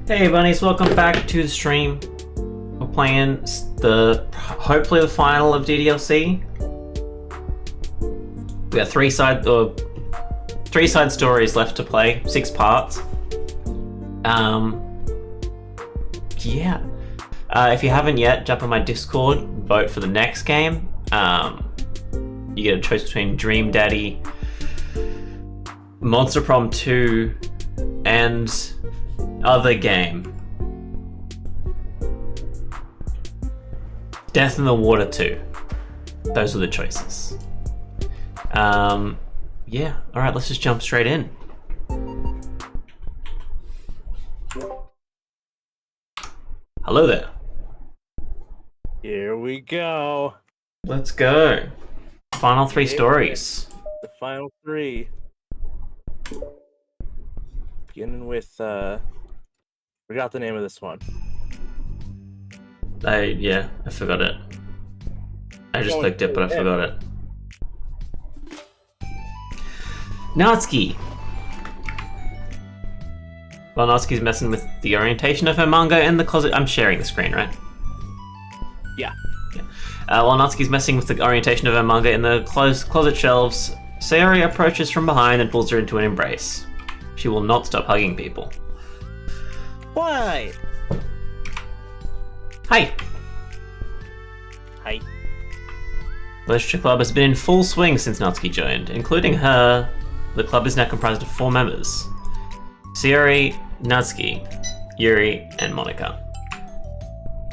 Hey bunnies, welcome back to the stream. We're playing hopefully the final of DDLC. We got three side stories left to play, 6 parts. Yeah. If you haven't yet, jump on my Discord, vote for the next game. You get a choice between Dream Daddy, Monster Prom 2, and other game. Death in the Water 2. Those are the choices. Yeah, alright, let's just jump straight in. Hello there. Here we go. Let's go. Final 3 stories. The final 3. Beginning with, forgot the name of this one. I forgot it. I just clicked it, but I forgot it. Natsuki. While Natsuki's messing with the orientation of her manga in the closet. I'm sharing the screen, right? Yeah. While Natsuki's messing with the orientation of her manga in the closet shelves, Sayori approaches from behind and pulls her into an embrace. She will not stop hugging people. Why? Hi. Hi. The Literature Club has been in full swing since Natsuki joined. Including her, the club is now comprised of 4 members. Sayori, Natsuki, Yuri, and Monika.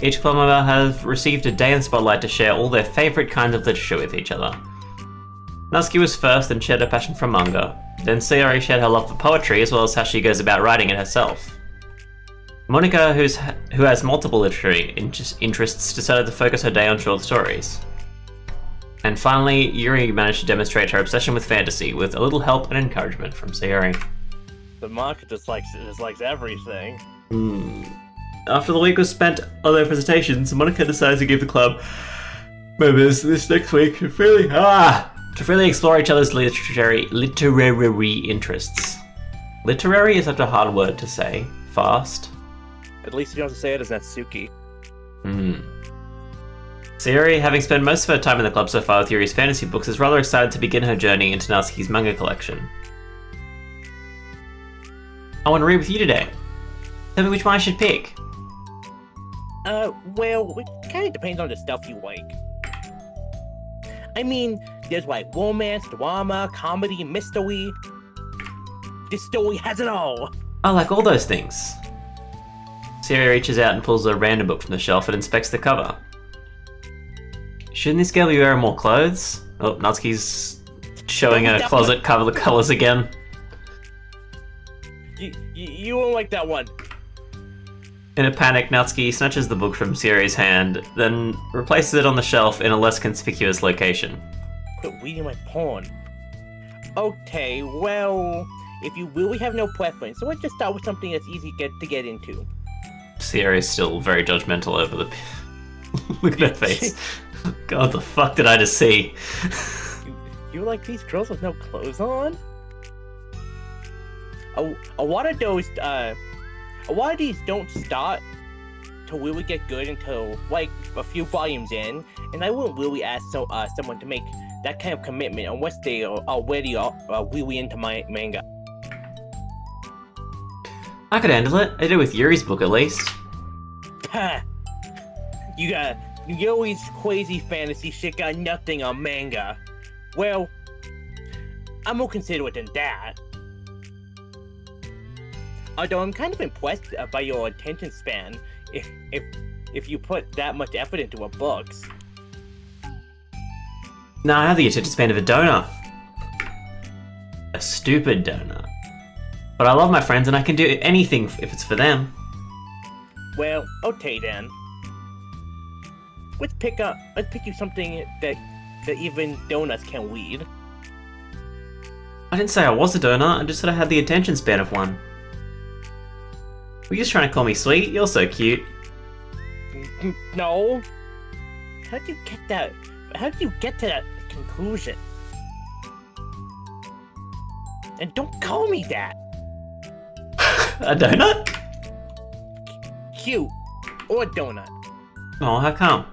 Each club member has received a day in the spotlight to share all their favourite kinds of literature with each other. Natsuki was first and shared her passion for manga. Then Sayori shared her love for poetry as well as how she goes about writing it herself. Monika, who has multiple literary interests, decided to focus her day on short stories. And finally, Yuri managed to demonstrate her obsession with fantasy with a little help and encouragement from Sayori. The market just likes everything. After the week was spent on their presentations, Monika decided to give the club members this next week to freely explore each other's literary interests. Literary is such a hard word to say fast. At least you don't have to say it as Natsuki. Sayori, having spent most of her time in the club so far with Yuri's fantasy books, is rather excited to begin her journey into Natsuki's manga collection. I want to read with you today. Tell me which one I should pick. Well, it kind of depends on the stuff you like. I mean, there's like romance, drama, comedy, mystery. This story has it all. I like all those things. Sayori reaches out and pulls a random book from the shelf and inspects the cover. Shouldn't this girl be wearing more clothes? Oh, Natsuki's showing her closet cover the colours again. You won't like that one. In a panic, Natsuki snatches the book from Sayori's hand, then replaces it on the shelf in a less conspicuous location. Quit reading my porn. Okay, well, if you really have no preference, so let's just start with something that's easy to get into. Sayori's still very judgmental over the... Look at her face. God, the fuck did I just see? You like these girls with no clothes on? A lot of these don't start to really get good until like a few volumes in, and I wouldn't really ask someone to make that kind of commitment unless they are already really into my manga. I could handle it. I did with Yuri's book at least. You got Yuri's crazy fantasy shit got nothing on manga. Well, I'm more considerate than that. Although I'm kind of impressed by your attention span, if you put that much effort into her books. No, I have the attention span of a donut. A stupid donut. But I love my friends and I can do anything if it's for them. Well, okay then. Let's pick you something that even donuts can read. I didn't say I was a donut, I just said I had the attention span of one. Were you just trying to call me sweet? You're so cute. No. How'd you get that? How did you get to that conclusion? And don't call me that! A donut? cute. Or a donut. Oh, how come?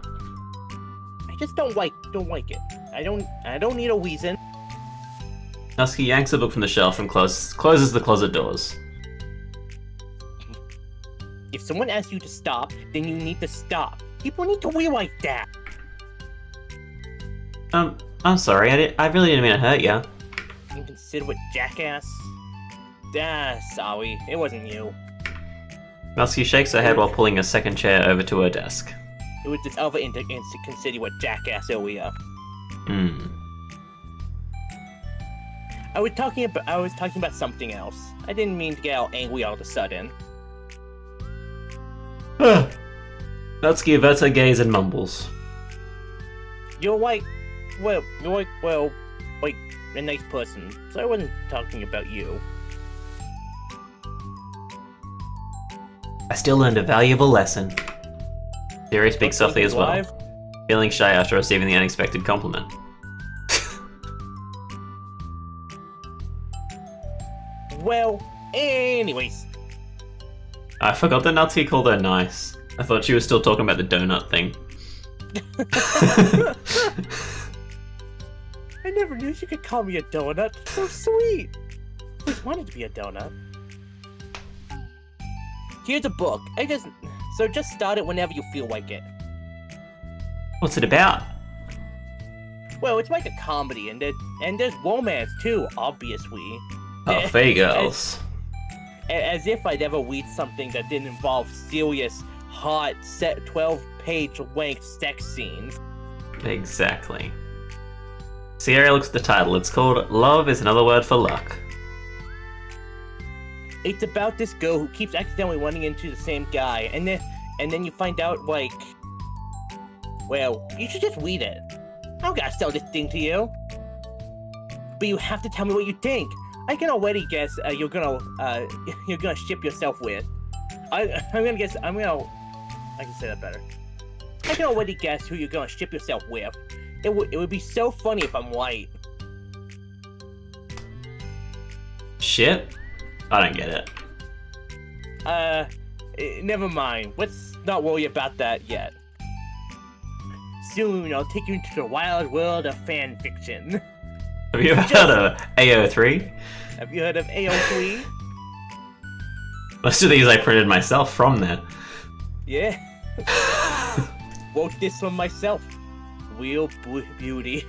I just don't like it. I don't need a reason. Natsuki yanks a book from the shelf and closes the closet doors. If someone asks you to stop, then you need to stop. People need to be like that. I'm sorry, I really didn't mean to hurt you. Inconsiderate jackass. Sorry, it wasn't you. Natsuki shakes her head while pulling a second chair over to her desk. It was this other inconsiderate jackass earlier. I was talking about something else. I didn't mean to get all angry all of a sudden. Natsuki averts her gaze and mumbles. You're like a nice person, so I wasn't talking about you. I still learned a valuable lesson. Sayori speaks softly as well, alive? feeling shy after receiving the unexpected compliment. Well, anyways. I forgot that Natsuki called her nice. I thought she was still talking about the donut thing. I never knew she could call me a donut. So sweet. I always wanted to be a donut. Here's a book. So just start it whenever you feel like it. What's it about? Well, it's like a comedy, and there's romance too, obviously. Oh, Fae Girls. As if I'd ever read something that didn't involve serious, hot, 12-page length sex scenes. Exactly. Sayori looks at the title. It's called Love is Another Word for Luck. It's about this girl who keeps accidentally running into the same guy, and then you find out, like... Well, you should just read it. I don't gotta sell this thing to you. But you have to tell me what you think. I can already guess you're gonna ship yourself with. I can say that better. I can already guess who you're gonna ship yourself with. It would be so funny if I'm white. Shit? I don't get it. Never mind. Let's not worry about that yet. Soon I'll take you into the wild world of fan fiction. Have you ever heard of AO3? Have you heard of AO3? Most of these I printed myself from there. Yeah. Wrote this one myself. Real beauty.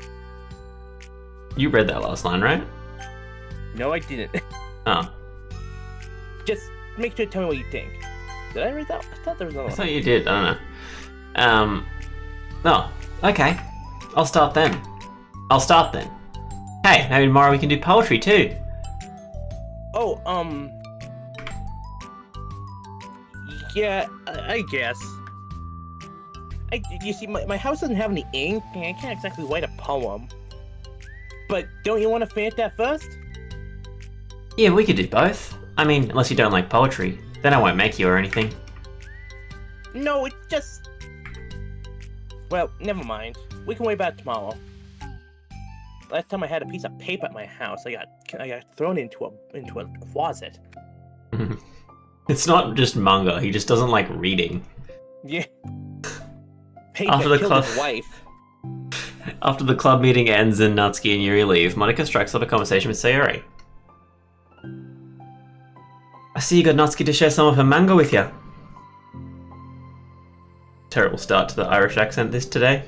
You read that last line, right? No, I didn't. Oh. Just make sure to tell me what you think. Did I read that? I thought there was another I one. thought you did, I don't know. Oh, okay. I'll start then. Hey, maybe tomorrow we can do poetry too. Oh, yeah, I guess. You see, my house doesn't have any ink, and I can't exactly write a poem. But don't you want to finish that first? Yeah, we could do both. I mean, unless you don't like poetry. Then I won't make you or anything. No, it's just... Well, never mind. We can wait about tomorrow. Last time I had a piece of paper at my house, I got thrown into a closet. It's not just manga, he just doesn't like reading. Yeah. Paper After the killed his wife. After the club meeting ends and Natsuki and Yuri leave, Monika strikes up a conversation with Sayori. I see you got Natsuki to share some of her manga with you. Terrible start to the Irish accent today.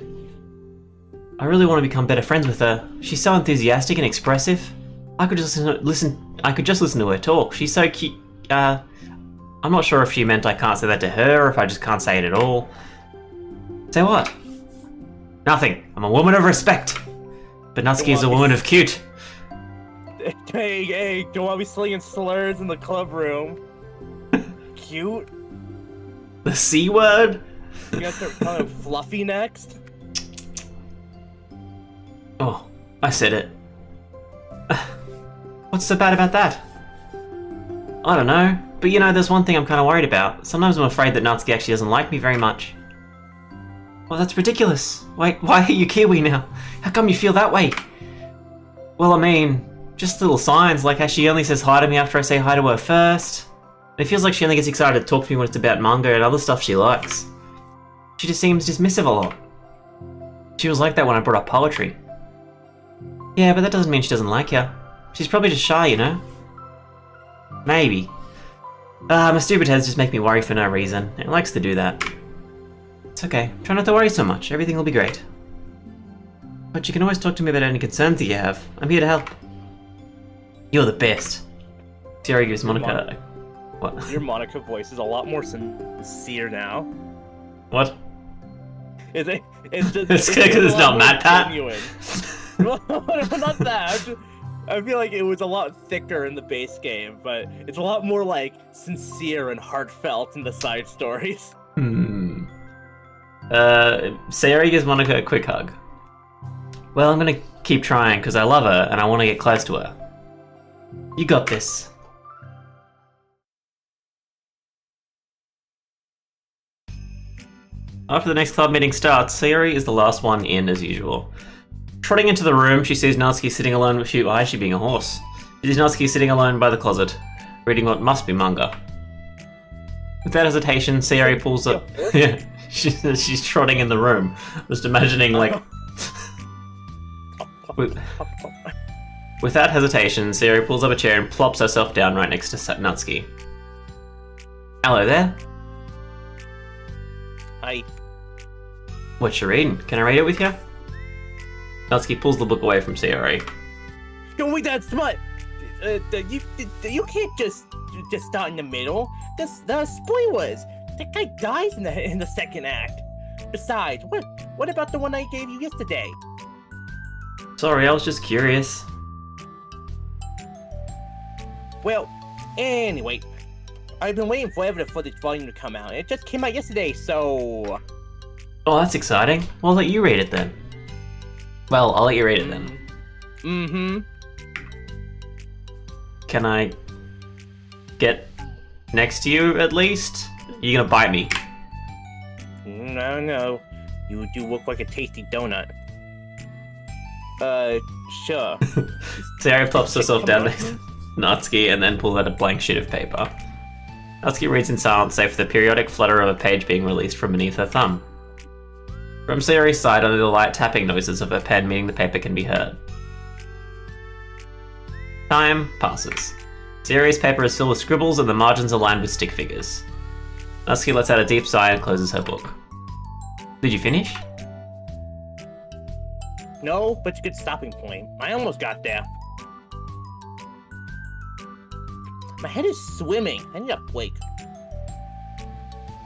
I really want to become better friends with her. She's so enthusiastic and expressive. I could just listen to her talk. She's so cute. I'm not sure if she meant I can't say that to her or if I just can't say it at all. Say what? Nothing. I'm a woman of respect. But Natsuki is a woman of cute. Hey, don't want to be slinging slurs in the club room. Cute? The C word? You guys start calling him Fluffy next? Oh, I said it. What's so bad about that? I don't know, but you know, there's one thing I'm kind of worried about. Sometimes I'm afraid that Natsuki actually doesn't like me very much. Well, that's ridiculous. Why are you Kiwi now? How come you feel that way? Well, I mean, just little signs, like how she only says hi to me after I say hi to her first. And It feels like she only gets excited to talk to me when it's about manga and other stuff she likes. She just seems dismissive a lot. She was like that when I brought up poetry. Yeah, but that doesn't mean she doesn't like you. She's probably just shy, you know? Maybe. My stupid heads just make me worry for no reason. It likes to do that. It's okay. Try not to worry so much. Everything will be great. But you can always talk to me about any concerns that you have. I'm here to help. You're the best. Sierra gives Monica... What? Your Monica voice is a lot more sincere now. What? It's just... It's because it's not Matt Pat? Well, not that. I feel like it was a lot thicker in the base game, but it's a lot more, like, sincere and heartfelt in the side stories. Sayori gives Monica a quick hug. Well, I'm gonna keep trying because I love her and I want to get close to her. You got this. After the next club meeting starts, Sayori is the last one in as usual. Trotting into the room, she sees Natsuki sitting alone with Why is she being a horse? She sees Natsuki sitting alone by the closet, reading what must be manga. Without hesitation, Sayori pulls up... Yeah, she's trotting in the room. Just imagining, like... Without hesitation, Sayori pulls up a chair and plops herself down right next to Natsuki. Hello there. Hi. What you reading? Can I read it with you? Natsuki pulls the book away from Sayori. Don't wait, that smut! You can't just start in the middle. The spoilers. That guy dies in the second act. Besides, what about the one I gave you yesterday? Sorry, I was just curious. Well, anyway, I've been waiting forever for this volume to come out. It just came out yesterday, so... Oh, that's exciting. Well, I'll let you read it then. Well, I'll let you read it then. Mm-hmm. Can I get next to you, at least? You gonna bite me? No. You do look like a tasty donut. Sure. Sayori plops herself down next to Natsuki and then pulls out a blank sheet of paper. Natsuki reads in silence, save for the periodic flutter of a page being released from beneath her thumb. From Sayori's side, only the light tapping noises of her pen meaning the paper can be heard. Time passes. Sayori's paper is filled with scribbles and the margins are lined with stick figures. Natsuki lets out a deep sigh and closes her book. Did you finish? No, but it's a good stopping point. I almost got there. My head is swimming. I need a break.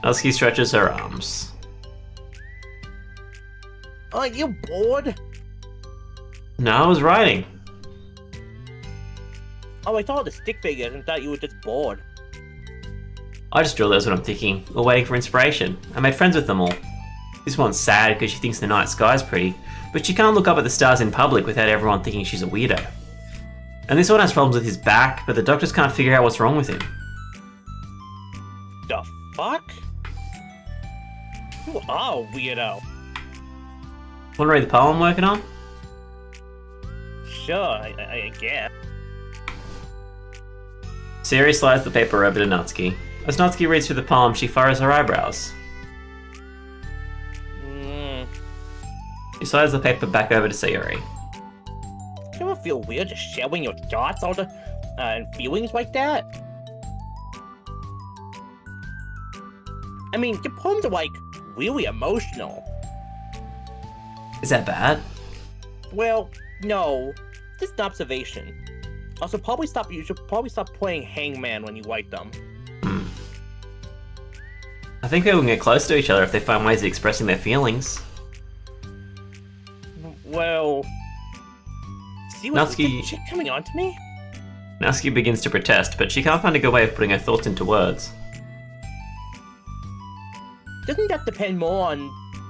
Natsuki stretches her arms. Aren't you bored? No, I was writing. Oh, I saw the stick figures and thought you were just bored. I just draw those when I'm thinking, or waiting for inspiration. I made friends with them all. This one's sad because she thinks the night sky's pretty, but she can't look up at the stars in public without everyone thinking she's a weirdo. And this one has problems with his back, but the doctors can't figure out what's wrong with him. The fuck? You are a weirdo. Want to read the poem I'm working on? Sure, I guess. Sayori slides the paper over to Natsuki. As Natsuki reads through the poem, she furrows her eyebrows. She slides the paper back over to Sayori. You ever feel weird just sharing your thoughts and feelings like that? I mean, your poems are, like, really emotional. Is that bad? Well, no. Just an observation. Also, you should probably stop playing Hangman when you write them. I think people can get close to each other if they find ways of expressing their feelings. Well... See what's Natsuki... shit coming on to me? Natsuki begins to protest, but she can't find a good way of putting her thoughts into words. Doesn't that depend more on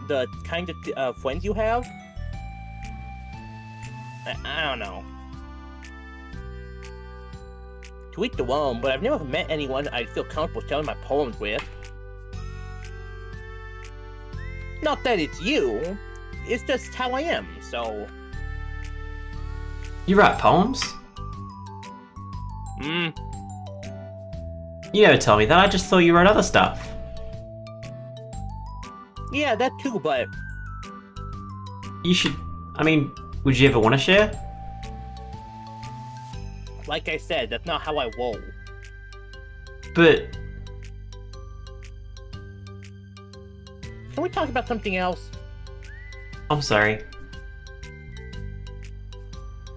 the kind of friends you have? I don't know. To each their own, but I've never met anyone I'd feel comfortable sharing my poems with. Not that it's you, it's just how I am, so... You write poems? You never tell me that, I just thought you wrote other stuff. Yeah, that too, but You should... I mean, would you ever want to share? like I said, that's not how I roll. But... Can we talk about something else? I'm sorry.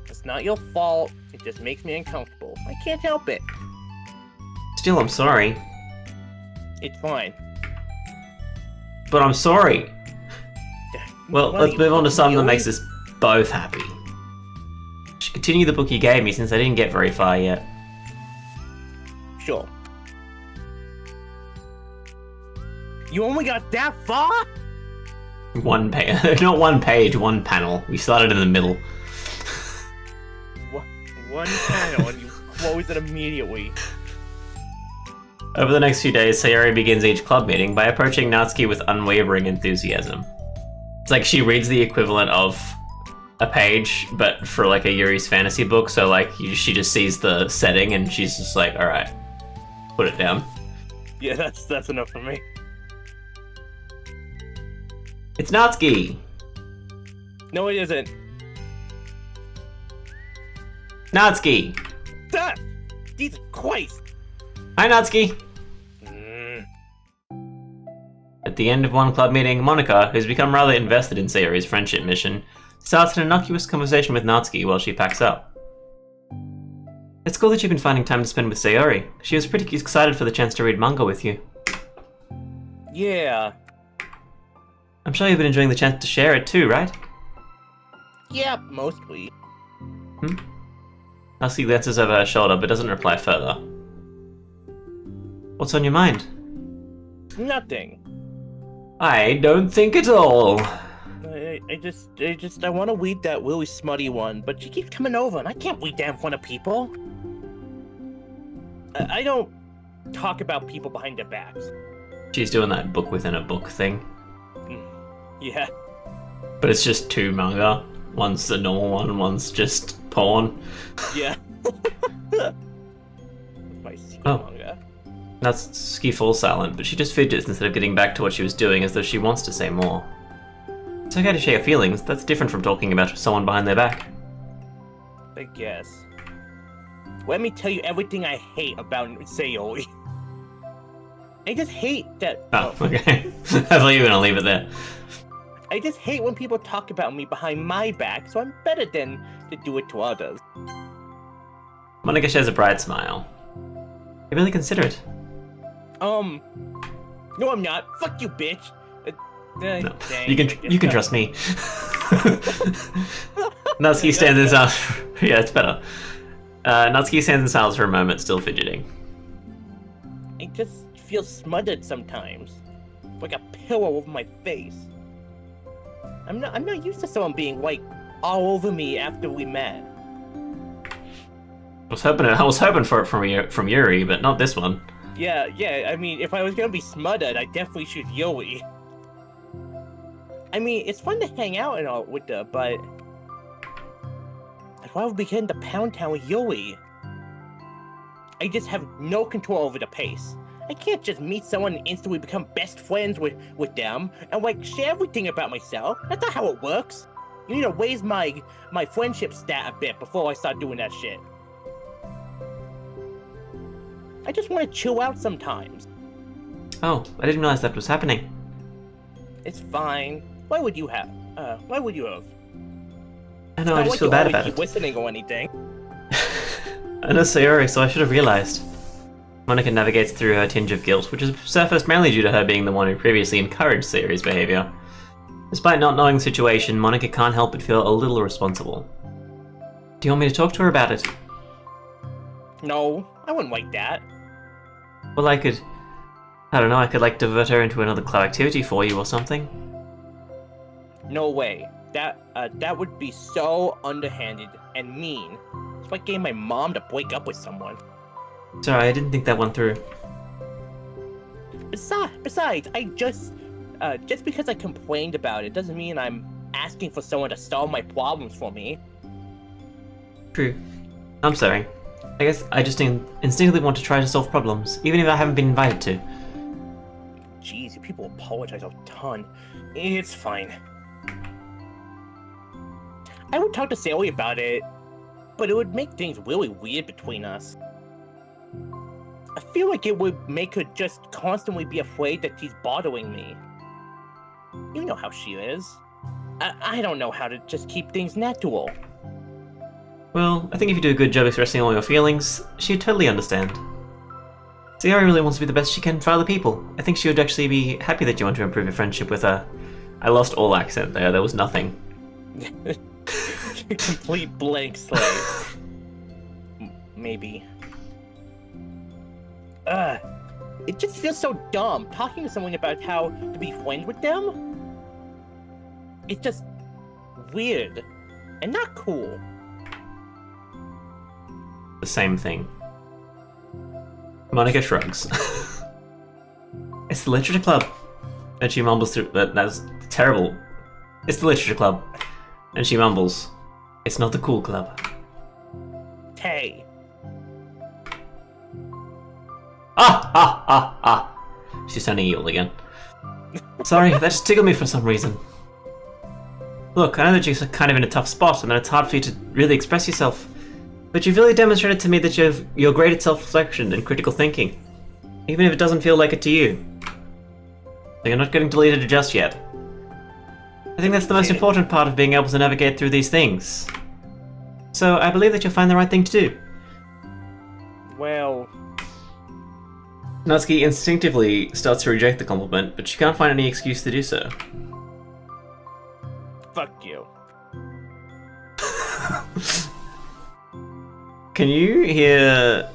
It's not your fault. It just makes me uncomfortable. I can't help it. Still, I'm sorry. It's fine. But I'm sorry. Well, What let's are move you, on to something that really? makes us both happy. You should continue the book you gave me since I didn't get very far yet. Sure. You only got that far? One page, not one page, one panel. We started in the middle. One panel and you close it immediately. Over the next few days, Sayori begins each club meeting by approaching Natsuki with unwavering enthusiasm. It's like she reads the equivalent of a page, but for like a Yuri's fantasy book, so like she just sees the setting and she's just like, alright, put it down. Yeah, that's enough for me. It's Natsuki! No, it isn't. Natsuki! Ah! Jesus Christ! Hi, Natsuki! Mm. At the end of one club meeting, Monica, who's become rather invested in Sayori's friendship mission, starts an innocuous conversation with Natsuki while she packs up. It's cool that you've been finding time to spend with Sayori. She was pretty excited for the chance to read manga with you. Yeah. I'm sure you've been enjoying the chance to share it too, right? Yeah, mostly. Natsuki glances over her shoulder but doesn't reply further. What's on your mind? Nothing. I don't think at all. I want to read that really smutty one, but she keeps coming over, and I can't read that in front of people. I don't talk about people behind their backs. She's doing that book within a book thing. Yeah. But it's just two manga. One's the normal one, one's just porn. Yeah. My secret manga. Natsuki falls silent, but she just fidgets instead of getting back to what she was doing as though she wants to say more. It's okay to share your feelings, that's different from talking about someone behind their back. I guess. Let me tell you everything I hate about Sayori. I just hate that. Oh, okay. I thought you were gonna leave it there. I just hate when people talk about me behind my back, so I'm better than to do it to others. Monica shares a bright smile. You're really considerate. No, I'm not. Fuck you, bitch. No, dang, you can trust me. Natsuki stands in silence. Yeah, it's better. Natsuki stands in silence for a moment, still fidgeting. I just feel smothered sometimes, like a pillow over my face. I'm not used to someone being like all over me after we met. I was hoping for it from Yuri, but not this one. Yeah. I mean, if I was gonna be smothered, I definitely should Yui. I mean, it's fun to hang out and all with her, but I'd rather be getting to Pound Town with Yui. I just have no control over the pace. I can't just meet someone and instantly become best friends with them and like share everything about myself. That's not how it works. You need to raise my friendship stat a bit before I start doing that shit. I just want to chill out sometimes. Oh, I didn't realize that was happening. It's fine. Why would you have? Why would you have? I know, I just feel bad about keep it. listening or anything. I know Sayori, so I should have realized. Monica navigates through her tinge of guilt, which is surfaced mainly due to her being the one who previously encouraged Sayori's behavior. Despite not knowing the situation, Monica can't help but feel a little responsible. Do you want me to talk to her about it? No, I wouldn't like that. Well, I don't know, I could like divert her into another club activity for you or something. No way. That would be so underhanded and mean. It's like getting my mom to break up with someone. Sorry, I didn't think that one through. Besides, I just because I complained about it doesn't mean I'm asking for someone to solve my problems for me. True. I'm sorry. I guess I just instinctively want to try to solve problems, even if I haven't been invited to. Jeez, you people apologize a ton. It's fine. I would talk to Sayori about it, but it would make things really weird between us. I feel like it would make her just constantly be afraid that she's bothering me. You know how she is. I don't know how to just keep things natural. Well, I think if you do a good job expressing all your feelings, she'd totally understand. Sayori really wants to be the best she can for other people. I think she would actually be happy that you want to improve your friendship with her. I lost all accent there was nothing. Complete blank slate. Maybe. It just feels so dumb talking to someone about how to be friends with them. It's just weird and not cool. The same thing. Monica shrugs. It's the literature club. And she mumbles through that's terrible. It's the literature club. And she mumbles. It's not the cool club. Hey. Ah! She's turning evil again. Sorry, that just tickled me for some reason. Look, I know that you're kind of in a tough spot and that it's hard for you to really express yourself. But you've really demonstrated to me that you're great at self-reflection and critical thinking. Even if it doesn't feel like it to you. So you're not getting deleted just yet. I think that's the most important part of being able to navigate through these things. So I believe that you'll find the right thing to do. Well... Natsuki instinctively starts to reject the compliment, but she can't find any excuse to do so. Fuck you. Can you hear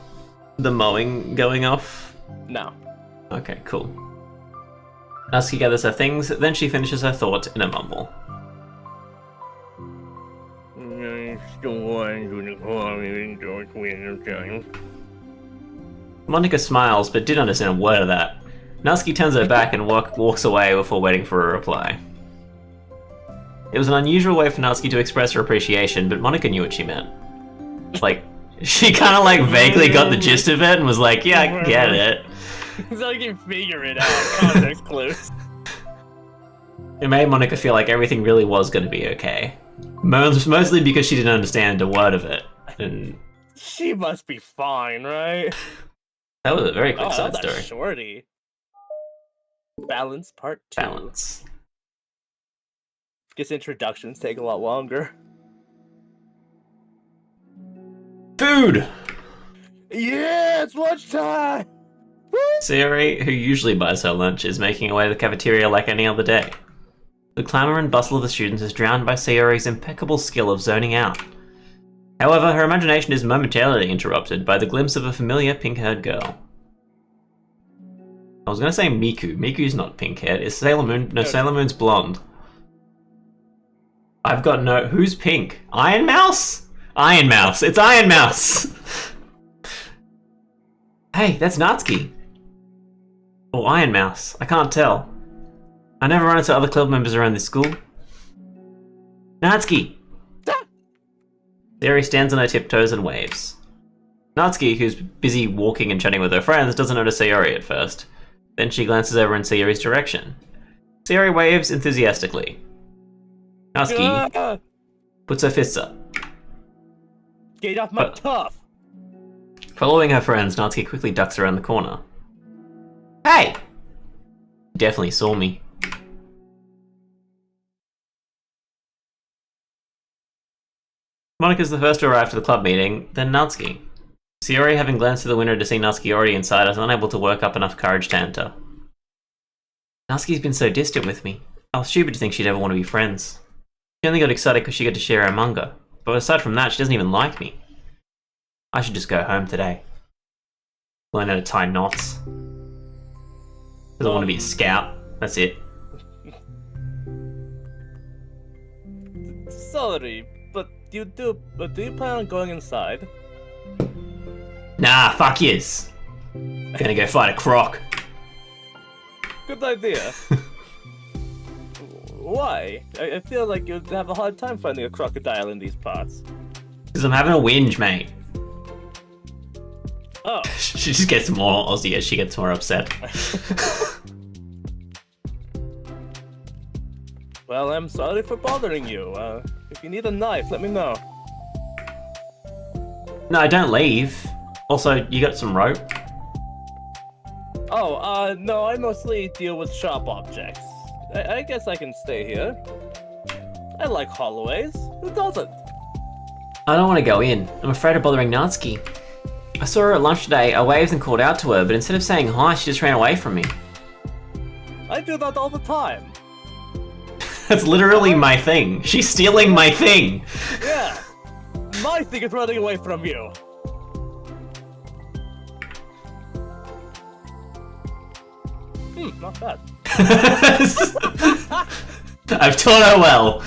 the mowing going off? No. Okay, cool. Natsuki gathers her things, then she finishes her thought in a mumble. Monica smiles, but didn't understand a word of that. Natsuki turns her back and walks away before waiting for a reply. It was an unusual way for Natsuki to express her appreciation, but Monica knew what she meant. Like, she kind of like vaguely got the gist of it and was like, yeah, I get it. So I can figure it out. Context clues. It made Monica feel like everything really was going to be okay. Mostly because she didn't understand a word of it. And she must be fine, right? That was a very quick side that's story. Shorty. Balance part 2. Balance. Guess introductions take a lot longer. Food! Yeah, it's lunchtime! Sayori, who usually buys her lunch, is making her way to the cafeteria like any other day. The clamour and bustle of the students is drowned by Sayori's impeccable skill of zoning out. However, her imagination is momentarily interrupted by the glimpse of a familiar pink-haired girl. I was going to say Miku. Miku's not pink-haired. It's Sailor Moon. No, Sailor Moon's blonde. I've got no... Who's pink? Iron Mouse? Iron Mouse. It's Iron Mouse! Hey, that's Natsuki. Or Iron Mouse. I can't tell. I never run into other club members around this school. Natsuki! Sayori stands on her tiptoes and waves. Natsuki, who's busy walking and chatting with her friends, doesn't notice Sayori at first. Then she glances over in Sayori's direction. Sayori waves enthusiastically. Natsuki puts her fists up. Get off my tuff! Following her friends, Natsuki quickly ducks around the corner. Hey! You definitely saw me. Monika's the first to arrive to the club meeting, then Natsuki. Sayori, having glanced through the window to see Natsuki already inside, is unable to work up enough courage to enter. Natsuki's been so distant with me. I was stupid to think she'd ever want to be friends. She only got excited because she got to share her manga, but aside from that, she doesn't even like me. I should just go home today. Learn how to tie knots. Because I want to be a scout. That's it. Sorry, but do you plan on going inside? Nah, fuck yes. Gonna go fight a croc. Good idea. Why? I feel like you'd have a hard time finding a crocodile in these parts. Because I'm having a whinge, mate. Oh. She just gets more Aussie as she gets more upset. Well, I'm sorry for bothering you. If you need a knife, let me know. No, don't leave. Also, you got some rope? Oh, no, I mostly deal with sharp objects. I guess I can stay here. I like hallways. Who doesn't? I don't want to go in. I'm afraid of bothering Natsuki. I saw her at lunch today. I waved and called out to her, but instead of saying hi, she just ran away from me. I do that all the time. That's literally my thing. She's stealing my thing. Yeah. My thing is running away from you. Not bad. I've taught her well.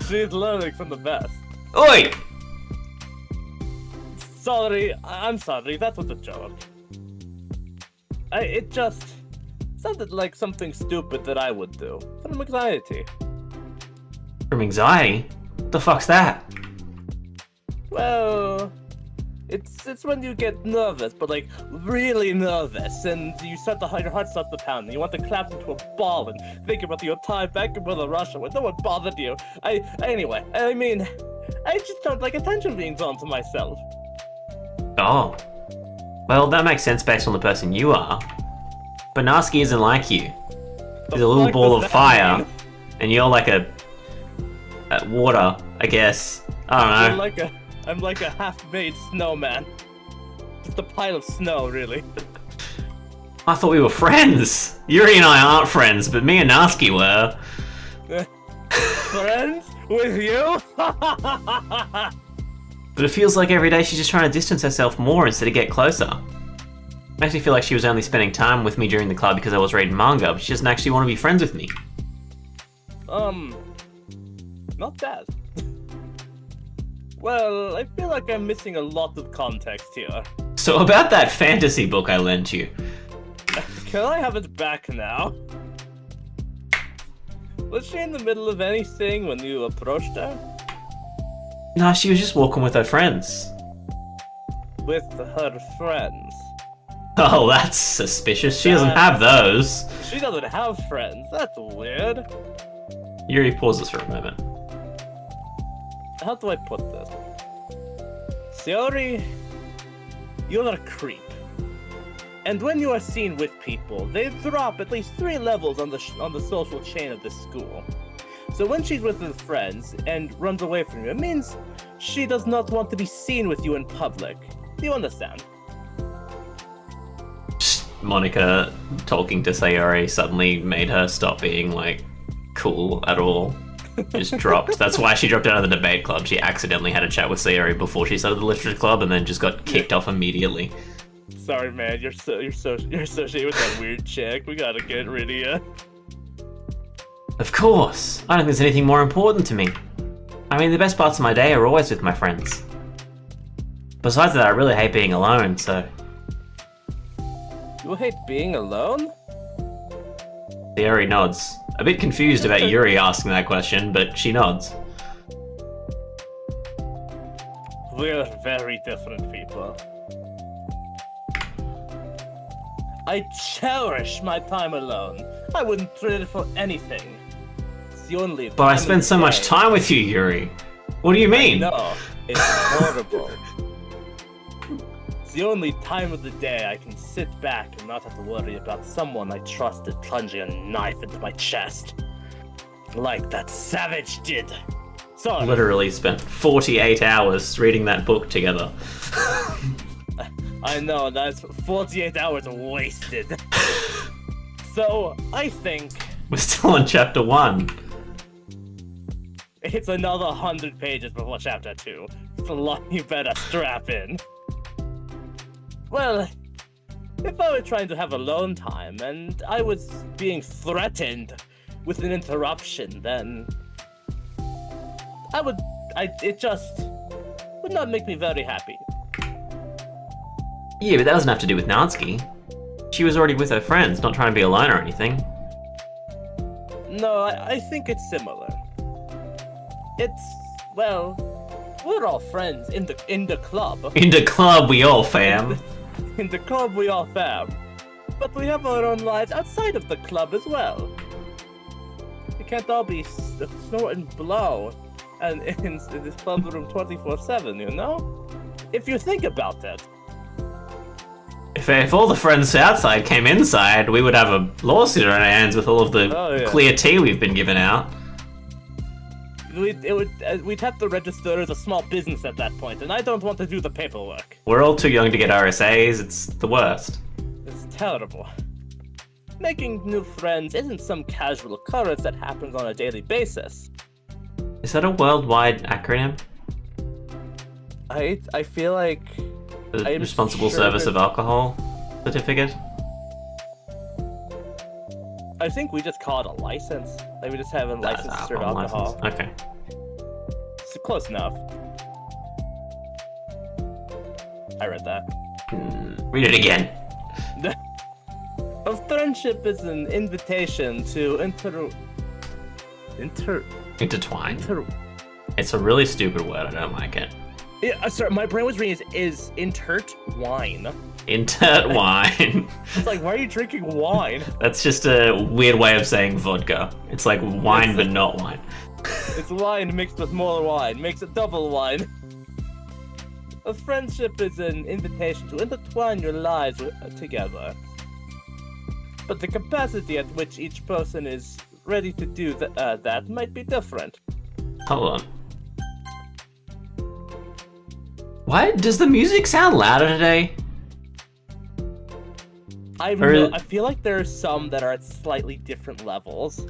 She's learning from the best. Oi! Sorry, I'm sorry, that was a joke. It just sounded like something stupid that I would do. From anxiety. From anxiety? What the fuck's that? Well, it's when you get nervous, but like really nervous, and you start to your heart starts to pound, and you want to collapse into a ball and think about your time back in Brother Russia when no one bothered you. Anyway, I mean, I just don't like attention being drawn to myself. Oh. Well, that makes sense based on the person you are. But Natsuki isn't like you. He's a little ball of fire, and you're like a water, I guess. I don't know. I'm like a half-made snowman. Just a pile of snow, really. I thought we were friends. Yuri and I aren't friends, but me and Natsuki were. Friends? With you? But it feels like every day she's just trying to distance herself more instead of get closer. Makes me feel like she was only spending time with me during the club because I was reading manga, but she doesn't actually want to be friends with me. Not bad. Well, I feel like I'm missing a lot of context here. So about that fantasy book I lent you. Can I have it back now? Was she in the middle of anything when you approached her? Nah, she was just walking with her friends. With her friends? Oh, that's suspicious. She doesn't have those. She doesn't have friends. That's weird. Yuri pauses for a moment. How do I put this? Sayori, you're a creep. And when you are seen with people, they drop at least 3 levels on the social chain of this school. So when she's with her friends and runs away from you, it means she does not want to be seen with you in public. Do you understand? Monica talking to Sayori suddenly made her stop being, like, cool at all. Just dropped. That's why she dropped out of the debate club. She accidentally had a chat with Sayori before she started the literature club and then just got kicked off immediately. Sorry, man. You're associated with that weird chick. We gotta get rid of you. Of course. I don't think there's anything more important to me. I mean, the best parts of my day are always with my friends. Besides that, I really hate being alone, so... You hate being alone? Sayori nods. A bit confused about Yuri asking that question, but she nods. We're very different people. I cherish my time alone. I wouldn't trade it for anything. It's the only. But I spend so much time with you, Yuri. What do you mean? No, it's horrible. It's the only time of the day I can sit back and not have to worry about someone I trusted plunging a knife into my chest. Like that savage did. Sorry. Literally spent 48 hours reading that book together. I know, that's 48 hours wasted. So, I think... We're still on chapter 1. It's another 100 pages before chapter 2. It's a lot you better strap in. Well, if I were trying to have alone time and I was being threatened with an interruption, then it just would not make me very happy. Yeah, but that doesn't have to do with Natsuki. She was already with her friends, not trying to be alone or anything. No, I think it's similar. It's, well, We're all friends in the club. In the club, we all fam. In the club, we all fam. But we have our own lives outside of the club as well. We can't all be snort and blow and in this club room 24/7, you know? If you think about it. If all the friends outside came inside, we would have a lawsuit on our hands with all of the clear tea we've been giving out. We'd have to register as a small business at that point, and I don't want to do the paperwork. We're all too young to get RSAs, it's the worst. It's terrible. Making new friends isn't some casual occurrence that happens on a daily basis. Is that a worldwide acronym? I feel like... The Responsible Service of Alcohol certificate? I think we just call it a license. Like we just have a license to serve alcohol. License. Okay. It's close enough. I read that. Read it again. A friendship is an invitation to Intertwine. It's a really stupid word, I don't like it. Yeah, sorry, my brain was reading is intertwine. Intertwine. It's like, why are you drinking wine? That's just a weird way of saying vodka. It's like wine, but not wine. It's wine mixed with more wine, makes it double wine. A friendship is an invitation to intertwine your lives together. But the capacity at which each person is ready to do that might be different. Hold on. Why does the music sound louder today? I feel like there are some that are at slightly different levels.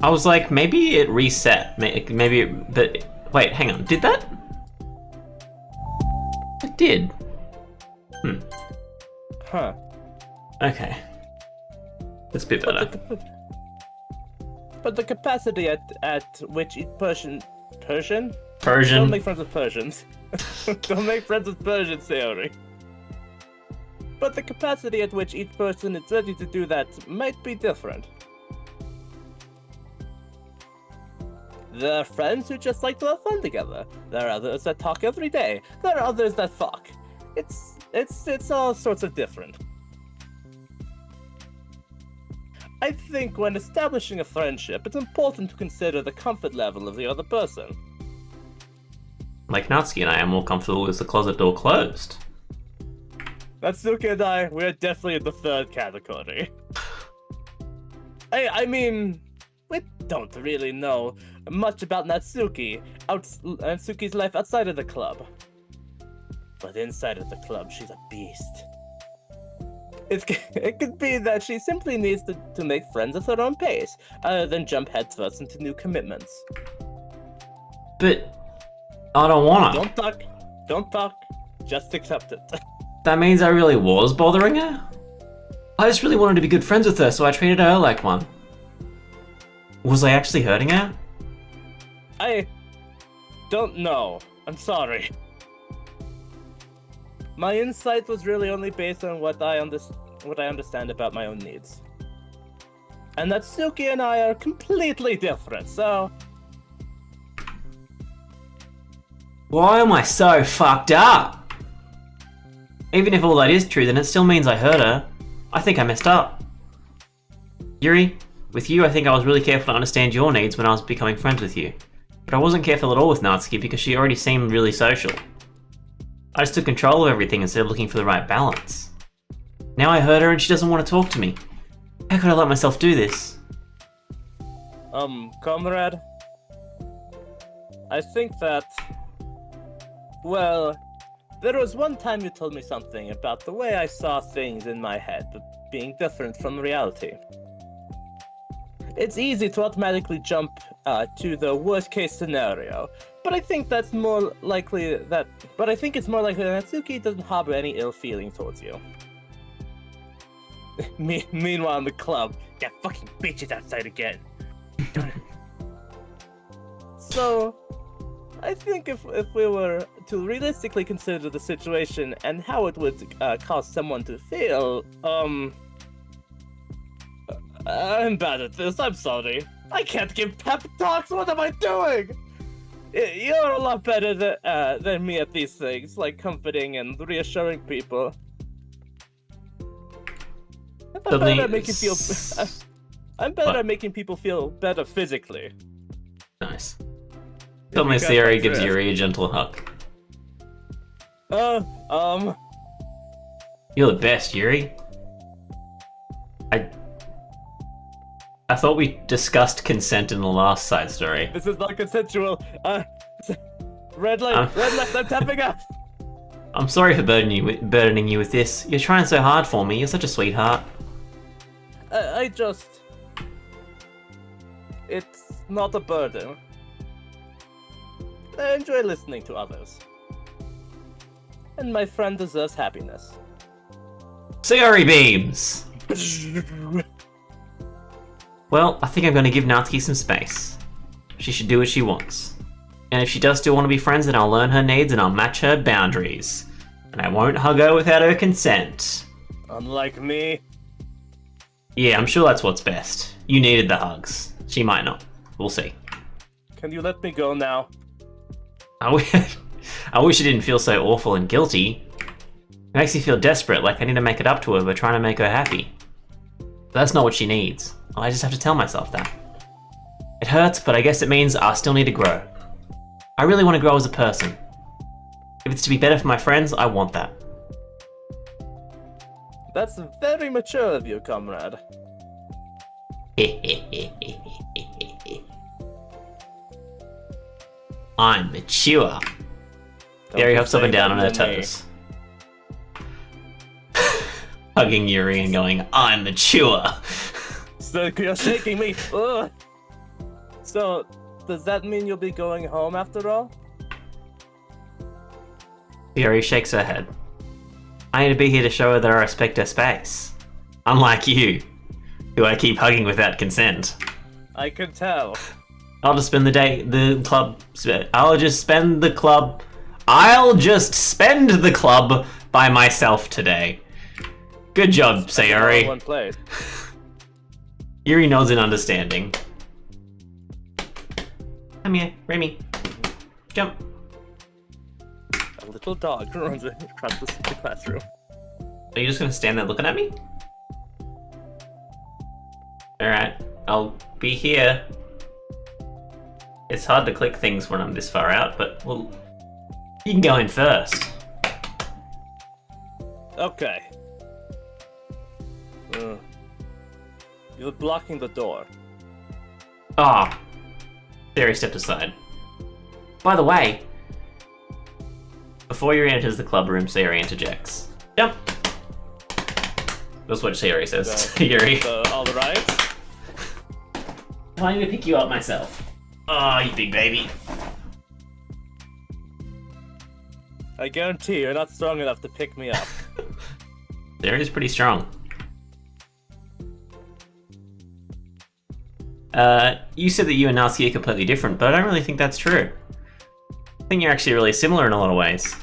I was like, maybe it reset. Maybe but wait, hang on. Did that? It did. Huh. Okay. That's a bit better. But the capacity at which each Persian? Persian? Don't make friends with Persians. Don't make friends with Persians, Theory. But the capacity at which each person is ready to do that might be different. There are friends who just like to have fun together. There are others that talk every day. There are others that fuck. It's all sorts of different. I think when establishing a friendship, it's important to consider the comfort level of the other person. Like Natsuki and I are more comfortable with the closet door closed. Natsuki and I, we're definitely in the third category. I mean, we don't really know much about Natsuki's life outside of the club. But inside of the club, she's a beast. It could be that she simply needs to make friends at her own pace, other than jump headfirst into new commitments. But I don't wanna. Don't talk, just accept it. That means I really was bothering her? I just really wanted to be good friends with her, so I treated her like one. Was I actually hurting her? I don't know. I'm sorry. My insight was really only based on what I understand about my own needs. And Natsuki and I are completely different, so... Why am I so fucked up? Even if all that is true, then it still means I hurt her. I think I messed up. Yuri, with you I think I was really careful to understand your needs when I was becoming friends with you. But I wasn't careful at all with Natsuki because she already seemed really social. I just took control of everything instead of looking for the right balance. Now I hurt her and she doesn't want to talk to me. How could I let myself do this? Comrade? I think that... Well, there was one time you told me something about the way I saw things in my head being different from reality. It's easy to automatically jump to the worst case scenario, but I think it's more likely that Natsuki doesn't harbor any ill feeling towards you. Meanwhile, in the club, that fucking bitch is outside again. So, I think if we were to realistically consider the situation and how it would cause someone to feel, I'm bad at this, I'm sorry. I can't give pep talks, what am I doing? You're a lot better than me at these things, like comforting and reassuring people. I'm better at making feel. I'm better at making people feel better physically. Nice. Suddenly, Sayori gives Yuri a gentle hug. You're the best, Yuri. I thought we discussed consent in the last side story. This is not consensual. Red light, I'm tapping out. I'm sorry for burdening you with this. You're trying so hard for me. You're such a sweetheart. It's not a burden. I enjoy listening to others. And my friend deserves happiness. Sayori beams! Well, I think I'm going to give Natsuki some space. She should do what she wants. And if she does still want to be friends, then I'll learn her needs and I'll match her boundaries. And I won't hug her without her consent. Unlike me. Yeah, I'm sure that's what's best. You needed the hugs. She might not. We'll see. Can you let me go now? I wish I didn't feel so awful and guilty. It makes me feel desperate, like I need to make it up to her by trying to make her happy. But that's not what she needs. I just have to tell myself that. It hurts, but I guess it means I still need to grow. I really want to grow as a person. If it's to be better for my friends, I want that. That's very mature of you, comrade. I'm mature. Yuri hops up and down on her toes. Hugging Yuri and going, I'm mature. So you're shaking me. Ugh. So, does that mean you'll be going home after all? Yuri shakes her head. I need to be here to show her that I respect her space. Unlike you, who I keep hugging without consent. I can tell. I'll just spend I'll just spend the club by myself today. Good job, Sayori. One place. Yuri nods in understanding. Come here, Remy. Jump. A little dog runs across the classroom. Are you just gonna stand there looking at me? Alright, I'll be here. It's hard to click things when I'm this far out, but well, you can go in first. Okay. You're blocking the door. Ah. Sayori stepped aside. By the way, before Yuri enters the club room, Sayori interjects. Jump! That's what Sayori says to Yuri. Alright. I need to pick you up myself. Oh, you big baby. I guarantee you're not strong enough to pick me up. Sayori's pretty strong. You said that you and Natsuki are completely different, but I don't really think that's true. I think you're actually really similar in a lot of ways.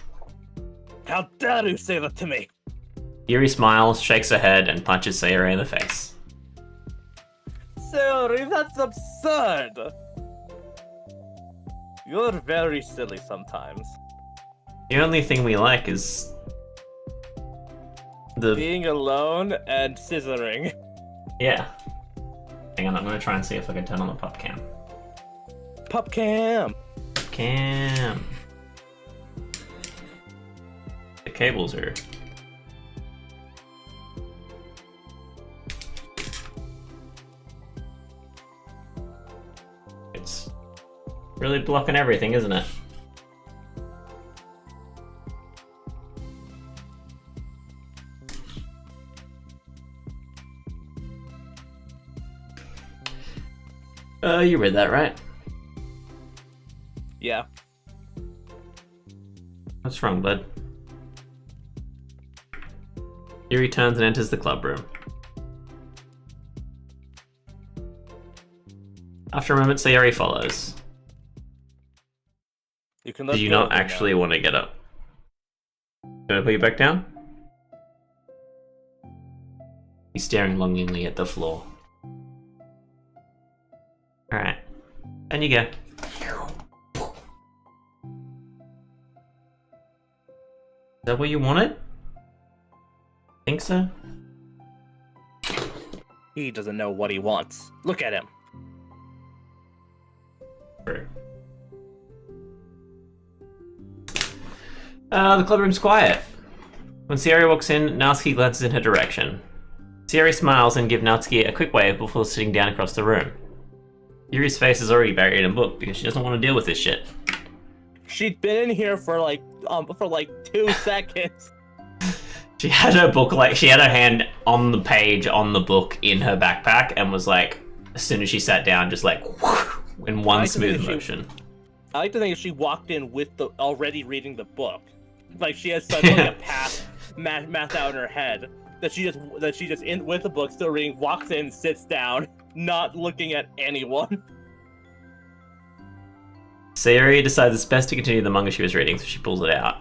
How dare you say that to me? Yuri smiles, shakes her head, and punches Sayori in the face. Sayori, that's absurd! You're very silly sometimes. The only thing we like is being alone and scissoring. Yeah. Hang on, I'm gonna try and see if I can turn on the pop cam. Pop cam! Cam. The cables are... It's really blocking everything, isn't it? You read that, right? Yeah. What's wrong, bud? Yuri turns and enters the club room. After a moment, Sayori follows. Do you not actually want to get up? Can I put you back down? He's staring longingly at the floor. Alright. And you go. that what you wanted? Think so? He doesn't know what he wants. Look at him. True. The club room's quiet. When Sayori walks in, Natsuki glances in her direction. Sayori smiles and gives Natsuki a quick wave before sitting down across the room. Yuri's face is already buried in a book because she doesn't want to deal with this shit. She'd been in here for like 2 seconds. She had her book, like, she had her hand on the page on the book in her backpack and was like, as soon as she sat down, just like, in one smooth motion. I like to think she walked in with the already reading the book. Like she has such like a path math out in her head that she just in with the book still reading, walks in, sits down, not looking at anyone. Sayori decides it's best to continue the manga she was reading, so she pulls it out.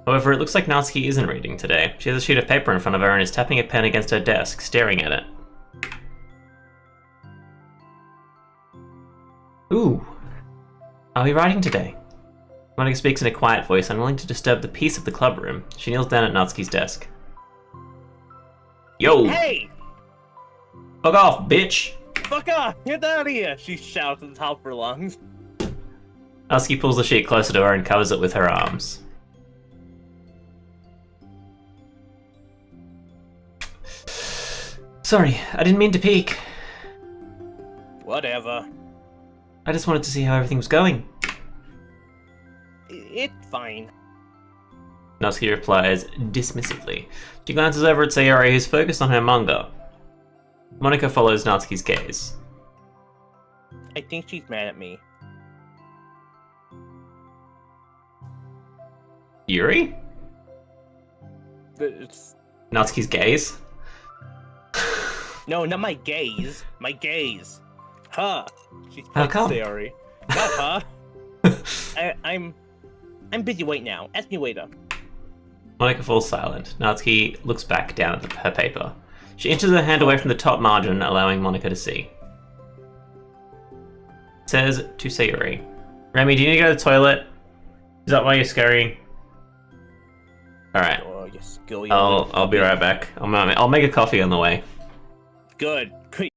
However, it looks like Natsuki isn't reading today. She has a sheet of paper in front of her and is tapping a pen against her desk, staring at it. Ooh. Are we writing today? Monika speaks in a quiet voice, unwilling to disturb the peace of the club room. She kneels down at Natsuki's desk. Yo! Hey! Fuck off, bitch! Fuck off! Get out of here! She shouts at the top of her lungs. Natsuki pulls the sheet closer to her and covers it with her arms. Sorry, I didn't mean to peek. Whatever. I just wanted to see how everything was going. It's fine. Natsuki replies dismissively. She glances over at Sayori, who's focused on her manga. Monika follows Natsuki's gaze. I think she's mad at me. Yuri? It's... Natsuki's gaze? No, not my gaze. My gaze. Huh. She's How come? Sayori. Not huh. I'm busy right now. Ask me later. Monika falls silent. Natsuki looks back down at her paper. She inches her hand away from the top margin, allowing Monika to see. Says to Sayori, Remy, do you need to go to the toilet? Is that why you're scurrying? Alright. Oh, you skill. I'll be right back. I'll make a coffee on the way. Good. Great.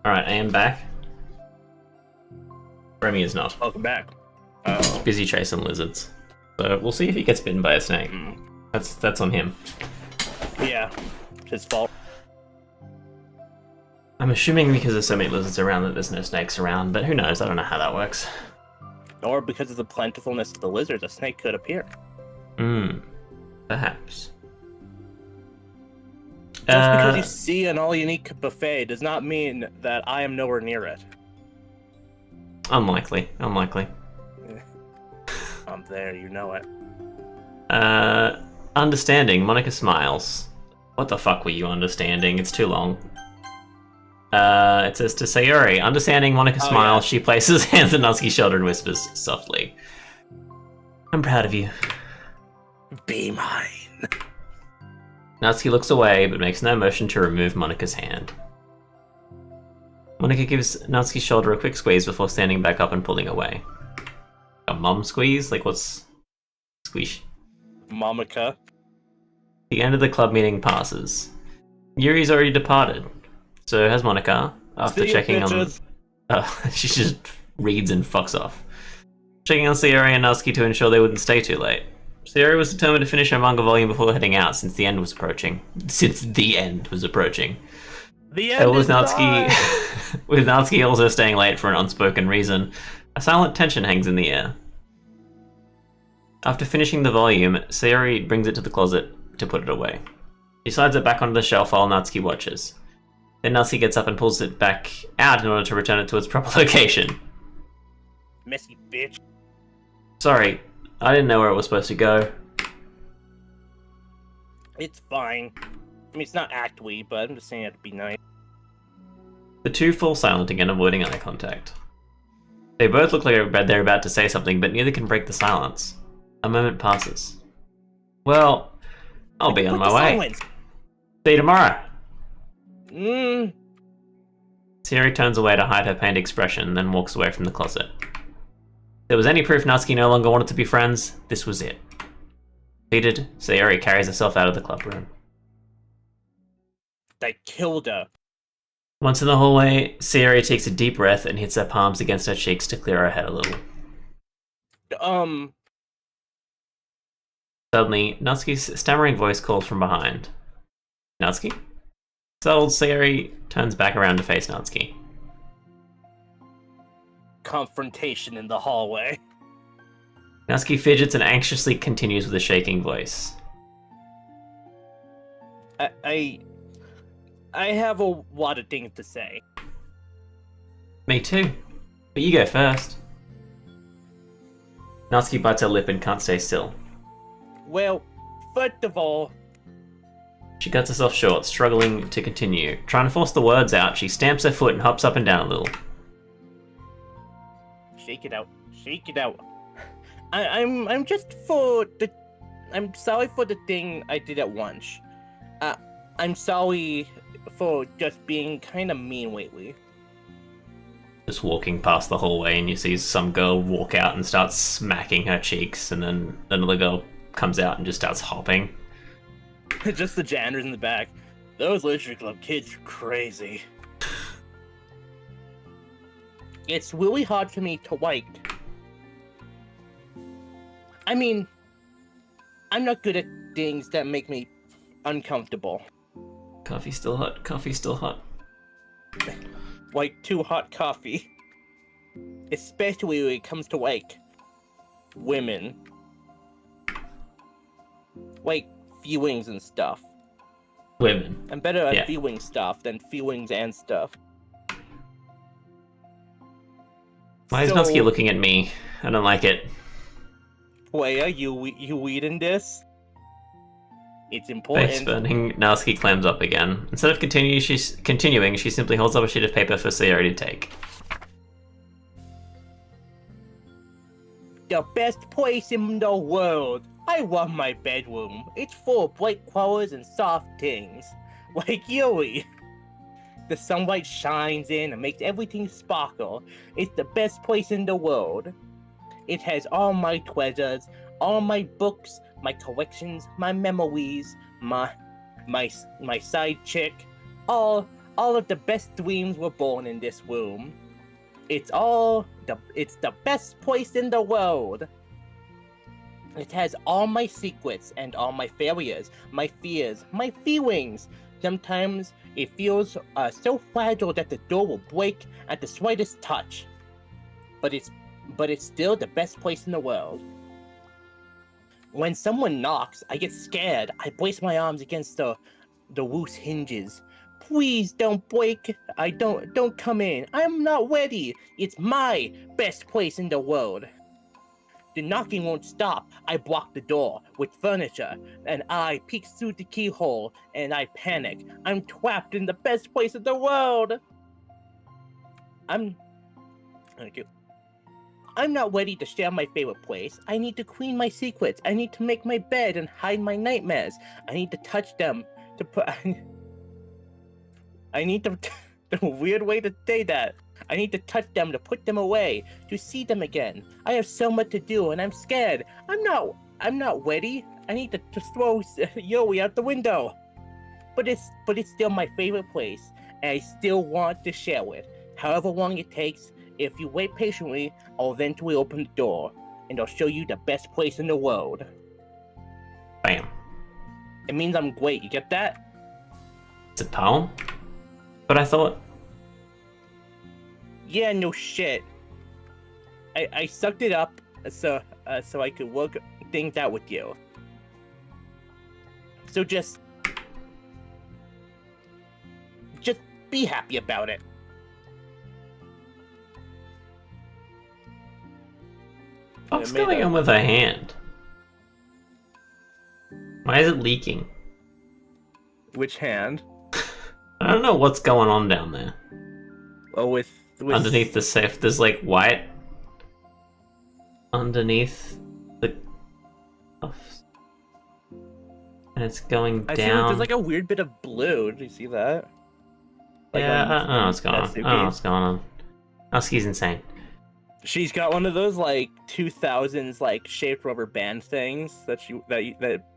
Alright, I am back. Remy is not. Welcome back. Busy chasing lizards. So we'll see if he gets bitten by a snake. That's on him. Yeah, it's his fault. I'm assuming because there's so many lizards around that there's no snakes around, but who knows? I don't know how that works. Or because of the plentifulness of the lizards, a snake could appear. Perhaps. Just because you see an all-unique buffet does not mean that I am nowhere near it. Unlikely. I'm there, you know it. Understanding. Monica smiles. What the fuck were you understanding? It's too long. It says to Sayori. Understanding, Monica smiles. Yeah. She places hands on Natsuki's shoulder and whispers softly. I'm proud of you. Be mine. Natsuki looks away, but makes no motion to remove Monica's hand. Monica gives Natsuki's shoulder a quick squeeze before standing back up and pulling away. A mom squeeze? Like, what's... squeeze? Monica. The end of the club meeting passes. Yuri's already departed. So has Monica, after checking on... she just reads and fucks off. Checking on Sayori and Natsuki to ensure they wouldn't stay too late. Sayori was determined to finish her manga volume before heading out, since the end was approaching. The end with Natsuki, with Natsuki also staying late for an unspoken reason, a silent tension hangs in the air. After finishing the volume, Sayori brings it to the closet to put it away. She slides it back onto the shelf while Natsuki watches. Then Natsuki gets up and pulls it back out in order to return it to its proper location. Messy bitch. Sorry, I didn't know where it was supposed to go. It's fine. I mean, it's not act-y, but I'm just saying it'd be nice. The two fall silent again, avoiding eye contact. They both look like they're about to say something, but neither can break the silence. A moment passes. Well, I'll be on my way. Silence. See you tomorrow. Sayori turns away to hide her pained expression, then walks away from the closet. If there was any proof Natsuki no longer wanted to be friends, this was it. Defeated, Sayori carries herself out of the club room. They killed her. Once in the hallway, Sayori takes a deep breath and hits her palms against her cheeks to clear her head a little. Suddenly, Natsuki's stammering voice calls from behind. Natsuki? Startled, Sayori turns back around to face Natsuki. Confrontation in the hallway. Natsuki fidgets and anxiously continues with a shaking voice. I have a lot of things to say. Me too. But you go first. Natsuki bites her lip and can't stay still. Well, first of all... She cuts herself short, struggling to continue. Trying to force the words out, she stamps her foot and hops up and down a little. Shake it out. Shake it out. I'm just for the... I'm sorry for the thing I did at lunch. I'm sorry for just being kind of mean lately. Just walking past the hallway and you see some girl walk out and start smacking her cheeks, and then another girl comes out and just starts hopping. Just the janitors in the back. Those literature club kids are crazy. It's really hard for me to like... I mean, I'm not good at things that make me uncomfortable. Coffee's still hot. Coffee's still hot. Like too hot coffee. Especially when it comes to, like, women. Like, feelings and stuff. Women. I'm better at feeling stuff than feelings and stuff. Why is Natsuki looking at me? I don't like it. Player, you reading this? It's important. Face burning, Natsuki clams up again. Instead of continuing, she simply holds up a sheet of paper for Sayori to take. The best place in the world. I love my bedroom. It's full of bright colors and soft things. Like Yuri. The sunlight shines in and makes everything sparkle. It's the best place in the world. It has all my treasures, all my books, my collections, my memories, my side chick, all all of the best dreams were born in this womb. It's the best place in the world. It has all my secrets and all my failures, my fears, my feelings. Sometimes it feels so fragile that the door will break at the slightest touch. But it's still the best place in the world. When someone knocks, I get scared. I brace my arms against the loose hinges. Please don't break. Don't come in. I'm not ready. It's my best place in the world. The knocking won't stop. I block the door with furniture, and I peek through the keyhole, and I panic. I'm trapped in the best place in the world. Thank you. I'm not ready to share my favorite place. I need to clean my secrets. I need to make my bed and hide my nightmares. I need to touch them to put. I need to. The weird way to say that. I need to touch them to put them away, to see them again. I have so much to do, and I'm scared. I'm not ready. I need to throw Yui out the window. But it's still my favorite place, and I still want to share it. However long it takes, if you wait patiently, I'll eventually open the door, and I'll show you the best place in the world. Bam. It means I'm great, you get that? It's a poem? But I thought... Yeah, no shit. I sucked it up so I could work things out with you. So just be happy about it. What's going on with her hand? Why is it leaking? Which hand? I don't know what's going on down there. Oh, with underneath the safe, there's like white underneath the cuffs, and it's going down. I see there's like a weird bit of blue. Did you see that? Like yeah, I don't know what's going on. I don't know what's going on. Husky's insane. She's got one of those like 2000s like shaped rubber band things that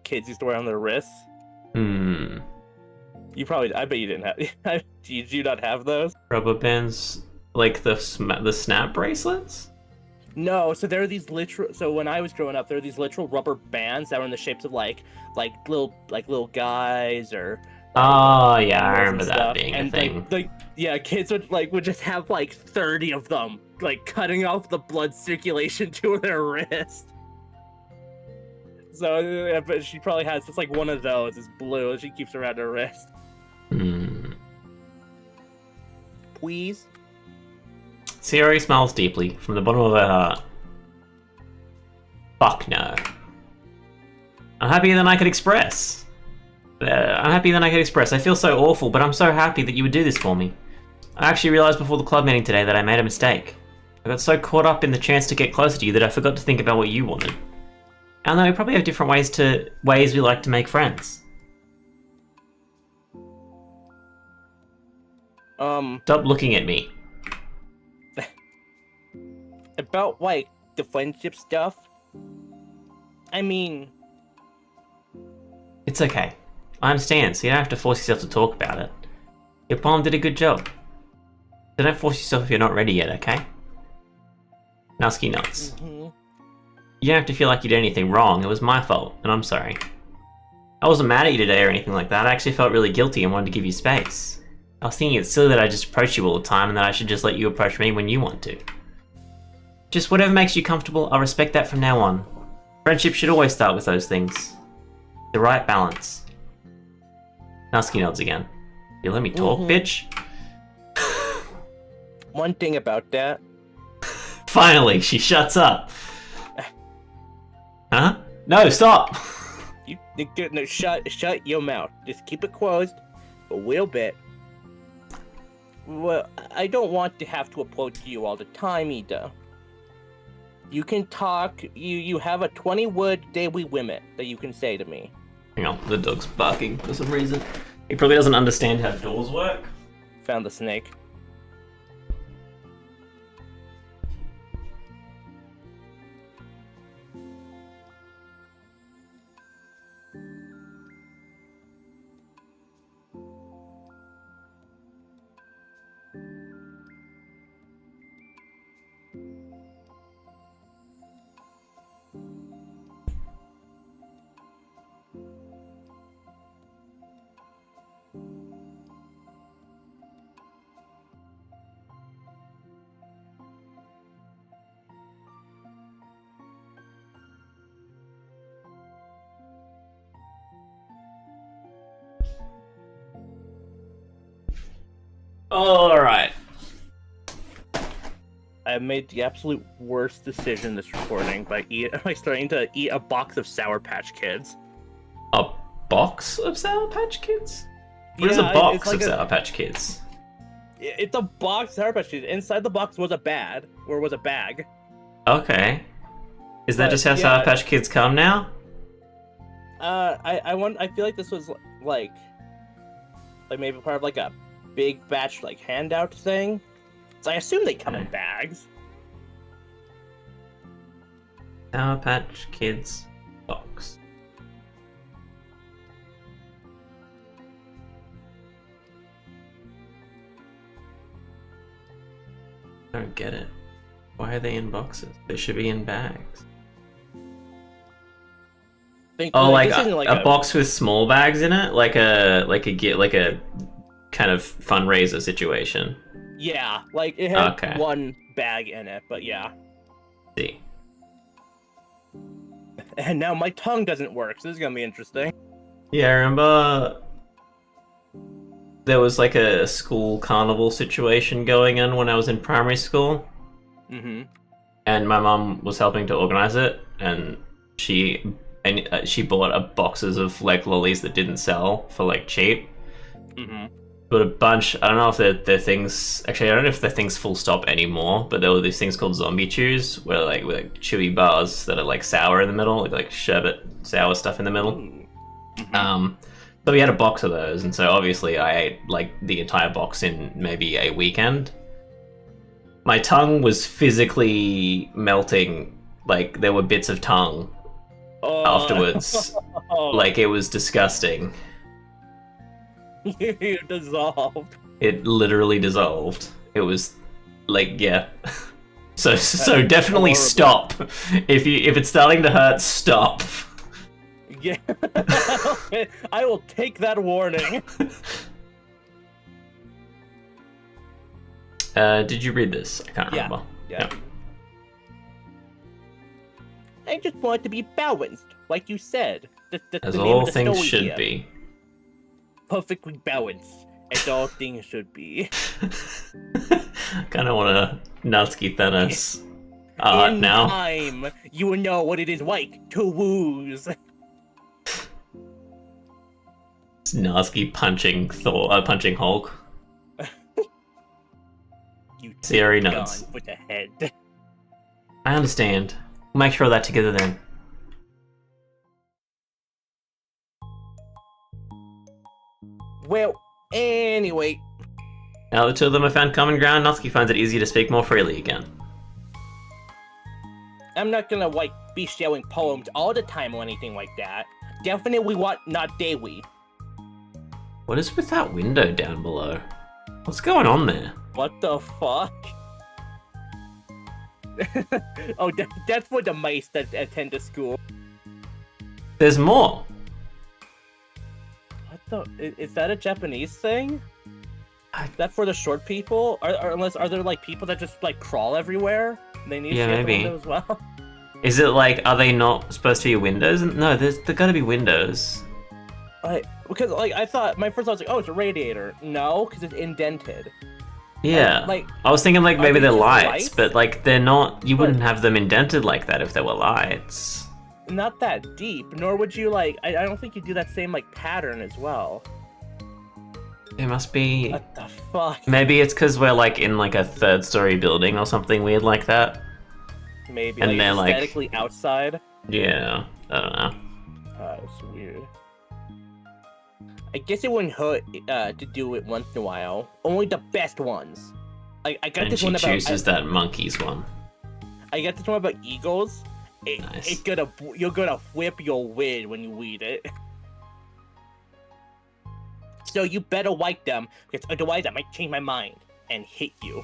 kids used to wear on their wrists. You probably, I bet you didn't have. Did you not have those? Rubber bands, like the snap bracelets? No, so there are these literal. So when I was growing up, there were these literal rubber bands that were in the shapes of like little guys or. Oh yeah, I remember that being a thing. Kids would just have like 30 of them, like cutting off the blood circulation to their wrist. So, yeah, but she probably has just like one of those. It's blue. She keeps around her wrist. Please. Sayori smiles deeply from the bottom of her heart. Fuck no. I'm happier than I could express. I feel so awful, but I'm so happy that you would do this for me. I actually realized before the club meeting today that I made a mistake. I got so caught up in the chance to get closer to you that I forgot to think about what you wanted. And though we probably have different ways we like to make friends. Stop looking at me. About like the friendship stuff. I mean, it's okay. I understand, so you don't have to force yourself to talk about it. Your palm did a good job. So don't force yourself if you're not ready yet, okay? Nusky nuts. You don't have to feel like you did anything wrong. It was my fault, and I'm sorry. I wasn't mad at you today or anything like that. I actually felt really guilty and wanted to give you space. I was thinking it's silly that I just approach you all the time and that I should just let you approach me when you want to. Just whatever makes you comfortable, I'll respect that from now on. Friendship should always start with those things. The right balance. Nusky nods again. You let me talk, bitch? One thing about that. Finally, she shuts up. Huh? No, stop! No, shut your mouth. Just keep it closed a little bit. Well, I don't want to have to approach you all the time either. You can talk. You have a 20-word daily limit that you can say to me. Hang on, the dog's barking for some reason. He probably doesn't understand how doors work. Found the snake. Alright. I have made the absolute worst decision this recording by starting to eat a box of Sour Patch Kids. A box of Sour Patch Kids? What is a box of Sour Patch Kids? It's a box of Sour Patch Kids. Inside the box was a bag. Okay. Is that just how Sour Patch Kids come now? I feel like this was like maybe part of like a big batch like handout thing. So I assume they come in bags. Sour Patch Kids box. I don't get it. Why are they in boxes? They should be in bags. Like a box with small bags in it, like a kind of fundraiser situation. Yeah, like it had one bag in it, but yeah. See. And now my tongue doesn't work, so this is gonna be interesting. Yeah, I remember there was like a school carnival situation going on when I was in primary school. Mm-hmm. And my mum was helping to organize it, and she bought boxes of like lollies that didn't sell for like cheap. Mm-hmm. But a bunch, I don't know if they're things, actually I don't know if they're things full stop anymore, but there were these things called zombie chews, where like with chewy bars that are like sour in the middle, like sherbet sour stuff in the middle. Mm-hmm. So we had a box of those, and so obviously I ate like the entire box in maybe a weekend. My tongue was physically melting, like there were bits of tongue afterwards. Like it was disgusting. You dissolved. It literally dissolved. It was like, yeah. So definitely horrible. Stop. If it's starting to hurt, stop. Yeah. Okay, I will take that warning. Did you read this? I can't remember. Yeah. I just want it to be balanced, like you said. As all things should be. Perfectly balanced, as all things should be. Kind of want to Natsuki Thanos art now. In time, you will know what it is like to lose. It's Natsuki punching punching Hulk. You Siri nods. with the head. I understand. We'll make sure of that together then. Well, anyway. Now the two of them have found common ground, Natsuki finds it easy to speak more freely again. I'm not gonna, be showing poems all the time or anything like that. Definitely not daily. What is with that window down below? What's going on there? What the fuck? Oh, that's for the mice that attend the school. There's more. What the? Is that a Japanese thing? Is that for the short people? Are there people that just crawl everywhere? They need to see maybe. as well. Is it are they not supposed to be windows? No, there gotta be windows. Because I thought my first thought was oh, it's a radiator. No, because it's indented. Yeah. I was thinking maybe they're lights, but they're not. You wouldn't have them indented like that if they were lights. Not that deep, nor would you I don't think you do that same pattern as well. It must be. What the fuck? Maybe it's because we're in a third-story building or something weird like that. Maybe. And they're aesthetically outside. Yeah, I don't know. It's weird. I guess it wouldn't hurt to do it once in a while. Only the best ones. I got and this she one about. chooses that monkeys one. I got this one about eagles. Nice. You're gonna whip your lid when you read it. So you better like them, because otherwise I might change my mind and hit you.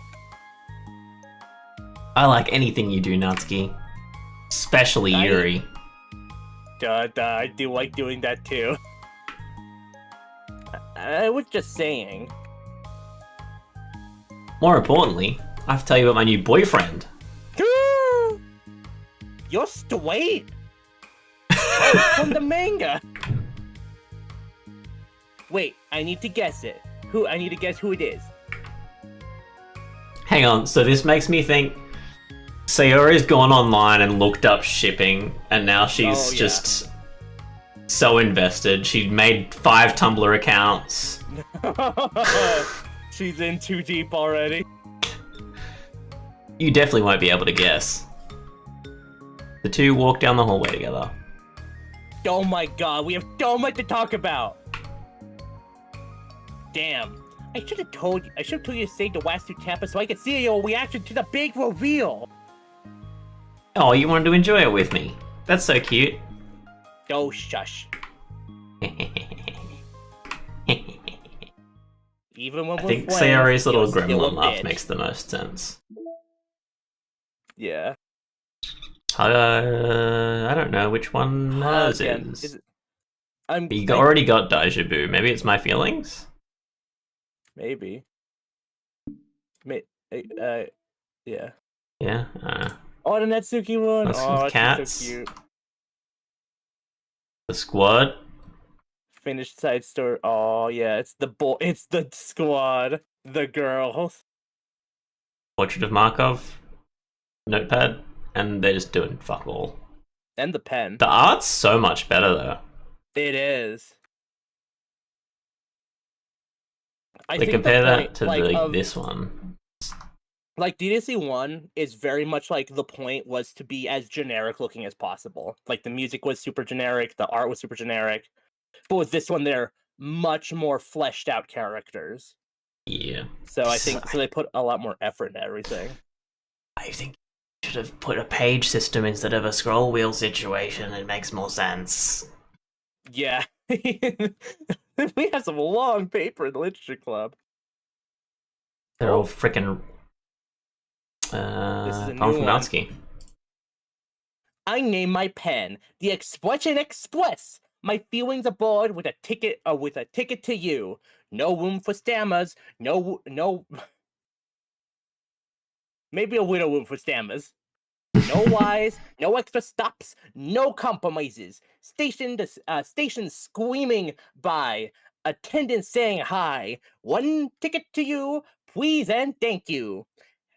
I like anything you do, Natsuki. Especially Yuri. I do like doing that too. I was just saying. More importantly, I have to tell you about my new boyfriend. You're straight? Oh, from the manga. Wait, I need to guess it. I need to guess who it is. Hang on, so this makes me think Sayori's gone online and looked up shipping, and now she's just so invested. She made 5 Tumblr accounts. She's in too deep already. You definitely won't be able to guess. The two walk down the hallway together. Oh my god, we have so much to talk about! Damn. I should have told you to save the last 2 tapas so I could see your reaction to the big reveal! Oh, you wanted to enjoy it with me. That's so cute. Oh, shush. Even when I think Sayori's little gremlin laugh makes the most sense. Yeah. I don't know which one hers is. You already got Deja Vu. Maybe it's My Feelings? Maybe. Yeah. Yeah? Oh, the Netsuki one. Oh, cats. So cute. The Squad. Finished side story. Oh yeah, it's the squad. The girls. Portrait of Markov. Notepad. And they're just doing fuck all. And the pen. The art's so much better though. It is. I think compare that to this one. Like DDLC 1 is very much like the point was to be as generic looking as possible. Like the music was super generic, the art was super generic. But with this one, they're much more fleshed out characters. Yeah. So I think they put a lot more effort into everything. I think you should have put a page system instead of a scroll wheel situation. It makes more sense. Yeah. We have some long paper in the literature club. They're all freaking poem from Natsuki. I name my pen the Expression Express. My feelings aboard with a ticket to you. No room for stammers. No. Maybe a little room for stammers. No lies, no extra stops, no compromises. Station screaming by. Attendants saying hi. 1 ticket to you, please and thank you.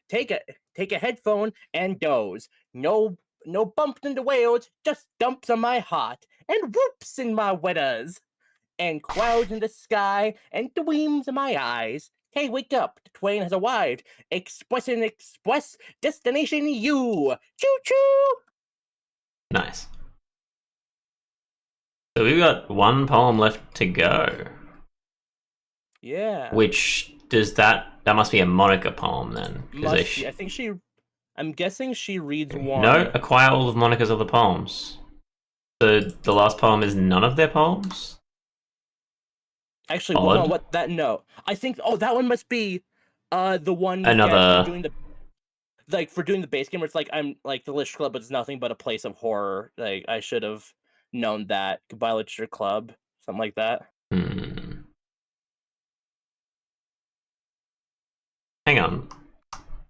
Take a headphone and doze. No bumps in the whales, just dumps on my heart and whoops in my wetters. And clouds in the sky and dreams in my eyes. Hey, wake up! The train has arrived. Express, destination you. Choo choo. Nice. So we've got 1 poem left to go. Yeah. Which does that must be a Monica poem then? I think she. I'm guessing she reads 1. No, acquire all of Monica's other poems. The last poem is none of their poems. Actually, hold on, what that no. I think that one must be the one another for doing the base game where it's like I'm like the Literature Club, but it's nothing but a place of horror. Like I should have known that. Goodbye Literature Club. Something like that. Hang on.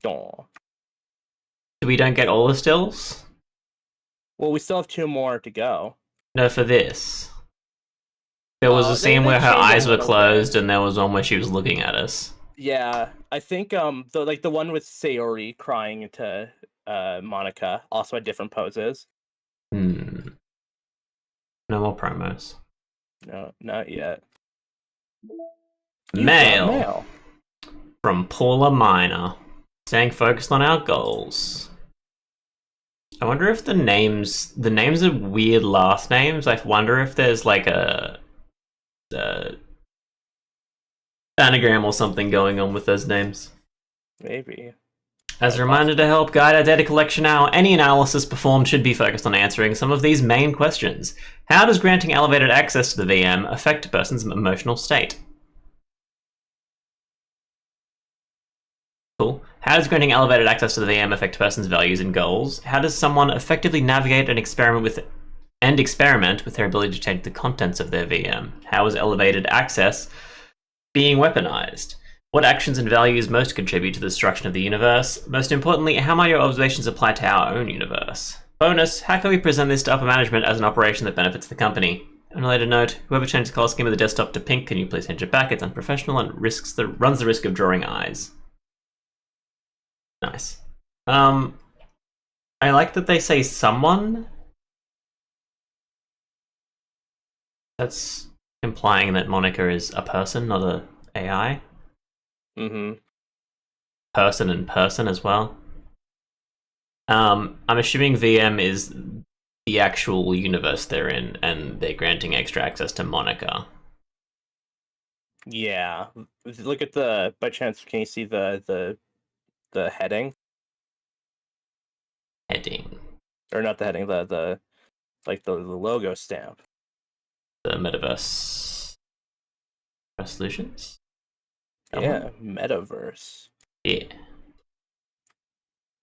Aw. We don't get all the stills? Well, we still have 2 more to go. No, for this. There was a scene where her eyes were closed, and there was one where she was looking at us. Yeah, I think the one with Sayori crying into Monica also had different poses. No more promos. No, not yet. Mail from Paula Minor, staying focused on our goals. I wonder if the names are weird last names. I wonder if there's like a anagram or something going on with those names. Maybe. As a reminder to help guide our data collection now, any analysis performed should be focused on answering some of these main questions. How does granting elevated access to the VM affect a person's emotional state? Cool. How does granting elevated access to the VM affect a person's values and goals? How does someone effectively navigate and experiment with their ability to change the contents of their VM? How is elevated access being weaponized? What actions and values most contribute to the destruction of the universe? Most importantly, how might your observations apply to our own universe? Bonus, how can we present this to upper management as an operation that benefits the company? On a later note, whoever changed the color scheme of the desktop to pink, can you please change it back? It's unprofessional and runs the risk of drawing eyes. Nice. I like that they say someone. That's implying that Monica is a person, not a AI. Mm-hmm. Person and person as well. I'm assuming VM is the actual universe they're in, and they're granting extra access to Monica. Yeah. Look at the. By chance, can you see the heading? Heading. Or not the heading. The like the logo stamp. The metaverse resolutions? That Yeah, one? metaverse. Yeah.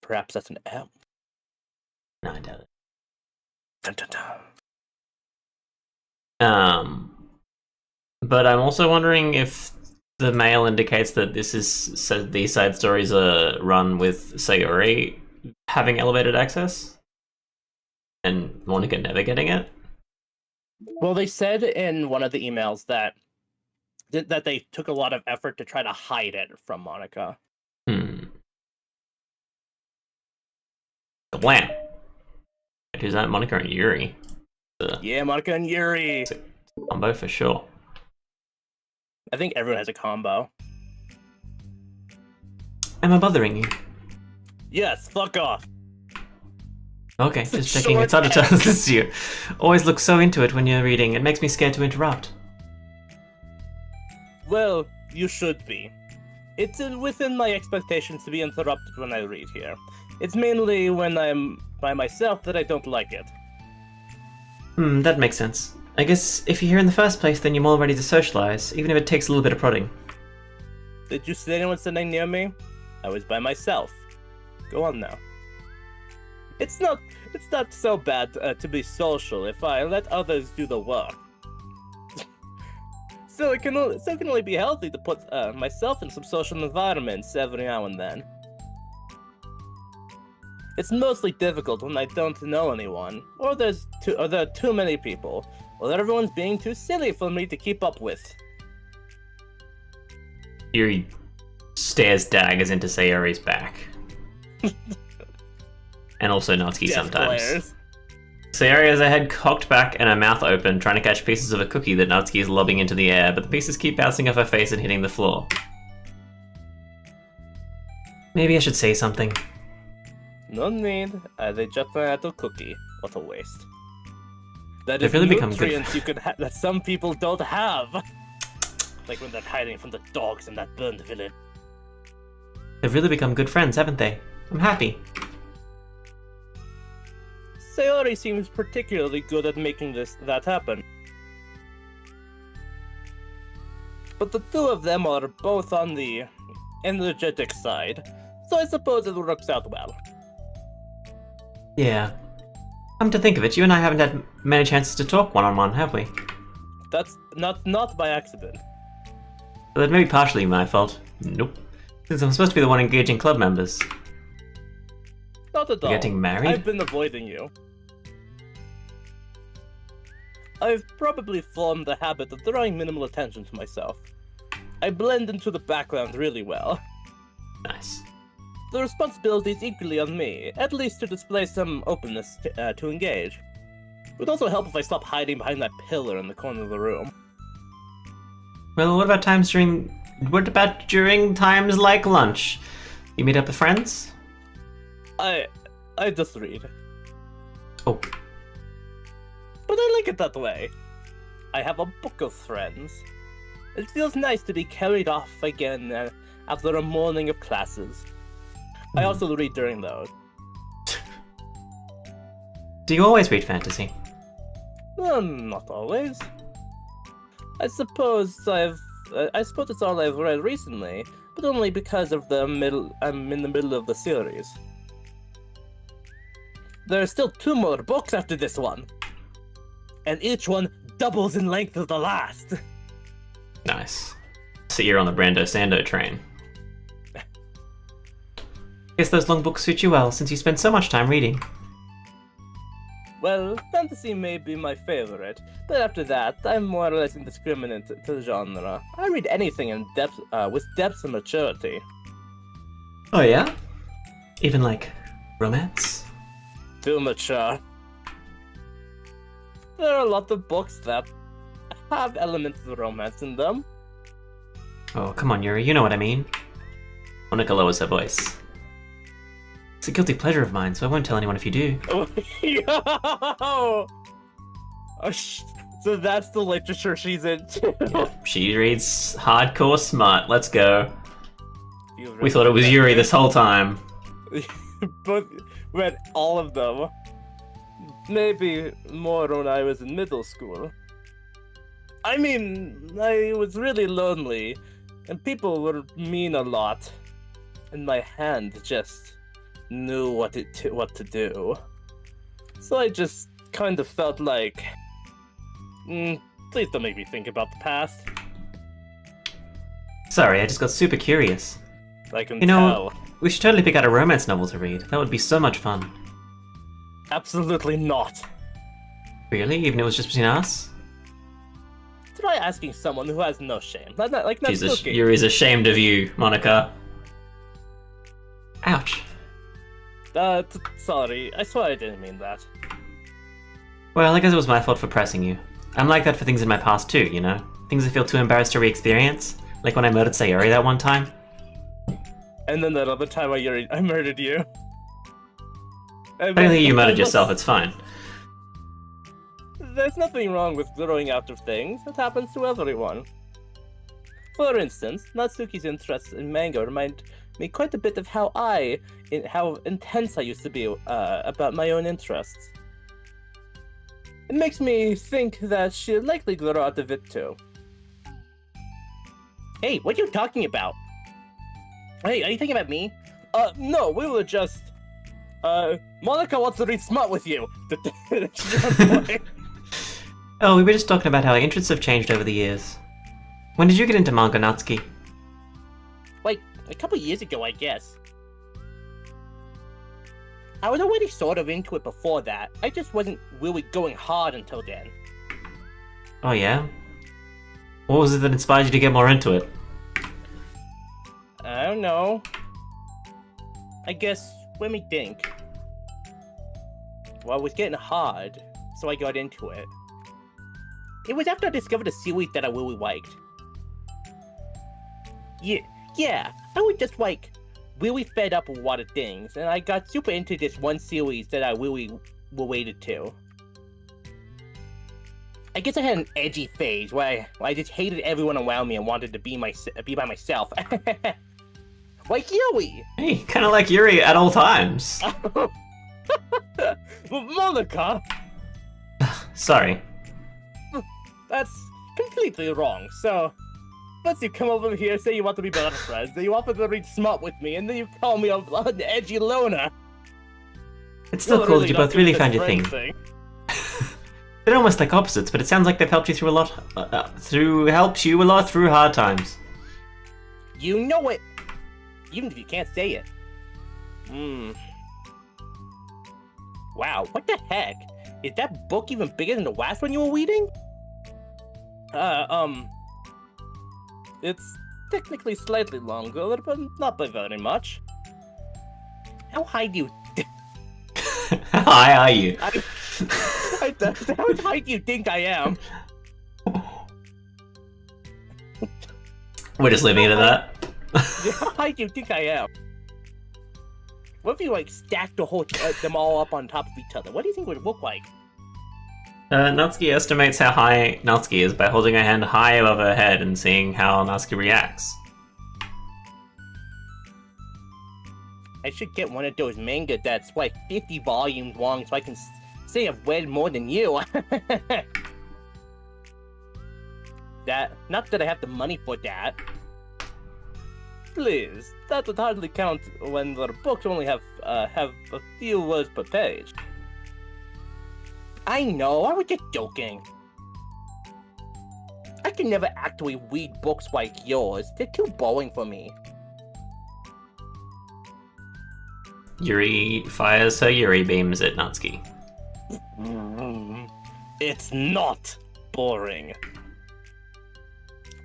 Perhaps that's an M. No, I doubt it. Dun, dun, dun. But I'm also wondering if the mail indicates that these side stories are run with Sayori having elevated access and Monica never getting it. Well, they said in one of the emails that they took a lot of effort to try to hide it from Monica. Wham! Who's that? Monica and Yuri. Yeah, Monica and Yuri. Combo for sure. I think everyone has a combo. Am I bothering you? Yes, fuck off. Okay, It's a just checking. It's short hard to tell this you. Always look so into it when you're reading. It makes me scared to interrupt. Well, you should be. It's within my expectations to be interrupted when I read here. It's mainly when I'm by myself that I don't like it. That makes sense. I guess if you're here in the first place, then you're more ready to socialize, even if it takes a little bit of prodding. Did you see anyone sitting near me? I was by myself. Go on now. It's not so bad to be social if I let others do the work. So it can only be healthy to put myself in some social environments every now and then. It's mostly difficult when I don't know anyone, or there are too many people, or that everyone's being too silly for me to keep up with. Yuri stares daggers into Sayori's back. And also Natsuki Yes, sometimes. players. Sayori has her head cocked back and her mouth open, trying to catch pieces of a cookie that Natsuki is lobbing into the air, but the pieces keep bouncing off her face and hitting the floor. Maybe I should say something. No need. They just ran out of cookie. What a waste. That They've is really become nutrients good. you could that some people don't have. Like when they're hiding from the dogs in that burned village. They've really become good friends, haven't they? I'm happy. Sayori seems particularly good at making that happen. But the two of them are both on the energetic side, so I suppose it works out well. Yeah. Come to think of it, you and I haven't had many chances to talk one-on-one, have we? That's not by accident. Well, that may be partially my fault. Nope. Since I'm supposed to be the one engaging club members. Not at all. You're getting married? I've been avoiding you. I've probably formed the habit of drawing minimal attention to myself. I blend into the background really well. Nice. The responsibility is equally on me, at least to display some openness to engage. It would also help if I stopped hiding behind that pillar in the corner of the room. Well, what about during times like lunch? You meet up with friends? I just read. Oh. But I like it that way. I have a book of friends. It feels nice to be carried off again after a morning of classes. I also read during those. Do you always read fantasy? Not always. I suppose it's all I've read recently, but only because of I'm in the middle of the series. There are still 2 more books after this one, and each one doubles in length of the last. Nice. So you're on the Brando Sando train. Guess those long books suit you well, since you spend so much time reading. Well, fantasy may be my favorite, but after that, I'm more or less indiscriminate to the genre. I read anything in depth, with depth and maturity. Oh yeah? Even like romance? Too mature. There are a lot of books that have elements of romance in them. Oh, come on, Yuri, you know what I mean. Monica lowers her voice. It's a guilty pleasure of mine, so I won't tell anyone if you do. Yo! Oh, so that's the literature she's into. Yep, she reads hardcore smut. Let's go. We thought it was Yuri this whole time. But read all of them. Maybe more when I was in middle school. I mean, I was really lonely, and people were mean a lot, and my hand just knew what to do. So I just kind of felt like, please don't make me think about the past. Sorry, I just got super curious. I can You know, tell. we should totally pick out a romance novel to read. That would be so much fun. Absolutely not. Really? Even if it was just between us? Try asking someone who has no shame. Like Jesus, Natsuki. Yuri's ashamed of you, Monica. Ouch. Sorry. I swear I didn't mean that. Well, I guess it was my fault for pressing you. I'm like that for things in my past too, you know? Things I feel too embarrassed to re-experience. Like when I murdered Sayori that one time. And then that other time I murdered you. Technically, you murdered yourself, it's fine. There's nothing wrong with growing out of things. It happens to everyone. For instance, Natsuki's interests in manga remind me quite a bit of how intense I used to be about my own interests. It makes me think that she'll likely grow out of it too. Hey, what are you talking about? Hey, are you thinking about me? No, we were just... Monica wants to read smut with you. Oh, we were just talking about how our interests have changed over the years. When did you get into manga, Natsuki? Like, a couple years ago, I guess. I was already sort of into it before that. I just wasn't really going hard until then. Oh yeah? What was it that inspired you to get more into it? I don't know. I guess, let me think. Well, it was getting hard, so I got into it. It was after I discovered a series that I really liked. Yeah, I was just like, really fed up with a lot of things, and I got super into this one series that I really related to. I guess I had an edgy phase where I just hated everyone around me and wanted to be by myself. Like Yuri! Hey, kinda like Yuri at all times. But Monica! Sorry. That's completely wrong, so... First you come over here, say you want to be better friends, then you offer to read smut with me, and then you call me an edgy loner. It's still cool that you both really found your thing. They're almost like opposites, but it sounds like they've helped you through a lot... helped you a lot through hard times. You know it! Even if you can't say it. Wow, what the heck? Is that book even bigger than the last one you were reading? It's technically slightly longer, but not by very much. How high do you... How high are you? How high do you think I am? We're just leaving it at that. How high do you think I am? What if you, like, stack them all up on top of each other? What do you think it would look like? Natsuki estimates how high Natsuki is by holding her hand high above her head and seeing how Natsuki reacts. I should get one of those manga that's like 50 volumes long so I can say I've read more than you. Not that I have the money for that. Please, that would hardly count when the books only have a few words per page. I know, I was just joking. I can never actually read books like yours. They're too boring for me. Yuri fires her Yuri beams at Natsuki. It's not boring.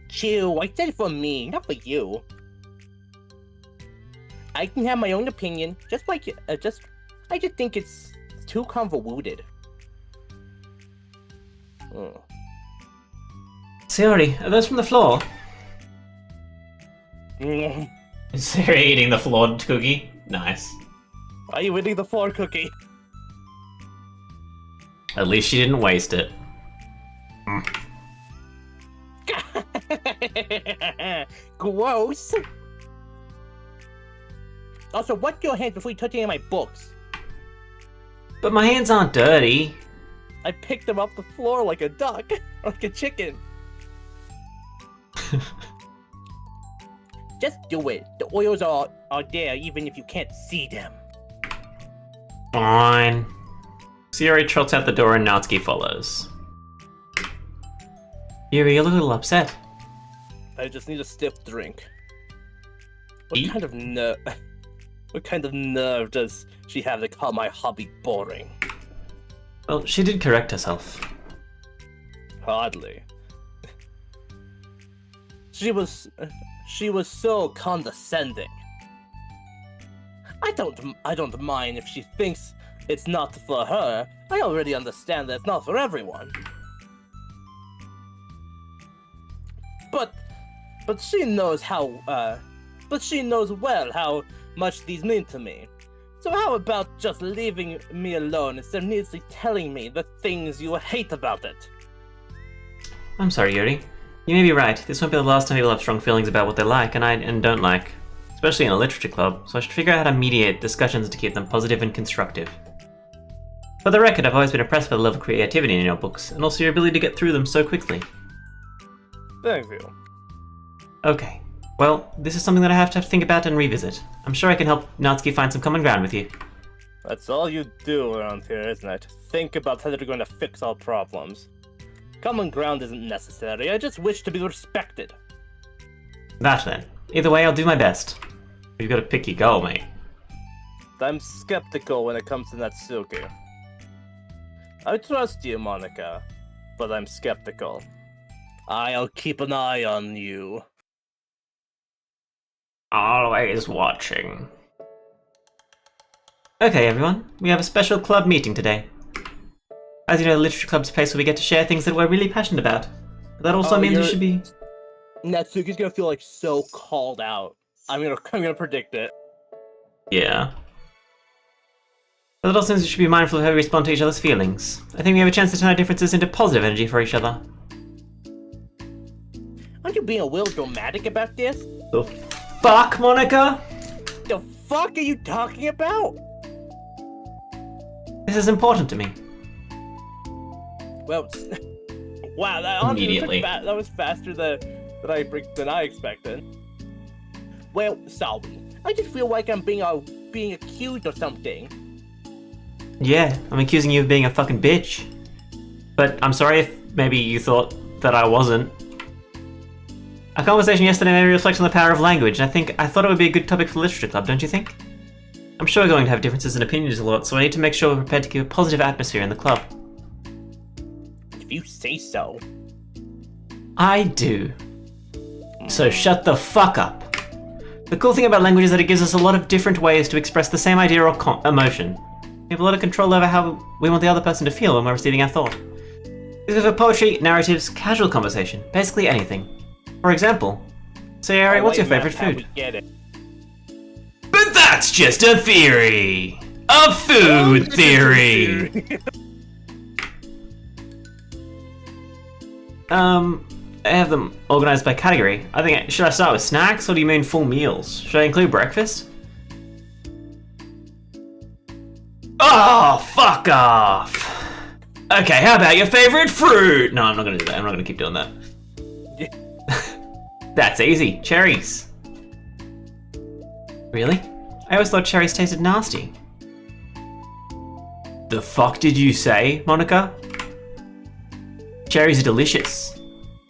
Chill, I said it for me, not for you. I can have my own opinion, just like I just think it's too convoluted. Sayori, are those from the floor? Are Is Sayori eating the flawed cookie? Nice. you eating the floor cookie? At least she didn't waste it. Gross. Also, wash your hands before you touch any of my books. But my hands aren't dirty. I picked them off the floor like a duck, like a chicken. Just do it. The oils are there even if you can't see them. Fine. Sayori trots out the door and Natsuki follows. Yuri, you're a little upset. I just need a stiff drink. What Eat? kind of nerve? What kind of nerve does she have to call my hobby boring? Well, she did correct herself. Hardly. She was so condescending. I don't mind if she thinks it's not for her. I already understand that it's not for everyone. But she knows well how much these mean to me. So how about just leaving me alone instead of needlessly telling me the things you hate about it? I'm sorry, Yuri. You may be right. This won't be the last time people have strong feelings about what they like and don't like. Especially in a literature club, so I should figure out how to mediate discussions to keep them positive and constructive. For the record, I've always been impressed by the level of creativity in your books, and also your ability to get through them so quickly. Thank you. Okay. Well, this is something that I have to think about and revisit. I'm sure I can help Natsuki find some common ground with you. That's all you do around here, isn't it? Think about how they're going to fix all problems. Common ground isn't necessary, I just wish to be respected. That then. Either way, I'll do my best. You've got to pick your goal, mate. I'm skeptical when it comes to Natsuki. I trust you, Monica, but I'm skeptical. I'll keep an eye on you. Always watching. Okay, everyone. We have a special club meeting today. As you know, the Literature Club's a place where we get to share things that we're really passionate about. But that also means you should be... Natsuki's gonna feel like so called out. I'm gonna predict it. Yeah. But that also means we should be mindful of how we respond to each other's feelings. I think we have a chance to turn our differences into positive energy for each other. Aren't you being a little dramatic about this? The fuck, Monica? The fuck are you talking about? This is important to me. Well, wow, that honestly Immediately. that was faster than I expected. Well, sorry. I just feel like I'm being accused of something. Yeah, I'm accusing you of being a fucking bitch. But I'm sorry if maybe you thought that I wasn't. Our conversation yesterday made me reflect on the power of language, and I thought it would be a good topic for the Literature Club, don't you think? I'm sure we're going to have differences in opinions a lot, so I need to make sure we're prepared to keep a positive atmosphere in the club. If you say so. I do. So shut the fuck up. The cool thing about language is that it gives us a lot of different ways to express the same idea or emotion. We have a lot of control over how we want the other person to feel when we're receiving our thought. This is for poetry, narratives, casual conversation, basically anything. For example, Sayori, what's your favorite food? Get it. But that's just a theory! A food theory! I have them organized by category. Should I start with snacks, or do you mean full meals? Should I include breakfast? Oh, fuck off! Okay, how about your favorite fruit? No, I'm not gonna do that. I'm not gonna keep doing that. That's easy. Cherries. Really? I always thought cherries tasted nasty. The fuck did you say, Monica? Cherries are delicious.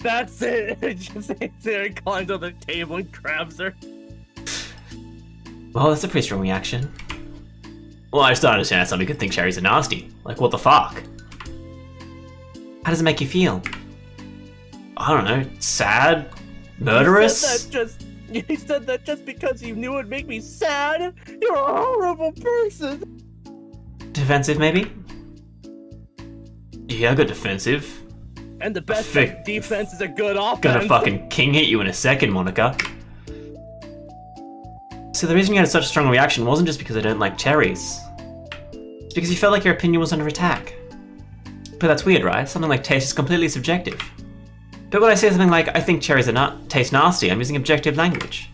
That's it. Just Sarah climbs on the table and grabs her. Well, that's a pretty strong reaction. Well, I just don't understand how somebody could think cherries are nasty. Like, what the fuck? How does it make you feel? I don't know. Sad? Murderous? You said that just because you knew it'd make me sad? You're a horrible person! Defensive, maybe? Yeah, good defensive. And the best defense is a good offense. Gonna fucking king hit you in a second, Monica. So the reason you had such a strong reaction wasn't just because I don't like cherries. It's because you felt like your opinion was under attack. But that's weird, right? Something like taste is completely subjective. But when I say something like, I think cherries taste nasty, I'm using objective language.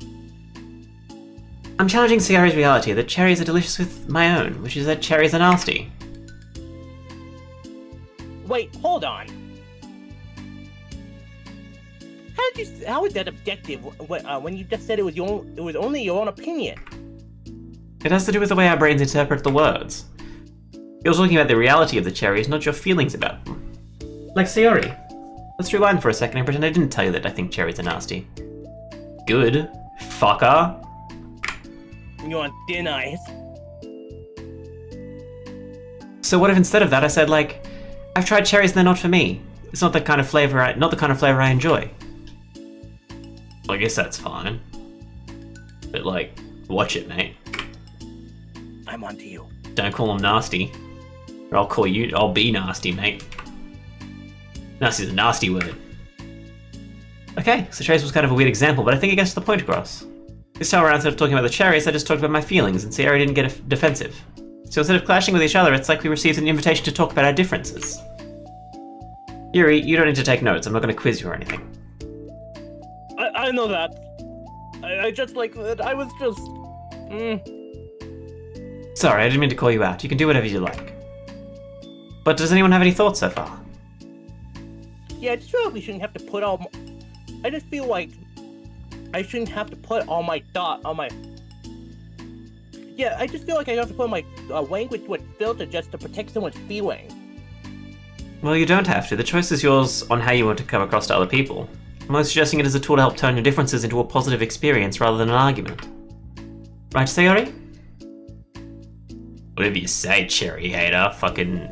I'm challenging Ciara's reality that cherries are delicious with my own, which is that cherries are nasty. Wait, hold on. How is that objective when you just said it was only your own opinion? It has to do with the way our brains interpret the words. You're talking about the reality of the cherries, not your feelings about them. Like Sayori. Let's rewind for a second and pretend I didn't tell you that I think cherries are nasty. Good. Fucker. You want thin ice? So what if instead of that I said, like, I've tried cherries and they're not for me. It's not the kind of flavor I enjoy. Well, I guess that's fine. But like, watch it, mate. I'm onto you. Don't call them nasty. Or I'll be nasty, mate. Nasty's a nasty word. Okay, so cherries was kind of a weird example, but I think it gets the point across. This time around, instead of talking about the cherries, I just talked about my feelings, and Ciara didn't get defensive. So instead of clashing with each other, it's like we received an invitation to talk about our differences. Yuri, you don't need to take notes, I'm not going to quiz you or anything. I know that. I just like that. I was just... Sorry, I didn't mean to call you out. You can do whatever you like. But does anyone have any thoughts so far? Yeah, I just feel like we shouldn't have to put all... I just feel like I shouldn't have to put all my thought on my... Yeah, I just feel like I have to put my language to a filter just to protect someone's feeling. Well, you don't have to. The choice is yours on how you want to come across to other people. I'm only suggesting it as a tool to help turn your differences into a positive experience rather than an argument. Right, Sayori? Whatever you say, cherry hater. Fucking...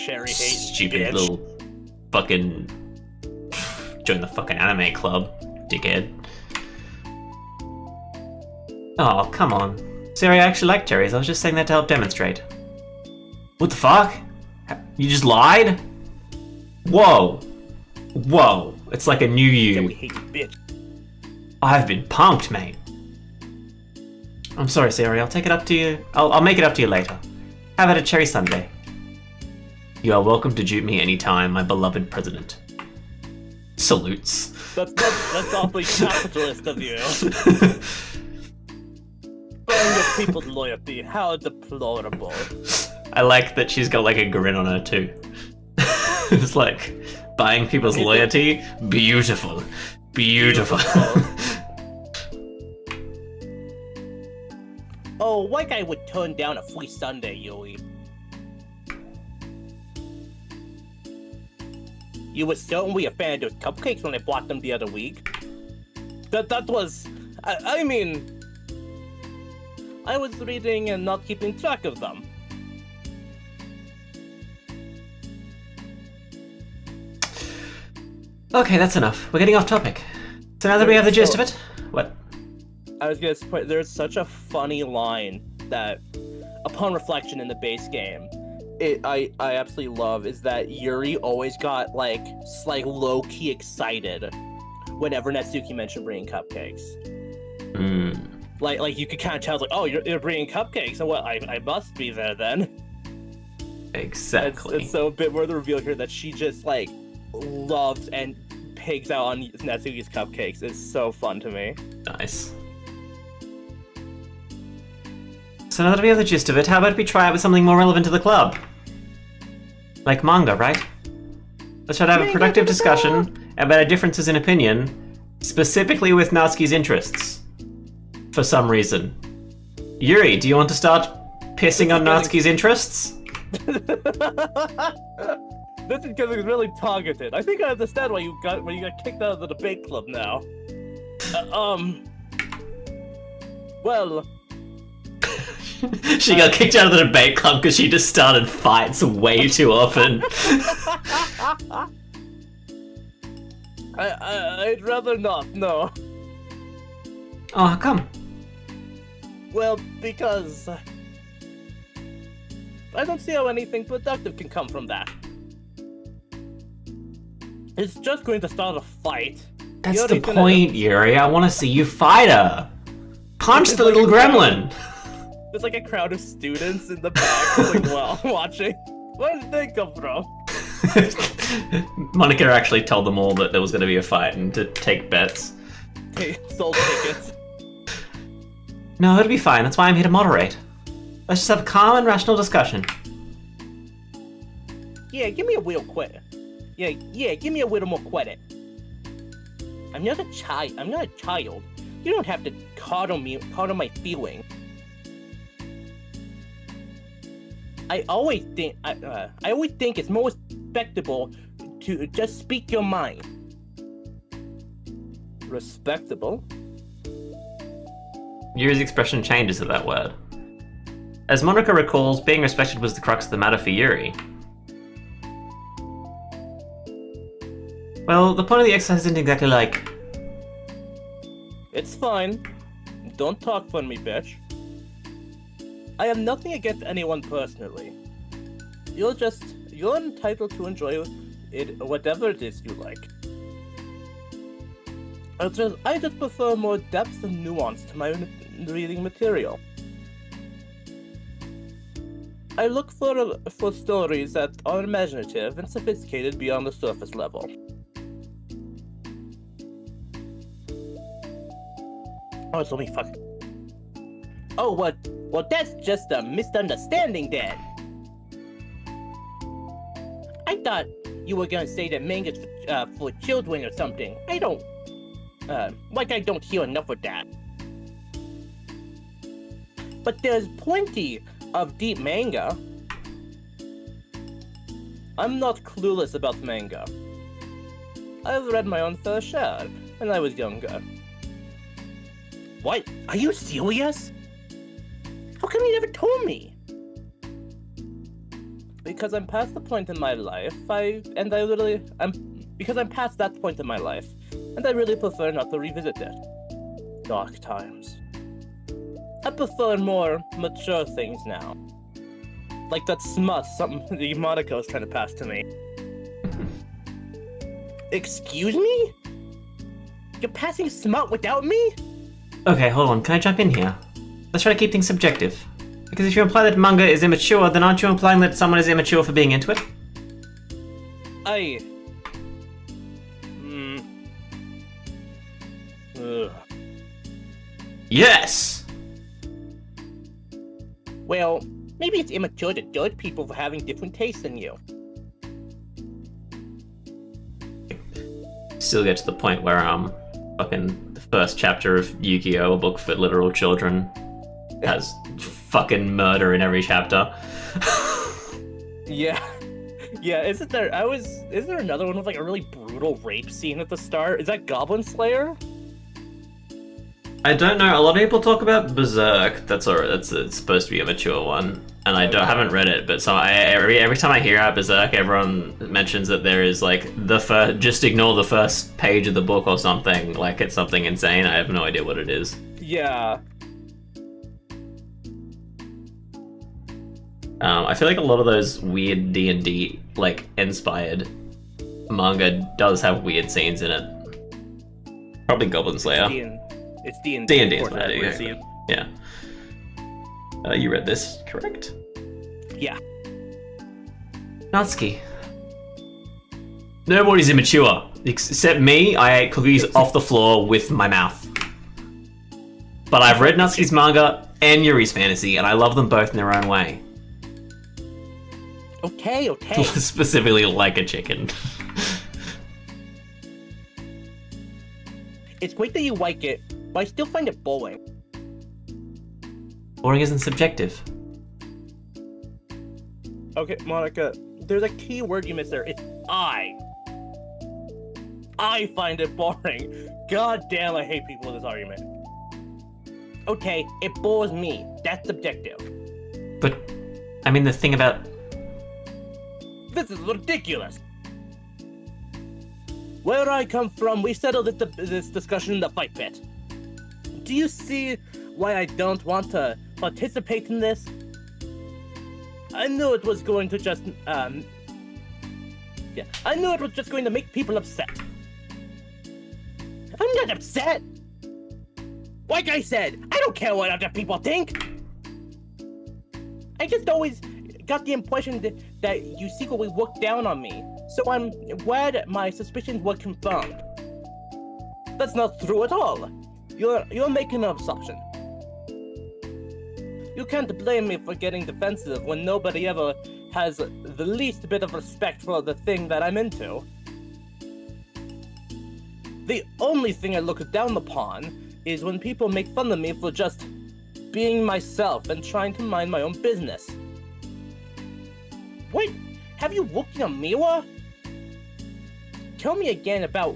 Cherry hate, stupid bitch. Little... Fucking... Join the fucking anime club, dickhead. Oh, come on. Sayori, I actually like cherries. I was just saying that to help demonstrate. What the fuck? You just lied? Whoa. Whoa. It's like a new you. Cherry hate, bitch. I've been punked, mate. I'm sorry, Sayori. I'll take it up to you. I'll make it up to you later. How about a cherry sundae? You are welcome to dupe me anytime, my beloved president. Salutes. That's awfully capitalist of you. Burn your people's loyalty. How deplorable. I like that she's got like a grin on her too. It's like buying people's loyalty. Beautiful. Beautiful. Oh, like I would turn down a free sundae, Yui. You were certainly a fan of those cupcakes when I bought them the other week. That was... I mean... I was reading and not keeping track of them. Okay, that's enough. We're getting off topic. So now that we have the gist of it, what? I was gonna say, there's such a funny line that, upon reflection in the base game, I absolutely love is that Yuri always got like low-key excited whenever Natsuki mentioned bringing cupcakes. Like you could kind of tell, like, oh, you're bringing cupcakes, so what? I must be there then. Exactly. It's so a bit more the reveal here that she just like loves and pigs out on Natsuki's cupcakes. It's so fun to me. Nice. So now that we have the gist of it, how about we try it with something more relevant to the club? Like manga, right? Let's try to have a productive discussion about our differences in opinion, specifically with Natsuki's interests. For some reason. Yuri, do you want to start pissing on Natsuki's interests? This is because it's really targeted. I think I understand why you got kicked out of the debate club now. Well... She got kicked out of the debate club because she just started fights way too often. I'd rather not, no. Oh, how come? Well, because I don't see how anything productive can come from that. It's just going to start a fight. That's the point, Yuri. I want to see you fight her. Punch the little gremlin. There's like a crowd of students in the back, like, well, watching. Where did they come from? Monica actually told them all that there was going to be a fight and to take bets. They sold tickets. No, it'll be fine. That's why I'm here to moderate. Let's just have a calm and rational discussion. Yeah, give me a little credit. Yeah, give me a little more credit. I'm not a child. You don't have to coddle my feelings. I always think it's more respectable to just speak your mind. Respectable? Yuri's expression changes at that word. As Monica recalls, being respected was the crux of the matter for Yuri. Well, the point of the exercise isn't exactly like... It's fine. Don't talk for me, bitch. I have nothing against anyone personally. You're entitled to enjoy it, whatever it is you like. I just prefer more depth and nuance to my reading material. I look for stories that are imaginative and sophisticated beyond the surface level. Oh, it's only fucking... Oh, what? Well, that's just a misunderstanding then. I thought you were gonna say that manga's for children or something. I don't hear enough of that. But there's plenty of deep manga. I'm not clueless about manga. I've read my own fair share when I was younger. What? Are you serious? How come you never told me? Because I'm past the point in my life, because I'm past that point in my life, and I really prefer not to revisit it. Dark times. I prefer more mature things now. Like that smut something the Monica was trying to pass to me. Excuse me? You're passing smut without me? Okay, hold on. Can I jump in here? Let's try to keep things subjective. Because if you imply that manga is immature, then aren't you implying that someone is immature for being into it? Yes! Well, maybe it's immature to judge people for having different tastes than you. Still get to the point where fucking the first chapter of Yu-Gi-Oh! A book for literal children has fucking murder in every chapter. Yeah. Yeah, isn't there another one with like a really brutal rape scene at the start? Is that Goblin Slayer? I don't know. A lot of people talk about Berserk. That's alright. It's supposed to be a mature one, and I haven't read it. But every time I hear about Berserk, everyone mentions that there is like just ignore the first page of the book or something. Like it's something insane. I have no idea what it is. Yeah. I feel like a lot of those weird D&D like inspired manga does have weird scenes in it. Probably Goblin Slayer. It's D&D. D&D is what I do. Yeah. You read this, correct? Yeah. Natsuki. Nobody's immature. Except me, I ate cookies off the floor with my mouth. But I've read Natsuki's manga and Yuri's fantasy, and I love them both in their own way. Okay. Specifically like a chicken. It's great that you like it, but I still find it boring. Boring isn't subjective. Okay, Monica, there's a key word you missed there. It's I. I find it boring. God damn, I hate people with this argument. Okay, it bores me. That's subjective. But, I mean, the thing about... This is ridiculous. Where I come from, we settled this discussion in the fight pit. do you see why I don't want to participate in this? I knew it was going to just, I knew it was just going to make people upset. I'm not upset! Like I said, I don't care what other people think! I just always got the impression that you secretly looked down on me, so I'm glad my suspicions were confirmed. That's not true at all. You're making an assumption. You can't blame me for getting defensive when nobody ever has the least bit of respect for the thing that I'm into. The only thing I look down upon is when people make fun of me for just being myself and trying to mind my own business. Wait, have you looked in a mirror? Tell me again about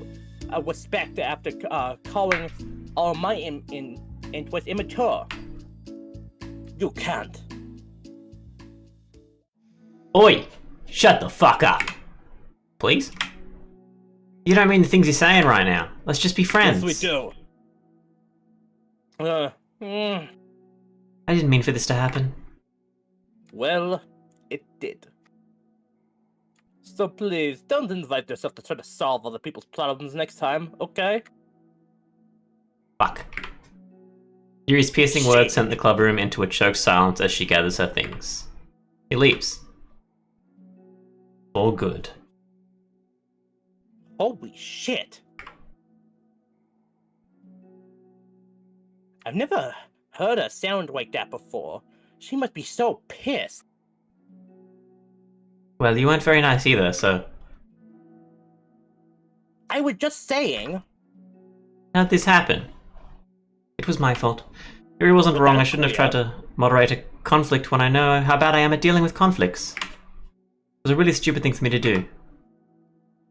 respect after calling all my inputs immature. You can't. Oi! Shut the fuck up! Please? You don't mean the things you're saying right now. Let's just be friends. Yes, we do. I didn't mean for this to happen. Well, it did. So please, don't invite yourself to try to solve other people's problems next time, okay? Fuck. Yuri's piercing words sent the club room into a choked silence as she gathers her things. He leaves. All good. Holy shit! I've never heard her sound like that before. She must be so pissed. Well, you weren't very nice either, so... I was just saying... How'd this happen? It was my fault. Yuri wasn't wrong, I shouldn't have tried to moderate a conflict when I know how bad I am at dealing with conflicts. It was a really stupid thing for me to do.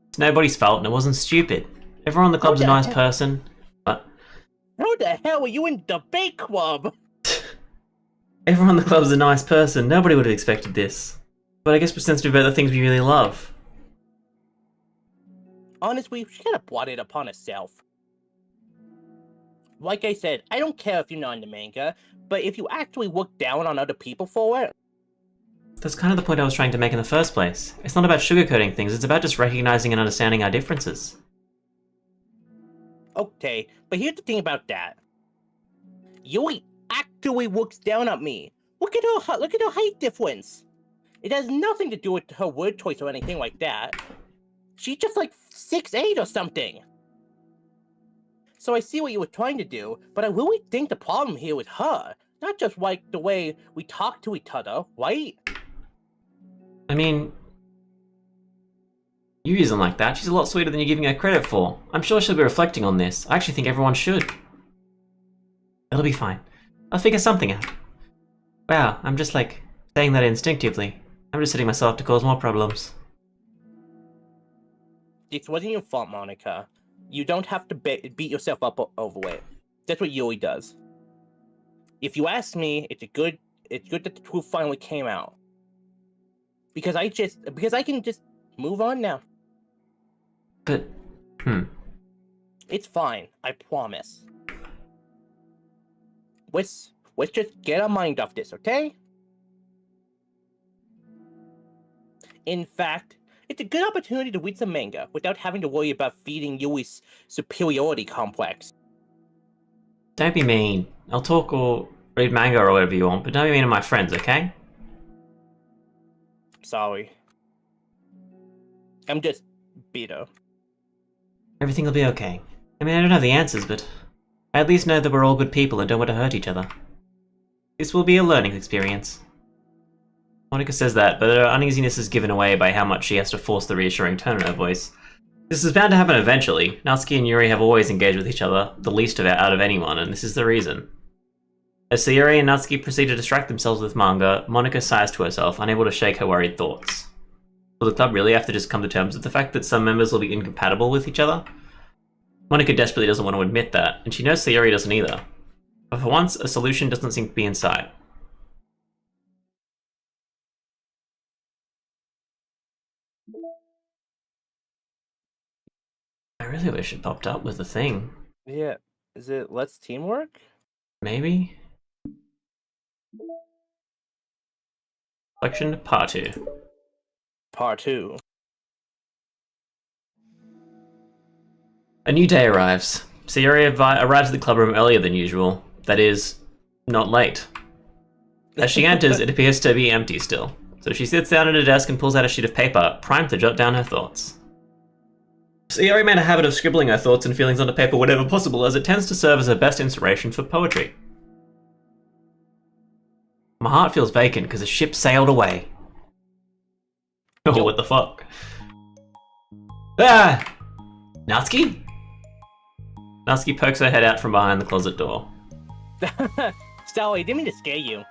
It's nobody's fault, and it wasn't stupid. Everyone in the club's a nice person, but... How the hell are you in the debate club? Everyone in the club's a nice person, nobody would have expected this. But I guess we're sensitive about the things we really love. Honestly, she kind of brought it upon herself. Like I said, I don't care if you're not in the manga, but if you actually look down on other people for it... That's kind of the point I was trying to make in the first place. It's not about sugarcoating things, it's about just recognizing and understanding our differences. Okay, but here's the thing about that. Yui actually looks down at me. Look at her height difference. It has nothing to do with her word choice or anything like that. She's just like 6'8" or something. So I see what you were trying to do, but I really think the problem here was her. Not just like the way we talk to each other, right? I mean... Yuri isn't like that, she's a lot sweeter than you're giving her credit for. I'm sure she'll be reflecting on this. I actually think everyone should. It'll be fine. I'll figure something out. Wow, I'm just like, saying that instinctively. I'm just setting myself up to cause more problems. This wasn't your fault, Monica. You don't have to beat yourself up over it. That's what Yui does. If you ask me, it's good that the truth finally came out. Because I can just move on now. But, It's fine, I promise. Let's just get our mind off this, okay? In fact, it's a good opportunity to read some manga without having to worry about feeding Yui's superiority complex. Don't be mean. I'll talk or read manga or whatever you want, but don't be mean to my friends, okay? Sorry. I'm just bitter. Everything will be okay. I mean, I don't have the answers, but I at least know that we're all good people and don't want to hurt each other. This will be a learning experience. Monica says that, but her uneasiness is given away by how much she has to force the reassuring tone in her voice. This is bound to happen eventually. Natsuki and Yuri have always engaged with each other, the least of it out of anyone, and this is the reason. As Sayuri and Natsuki proceed to distract themselves with manga, Monica sighs to herself, unable to shake her worried thoughts. Will the club really have to just come to terms with the fact that some members will be incompatible with each other? Monica desperately doesn't want to admit that, and she knows Sayuri doesn't either. But for once, a solution doesn't seem to be in sight. I really wish it popped up with the thing. Yeah, Is it Let's Teamwork? Maybe? Collection Part 2. Part 2. A new day arrives. Sayori arrives at the club room earlier than usual. That is, not late. As she enters, it appears to be empty still. So she sits down at her desk and pulls out a sheet of paper, primed to jot down her thoughts. Sayori made a habit of scribbling her thoughts and feelings onto paper whenever possible, as it tends to serve as her best inspiration for poetry. My heart feels vacant because the ship sailed away. Oh, what the fuck? Ah! Natsuki? Natsuki pokes her head out from behind the closet door. Sorry, I didn't mean to scare you.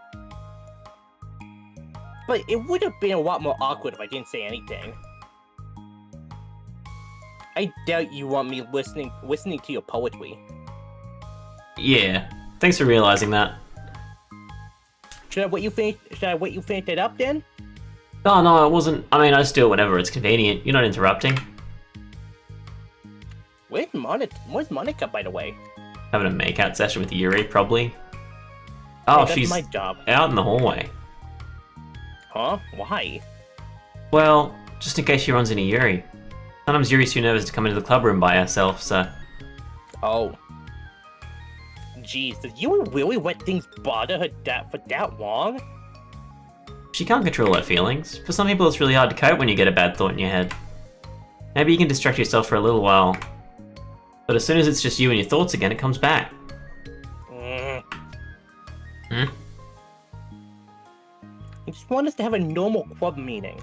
But it would have been a lot more awkward if I didn't say anything. I doubt you want me listening to your poetry. Yeah, thanks for realizing that. Should I wait you finish it up then? Oh no, it wasn't. I mean, I just do it whenever it's convenient. You're not interrupting. Where's Monica, by the way? Having a makeout session with Yuri, probably. Oh, Hey, she's my job. out in the hallway. Huh? Why? Well, just in case she runs into Yuri. Sometimes Yuri's too nervous to come into the club room by herself, so... Oh. Jeez, did you really let things bother her for that long? She can't control her feelings. For some people, it's really hard to cope when you get a bad thought in your head. Maybe you can distract yourself for a little while. But as soon as it's just you and your thoughts again, it comes back. Hmm? I just want us to have a normal club meeting.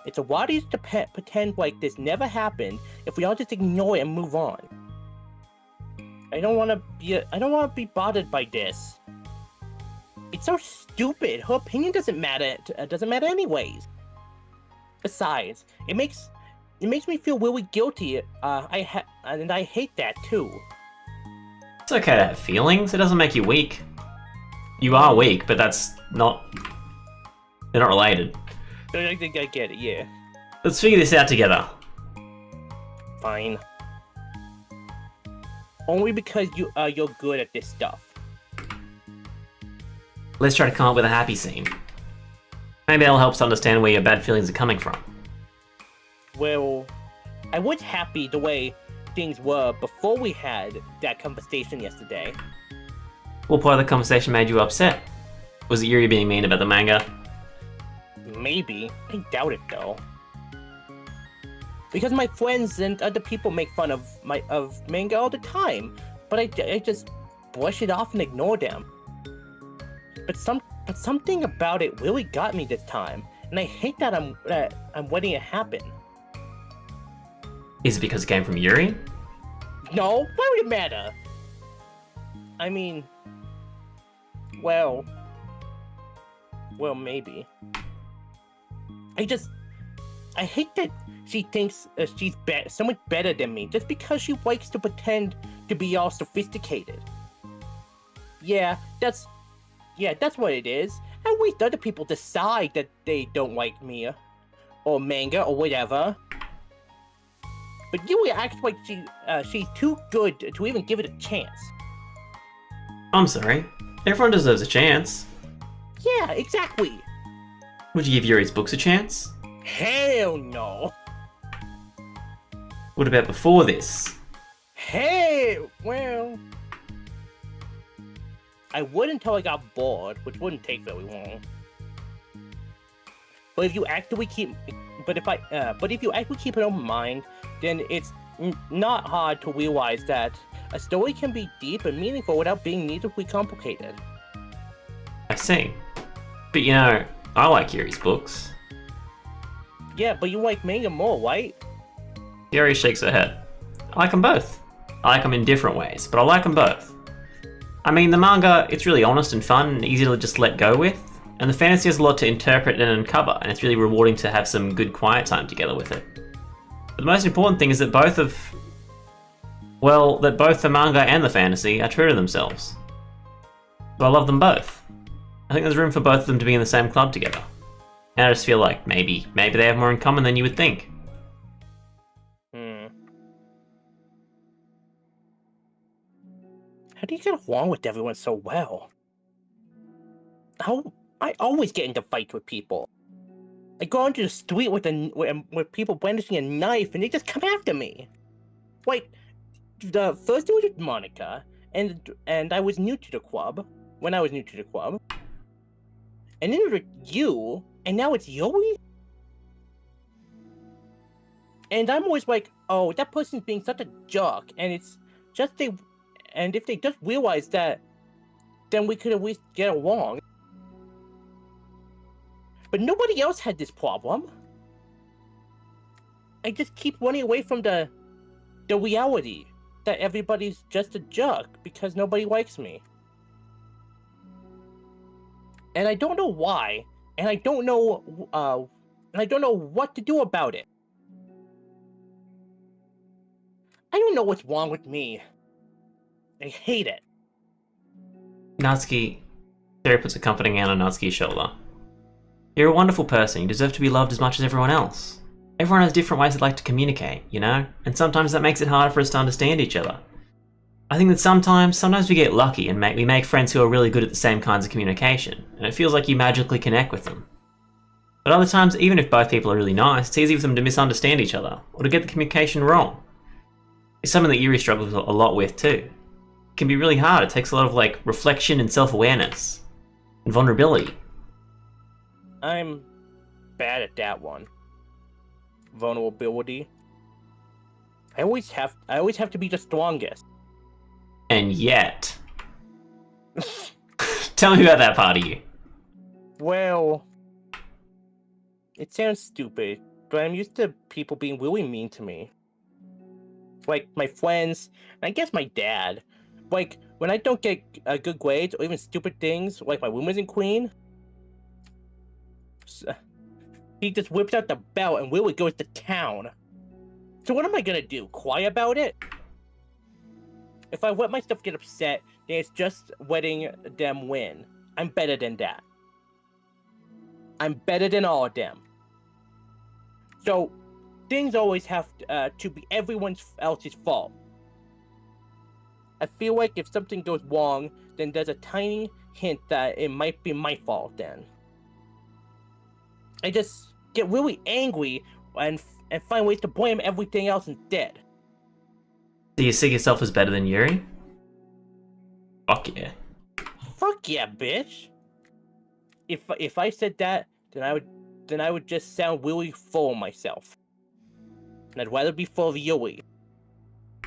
It's a lot easier to pretend like this never happened if we all just ignore it and move on. I don't want to be bothered by this. It's so stupid. Her opinion doesn't matter. Doesn't matter anyways. Besides, it makes me feel really guilty. And I hate that too. It's okay to have feelings. It doesn't make you weak. You are weak, but that's not... They're not related. I get it, yeah. Let's figure this out together. Fine. Only because you're good at this stuff. Let's try to come up with a happy scene. Maybe that'll help us understand where your bad feelings are coming from. Well, I was happy the way things were before we had that conversation yesterday. What part of the conversation made you upset? Was it Yuri being mean about the manga? Maybe. I doubt it though. Because my friends and other people make fun of manga all the time, but I just brush it off and ignore them. But something about it really got me this time, and I hate that I'm letting it happen. Is it because it came from Yuri? No, why would it matter? I mean, well, maybe. I hate that she thinks she's so much better than me just because she likes to pretend to be all sophisticated. Yeah, that's what it is. And we other people decide that they don't like me, or manga, or whatever. But Yui acts like she's too good to even give it a chance. I'm sorry. Everyone deserves a chance. Yeah, exactly. Would you give Yuri's books a chance? Hell no. What about before this? Hey, well, I would until I got bored, which wouldn't take very long. But if you actively keep an open mind, then it's not hard to realize that a story can be deep and meaningful without being needlessly complicated. I see. But you know, I like Yuri's books. Yeah, but you like manga more, right? Yuri shakes her head. I like them both. I like them in different ways, but I like them both. I mean, the manga, it's really honest and fun and easy to just let go with. And the fantasy has a lot to interpret and uncover, and it's really rewarding to have some good quiet time together with it. But the most important thing is that both the manga and the fantasy are true to themselves. So I love them both. I think there's room for both of them to be in the same club together. And I just feel like maybe they have more in common than you would think. How do you get along with everyone so well? I always get into fights with people. I go onto the street with people brandishing a knife, and they just come after me. Like, the first it was with Monica, and I was new to the club. When I was new to the club, and then it was with you, and now it's Yui. And I'm always like, oh, that person's being such a jerk, and it's just and if they just realize that, then we could at least get along. But nobody else had this problem. I just keep running away from the reality that everybody's just a jerk because nobody likes me. And I don't know why, and I don't know what to do about it. I don't know what's wrong with me. I hate it. Natsuki, Sarah puts a comforting hand on Natsuki's shoulder. You're a wonderful person. You deserve to be loved as much as everyone else. Everyone has different ways they like to communicate, you know? And sometimes that makes it harder for us to understand each other. I think that sometimes we get lucky and we make friends who are really good at the same kinds of communication, and it feels like you magically connect with them. But other times, even if both people are really nice, it's easy for them to misunderstand each other, or to get the communication wrong. It's something that Yuri struggles a lot with too. It can be really hard. It takes a lot of reflection and self-awareness and vulnerability. I'm bad at that one. Vulnerability. I always have to be the strongest. And yet, tell me about that part of you. Well, it sounds stupid, but I'm used to people being really mean to me. Like my friends, and I guess my dad. Like when I don't get good grades or even stupid things, like my room isn't clean, he just whips out the belt and really goes to town. So what am I gonna do? Cry about it? If I let myself get upset, then it's just letting them win. I'm better than that. I'm better than all of them. So things always have to be everyone else's fault. I feel like if something goes wrong, then there's a tiny hint that it might be my fault then. I just get really angry and find ways to blame everything else instead. Do you see yourself as better than Yuri? Fuck yeah. Fuck yeah, bitch. If I said that, then I would just sound really full of myself. And I'd rather be full of Yui.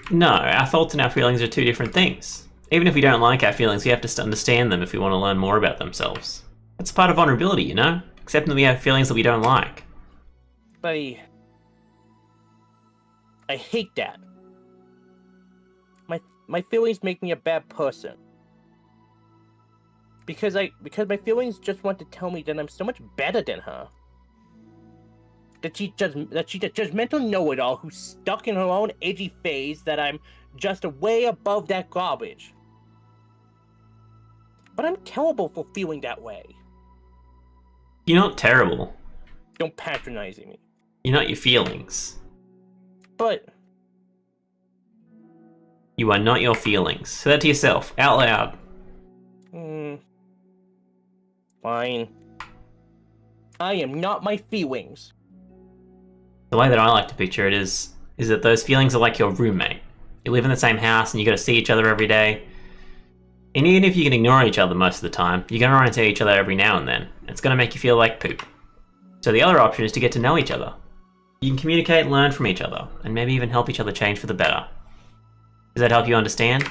No, our thoughts and our feelings are two different things. Even if we don't like our feelings, we have to understand them if we want to learn more about themselves. That's part of vulnerability, you know? Accepting that we have feelings that we don't like. But I hate that. My feelings make me a bad person. Because my feelings just want to tell me that I'm so much better than her. That she's a judgmental know-it-all who's stuck in her own edgy phase, that I'm just way above that garbage. But I'm terrible for feeling that way. You're not terrible. Don't patronize me. You're not your feelings. But You are not your feelings. Say that to yourself, out loud. Fine. I am not my feelings. The way that I like to picture it is that those feelings are like your roommate. You live in the same house and you gotta see each other every day. And even if you can ignore each other most of the time, you're gonna run into each other every now and then. It's gonna make you feel like poop. So the other option is to get to know each other. You can communicate and learn from each other, and maybe even help each other change for the better. Does that help you understand?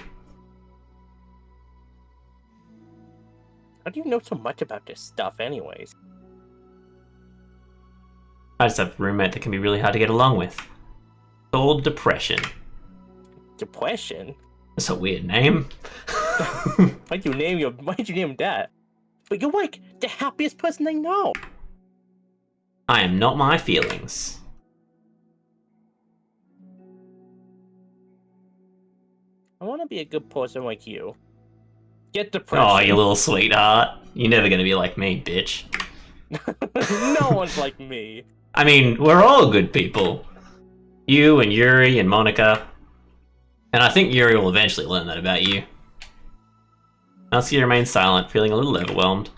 How do you know so much about this stuff anyways? I just have a roommate that can be really hard to get along with. Called Depression. Depression? That's a weird name. Why'd you name him that? But you're like the happiest person I know. I am not my feelings. I want to be a good person like you. Get depression. Oh, you little sweetheart. You're never gonna be like me, bitch. No one's like me. I mean, we're all good people. You and Yuri and Monica. And I think Yuri will eventually learn that about you. Natsuki remains silent, feeling a little overwhelmed.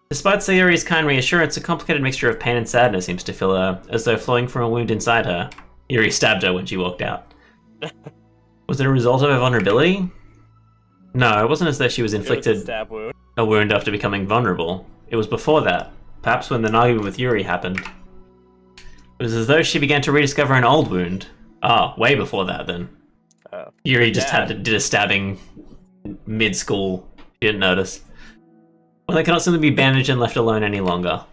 Despite Sayori's kind reassurance, a complicated mixture of pain and sadness seems to fill her, as though flowing from a wound inside her. Yuri stabbed her when she walked out. Was it a result of her vulnerability? No, it wasn't as though she was inflicted a wound after becoming vulnerable. It was before that, perhaps when the argument with Yuri happened. It was as though she began to rediscover an old wound. Ah, way before that then. Yuri just did a stabbing mid-school. She didn't notice. Well, they cannot simply be bandaged and left alone any longer.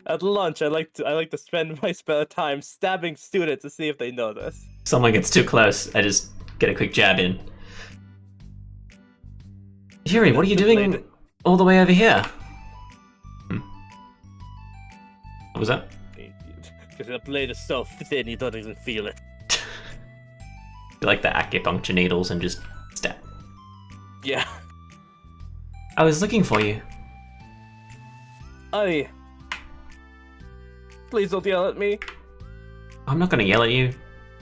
At lunch, I like to spend my spare time stabbing students to see if they notice. If someone gets too close, I just get a quick jab in. Yuri, what are you doing all the way over here? What was that? Because the blade is so thin, you don't even feel it. You like the acupuncture needles and just stab. Yeah. I was looking for you. Please don't yell at me. I'm not gonna yell at you.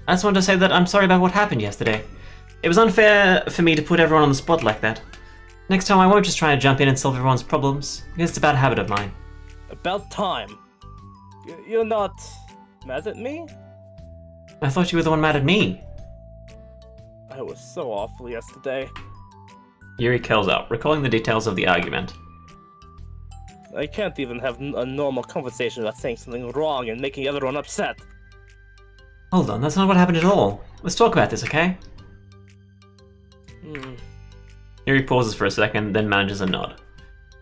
I just wanted to say that I'm sorry about what happened yesterday. It was unfair for me to put everyone on the spot like that. Next time I won't just try to jump in and solve everyone's problems. It's a bad habit of mine. About time. You're not mad at me? I thought you were the one mad at me. I was so awful yesterday. Yuri curls up, recalling the details of the argument. I can't even have a normal conversation without saying something wrong and making everyone upset. Hold on, that's not what happened at all. Let's talk about this, okay? Yuri pauses for a second, then manages a nod.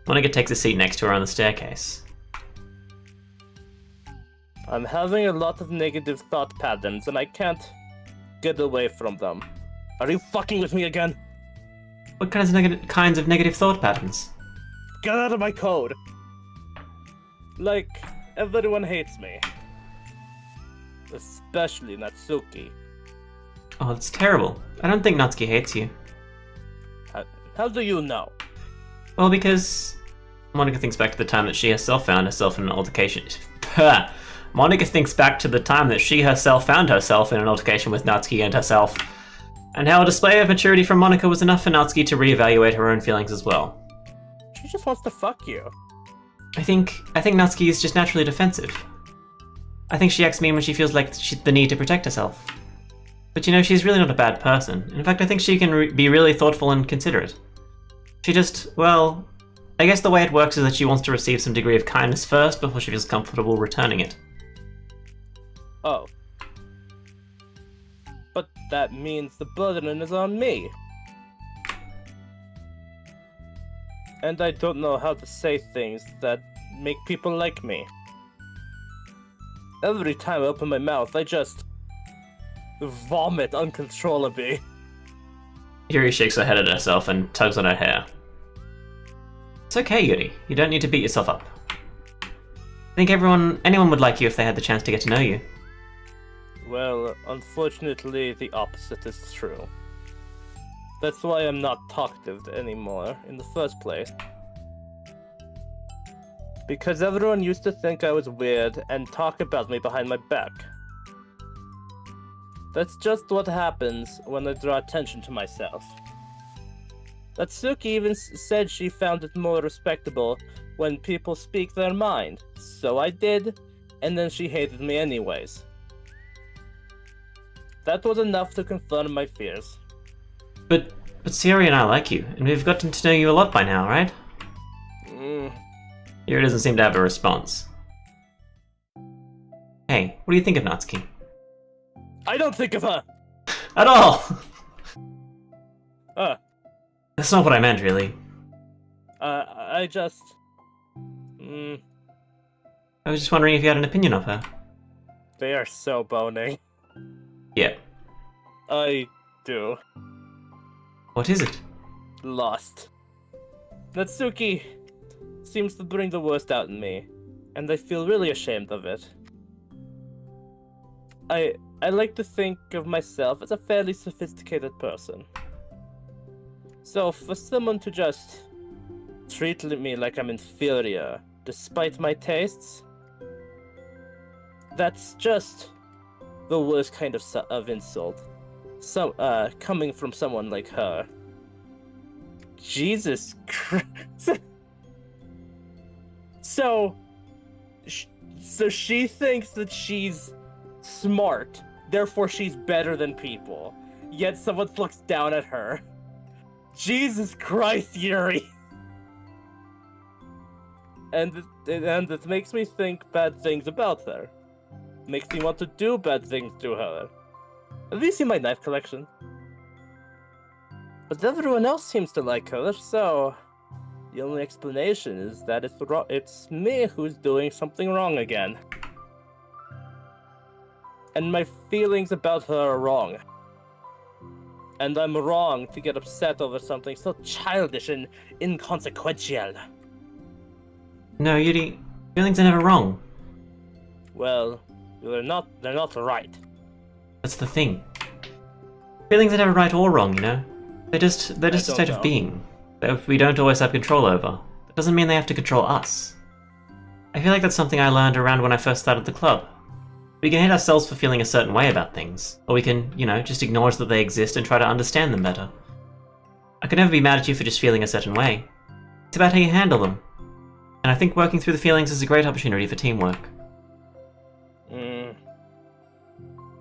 Monika takes a seat next to her on the staircase. I'm having a lot of negative thought patterns and I can't get away from them. Are you fucking with me again? What kinds of negative thought patterns? Get out of my code! Like, everyone hates me. Especially Natsuki. Oh, that's terrible. I don't think Natsuki hates you. How do you know? Well, because Monika thinks back to the time that she herself found herself in an altercation. Monika thinks back to the time that she herself found herself in an altercation with Natsuki and herself, and how a display of maturity from Monika was enough for Natsuki to reevaluate her own feelings as well. She just wants to fuck you. I think Natsuki is just naturally defensive. I think she acts mean when she feels like the need to protect herself. But you know, she's really not a bad person. In fact, I think she can be really thoughtful and considerate. She just, well, I guess the way it works is that she wants to receive some degree of kindness first before she feels comfortable returning it. Oh. But that means the burden is on me. And I don't know how to say things that make people like me. Every time I open my mouth, I just vomit uncontrollably. Yuri shakes her head at herself and tugs on her hair. It's okay, Yuri. You don't need to beat yourself up. I think anyone would like you if they had the chance to get to know you. Well, unfortunately, the opposite is true. That's why I'm not talkative anymore in the first place. Because everyone used to think I was weird and talk about me behind my back. That's just what happens when I draw attention to myself. Natsuki even said she found it more respectable when people speak their mind. So I did, and then she hated me anyways. That was enough to confirm my fears. But Sayori and I like you, and we've gotten to know you a lot by now, right? Yuri doesn't seem to have a response. Hey, what do you think of Natsuki? I don't think of her! At all! That's not what I meant, really. I just... I was just wondering if you had an opinion of her. They are so boning. Yeah. I do. What is it? Lost. Natsuki seems to bring the worst out in me, and I feel really ashamed of it. I like to think of myself as a fairly sophisticated person. So for someone to just treat me like I'm inferior, despite my tastes, that's just the worst kind of insult. Coming from someone like her. Jesus Christ. So she thinks that she's smart, therefore she's better than people. Yet someone looks down at her. Jesus Christ, Yuri. And it makes me think bad things about her. Makes me want to do bad things to her. At least in my knife collection. But everyone else seems to like her, so the only explanation is that it's me who's doing something wrong again. And my feelings about her are wrong. And I'm wrong to get upset over something so childish and inconsequential. No, Yuri, feelings are never wrong. Well, they're not right. That's the thing. Feelings are never right or wrong, you know? They're just a state of being that we don't always have control over. That doesn't mean they have to control us. I feel like that's something I learned around when I first started the club. We can hate ourselves for feeling a certain way about things, or we can, you know, just acknowledge that they exist and try to understand them better. I could never be mad at you for just feeling a certain way. It's about how you handle them. And I think working through the feelings is a great opportunity for teamwork.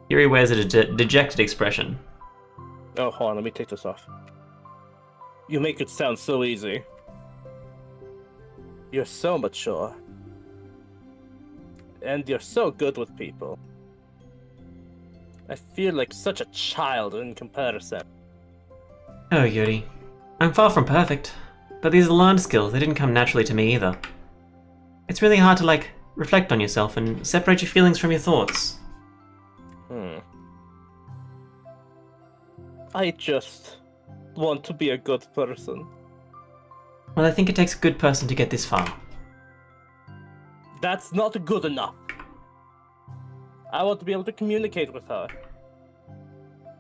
Yuri wears a dejected expression. Oh, hold on, let me take this off. You make it sound so easy. You're so mature. And you're so good with people. I feel like such a child in comparison. Oh, Yuri. I'm far from perfect. But these are learned skills, they didn't come naturally to me either. It's really hard to, like, reflect on yourself and separate your feelings from your thoughts. I just want to be a good person. Well, I think it takes a good person to get this far. That's not good enough. I want to be able to communicate with her.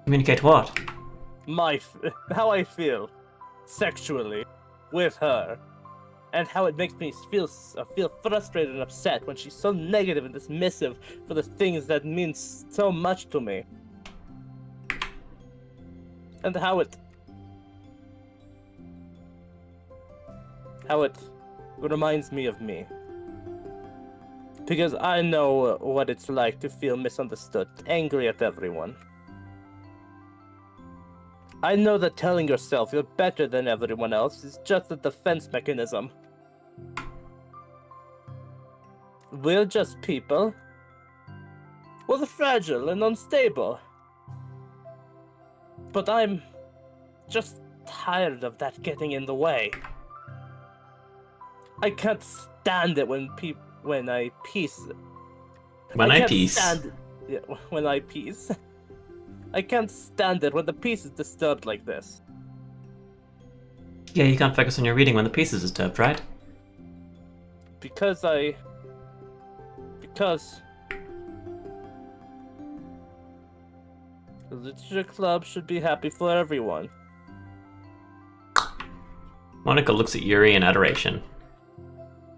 Communicate what? How I feel sexually with her, and how it makes me feel frustrated and upset when she's so negative and dismissive for the things that mean so much to me. And how it reminds me of me. Because I know what it's like to feel misunderstood, angry at everyone. I know that telling yourself you're better than everyone else is just a defense mechanism. We're just people. We're fragile and unstable. But I'm just tired of that getting in the way. I can't stand it when I piece. When I piece? When I piece. I can't stand it when the piece is disturbed like this. Yeah, you can't focus on your reading when the piece is disturbed, right? Because the literature club should be happy for everyone. Monica looks at Yuri in adoration.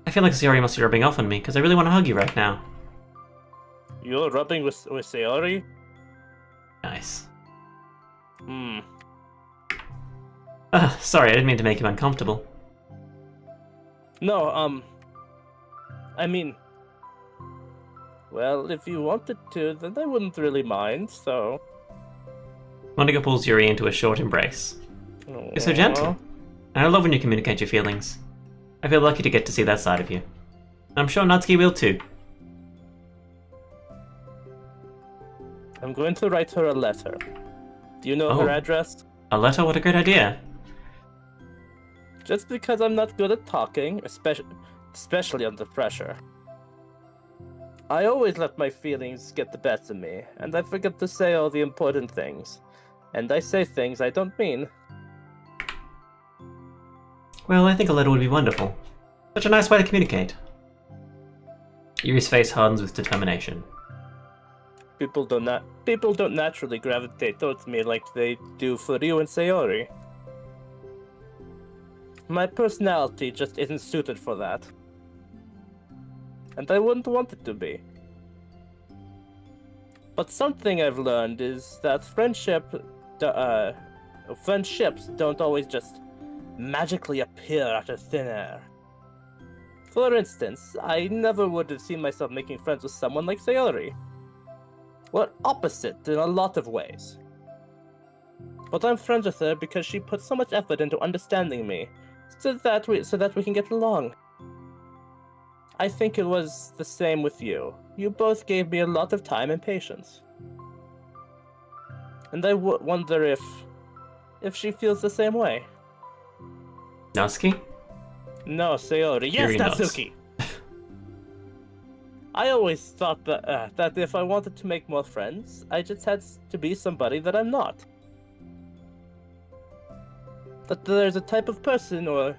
I feel like Yuri must be rubbing off on me, because I really want to hug you right now. You're rubbing with Sayori? Nice. Sorry, I didn't mean to make you uncomfortable. No, I mean... Well, if you wanted to, then I wouldn't really mind, so... Monica pulls Yuri into a short embrace. Aww. You're so gentle. And I love when you communicate your feelings. I feel lucky to get to see that side of you. I'm sure Natsuki will too. I'm going to write her a letter. Do you know her address? A letter? What a great idea. Just because I'm not good at talking, especially under pressure. I always let my feelings get the best of me, and I forget to say all the important things. And I say things I don't mean. Well, I think a letter would be wonderful. Such a nice way to communicate. Yuri's face hardens with determination. People don't naturally gravitate towards me like they do for you and Sayori. My personality just isn't suited for that. And I wouldn't want it to be. But something I've learned is that friendships don't always just magically appear out of thin air. For instance, I never would have seen myself making friends with someone like Sayori. We're opposite in a lot of ways. But I'm friends with her because she put so much effort into understanding me, so that we can get along. I think it was the same with you. You both gave me a lot of time and patience. And I wonder if she feels the same way. Natsuki? No, Sayori. Yes, Yuri nods. Natsuki! I always thought that if I wanted to make more friends, I just had to be somebody that I'm not. That there's a type of person or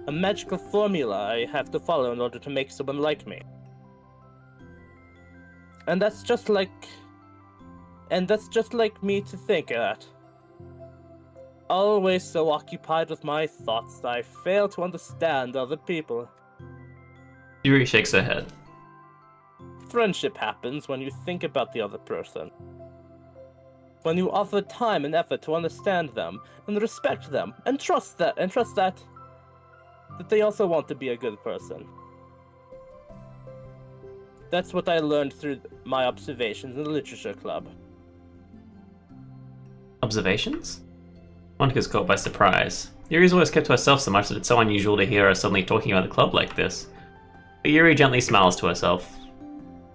a magical formula I have to follow in order to make someone like me. And that's just like me to think that. Always so occupied with my thoughts that I fail to understand other people. Yuri shakes her head. Friendship happens when you think about the other person. When you offer time and effort to understand them, and respect them, and trust that they also want to be a good person. That's what I learned through my observations in the literature club. Observations? Monika's caught by surprise. Yuri's always kept to herself so much that it's so unusual to hear her suddenly talking about the club like this. But Yuri gently smiles to herself.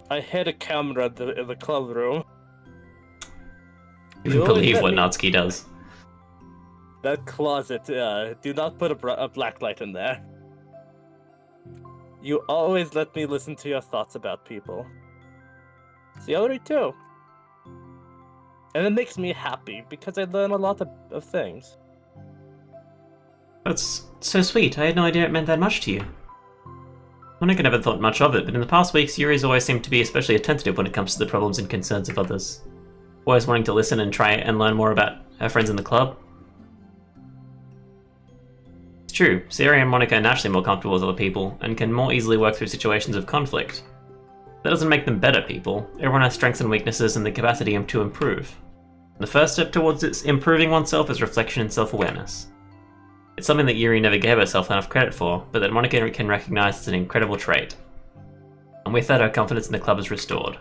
I hid a camera in the club room. You wouldn't believe what Natsuki does. That closet, do not put a black light in there. You always let me listen to your thoughts about people. Sayori too. And it makes me happy, because I learn a lot of things. That's so sweet. I had no idea it meant that much to you. Monika never thought much of it, but in the past weeks, Yuri's always seemed to be especially attentive when it comes to the problems and concerns of others. Always wanting to listen and try and learn more about her friends in the club. It's true, Sayori and Monika are naturally more comfortable with other people, and can more easily work through situations of conflict. That doesn't make them better people. Everyone has strengths and weaknesses and the capacity to improve. The first step towards improving oneself is reflection and self-awareness. It's something that Yuri never gave herself enough credit for, but that Monika can recognize as an incredible trait. And with that, her confidence in the club is restored.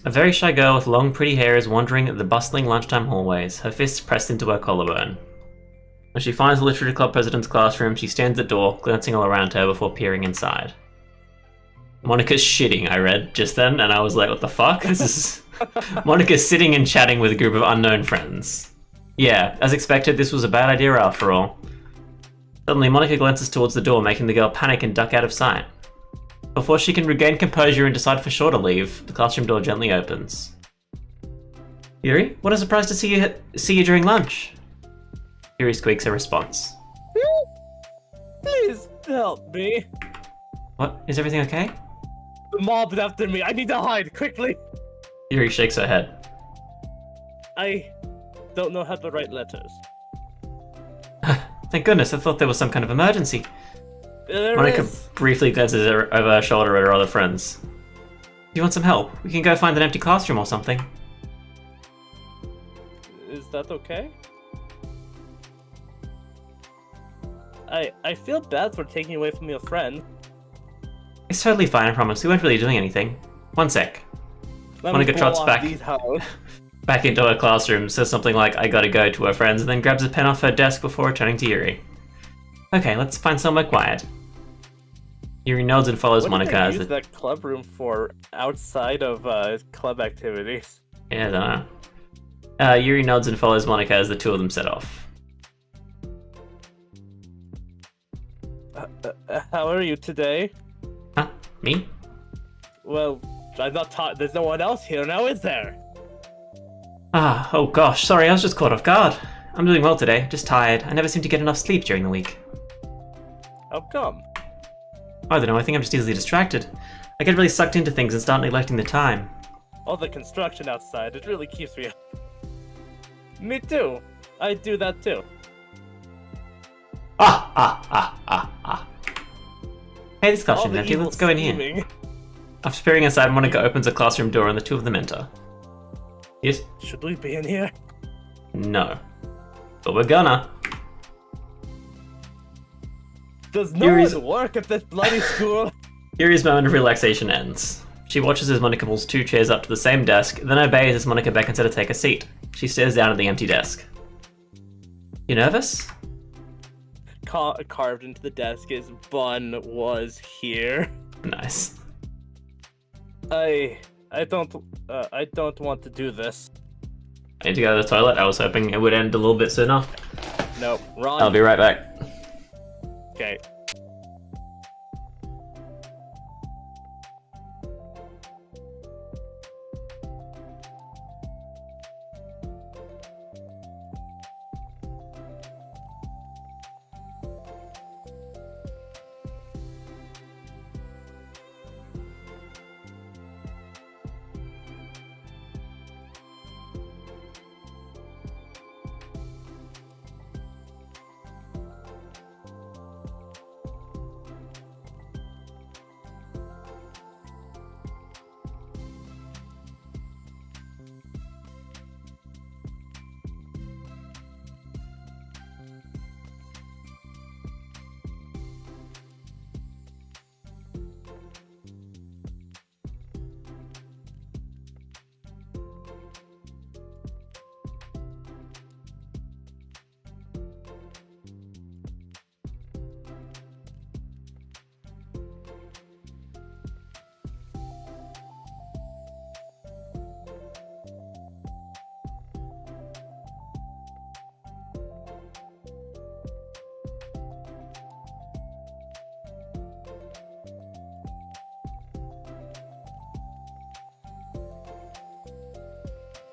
A very shy girl with long, pretty hair is wandering the bustling lunchtime hallways, her fists pressed into her collarbone. When she finds the literature club president's classroom, she stands at the door, glancing all around her before peering inside. Monika's shitting, I read just then, and I was like, what the fuck? This is... Monika's sitting and chatting with a group of unknown friends. Yeah, as expected, this was a bad idea after all. Suddenly, Monika glances towards the door, making the girl panic and duck out of sight. Before she can regain composure and decide for sure to leave, the classroom door gently opens. Yuri, what a surprise to see you during lunch. Yuri squeaks her response. Please help me. What? Is everything okay? The mob's after me. I need to hide quickly. Yuri shakes her head. I don't know how to write letters. Thank goodness, I thought there was some kind of emergency. There Monika is. briefly glances over her shoulder at her other friends. Do you want some help? We can go find an empty classroom or something. Is that okay? I feel bad for taking away from your friend. It's totally fine, I promise. We weren't really doing anything. One sec. Monika trots back into her classroom, says something like, I gotta go to her friends, and then grabs a pen off her desk before returning to Yuri. Okay, let's find somewhere quiet. Yuri nods and follows Monika as use that club room for outside of club activities? Yeah, I don't know. Yuri nods and follows Monika as the two of them set off. How are you today? Huh? Me? Well, I'm not taught. There's no one else here now, is there? Ah, oh gosh, sorry, I was just caught off guard. I'm doing well today, just tired. I never seem to get enough sleep during the week. How come? I don't know, I think I'm just easily distracted. I get really sucked into things and start neglecting the time. All the construction outside, it really keeps me up. Me too. I do that too. Hey, this classroom's empty, let's go in here. After peering inside, Monika opens a classroom door and the two of them enter. Yes? Should we be in here? No. But we're gonna. Does no Yuri's- one work at this bloody school? Yuri's moment of relaxation ends. She watches as Monica pulls 2 chairs up to the same desk, then obeys as Monica beckons her to take a seat. She stares down at the empty desk. You nervous? Carved into the desk is Bun was here. Nice. I don't want to do this. I need to go to the toilet. I was hoping it would end a little bit sooner. Nope, wrong. I'll be right back. Okay.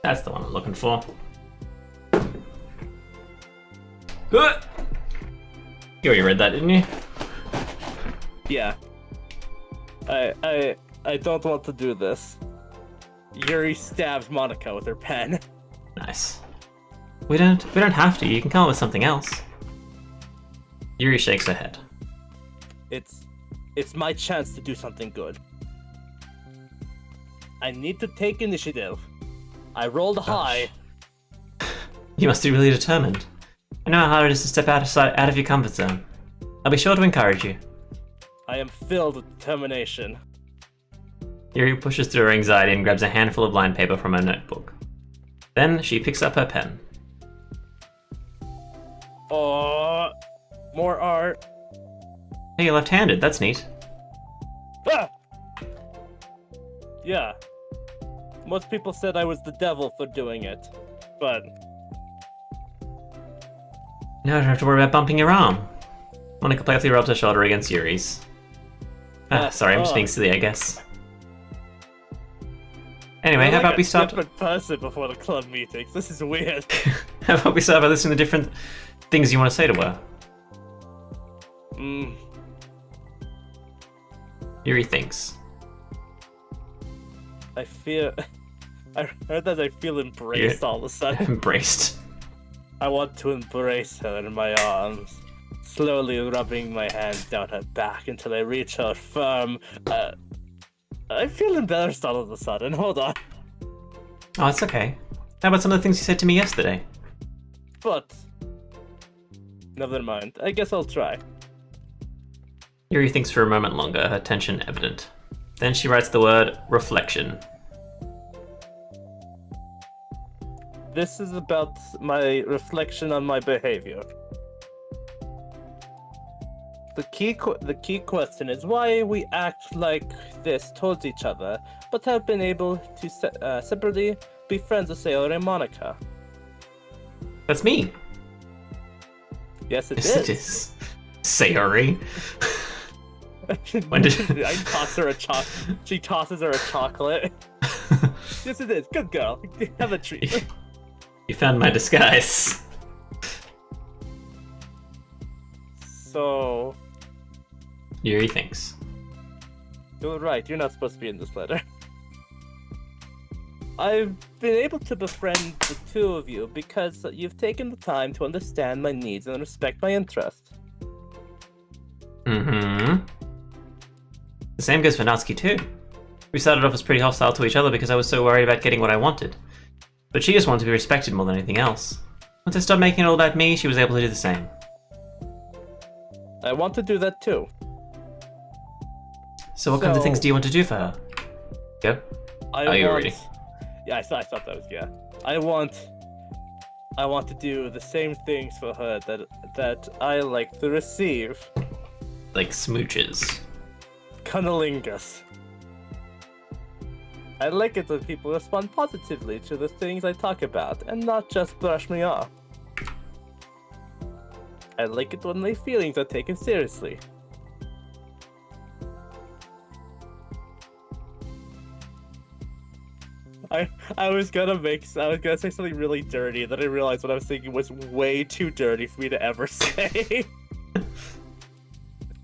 That's the one I'm looking for. You already read that, didn't you? Yeah. I don't want to do this. Yuri stabs Monica with her pen. Nice. We don't have to. You can come up with something else. Yuri shakes her head. It's my chance to do something good. I need to take initiative. I rolled high. You must be really determined. I know how hard it is to step out of your comfort zone. I'll be sure to encourage you. I am filled with determination. Yuri pushes through her anxiety and grabs a handful of line paper from her notebook. Then she picks up her pen. Oh, more art. Hey, you're left-handed. That's neat. Ah! Yeah. Most people said I was the devil for doing it, but Now I don't have to worry about bumping your arm. Monica playfully rubs her shoulder against Yuri's. Sorry, I'm just being silly, I guess. Anyway, how about we start... I'm like a different person before the club meetings. This is weird. How about we start by listening to different things you want to say to her? Yuri thinks. I heard that I feel embraced all of a sudden. Embraced. I want to embrace her in my arms, slowly rubbing my hands down her back until I reach her firm. I feel embarrassed all of a sudden. Hold on. Oh, it's okay. How about some of the things you said to me yesterday? But never mind. I guess I'll try. Yuri thinks for a moment longer, her tension evident. Then she writes the word reflection. This is about my reflection on my behavior. The key question is why we act like this towards each other, but have been able to separately be friends with Sayori and Monica. That's me. Yes, it Yes, is. it is. Sayori. When did I toss her a chocolate? She tosses her a chocolate. Yes, it is. Good girl. Have a treat. You found my disguise. So, Yuri thinks. you're right. You're not supposed to be in this letter. I've been able to befriend the two of you because you've taken the time to understand my needs and respect my interests. Mm-hmm. The same goes for Natsuki too. We started off as pretty hostile to each other because I was so worried about getting what I wanted. But she just wanted to be respected more than anything else. Once I stopped making it all about me, she was able to do the same. I want to do that too. So what kinds of things do you want to do for her? Go. You're reading. Yeah, I thought that was, yeah. I want to do the same things for her that I like to receive. Like smooches. Cunnilingus. I like it when people respond positively to the things I talk about and not just brush me off. I like it when my feelings are taken seriously. I was gonna say something really dirty, then I realized what I was thinking was way too dirty for me to ever say.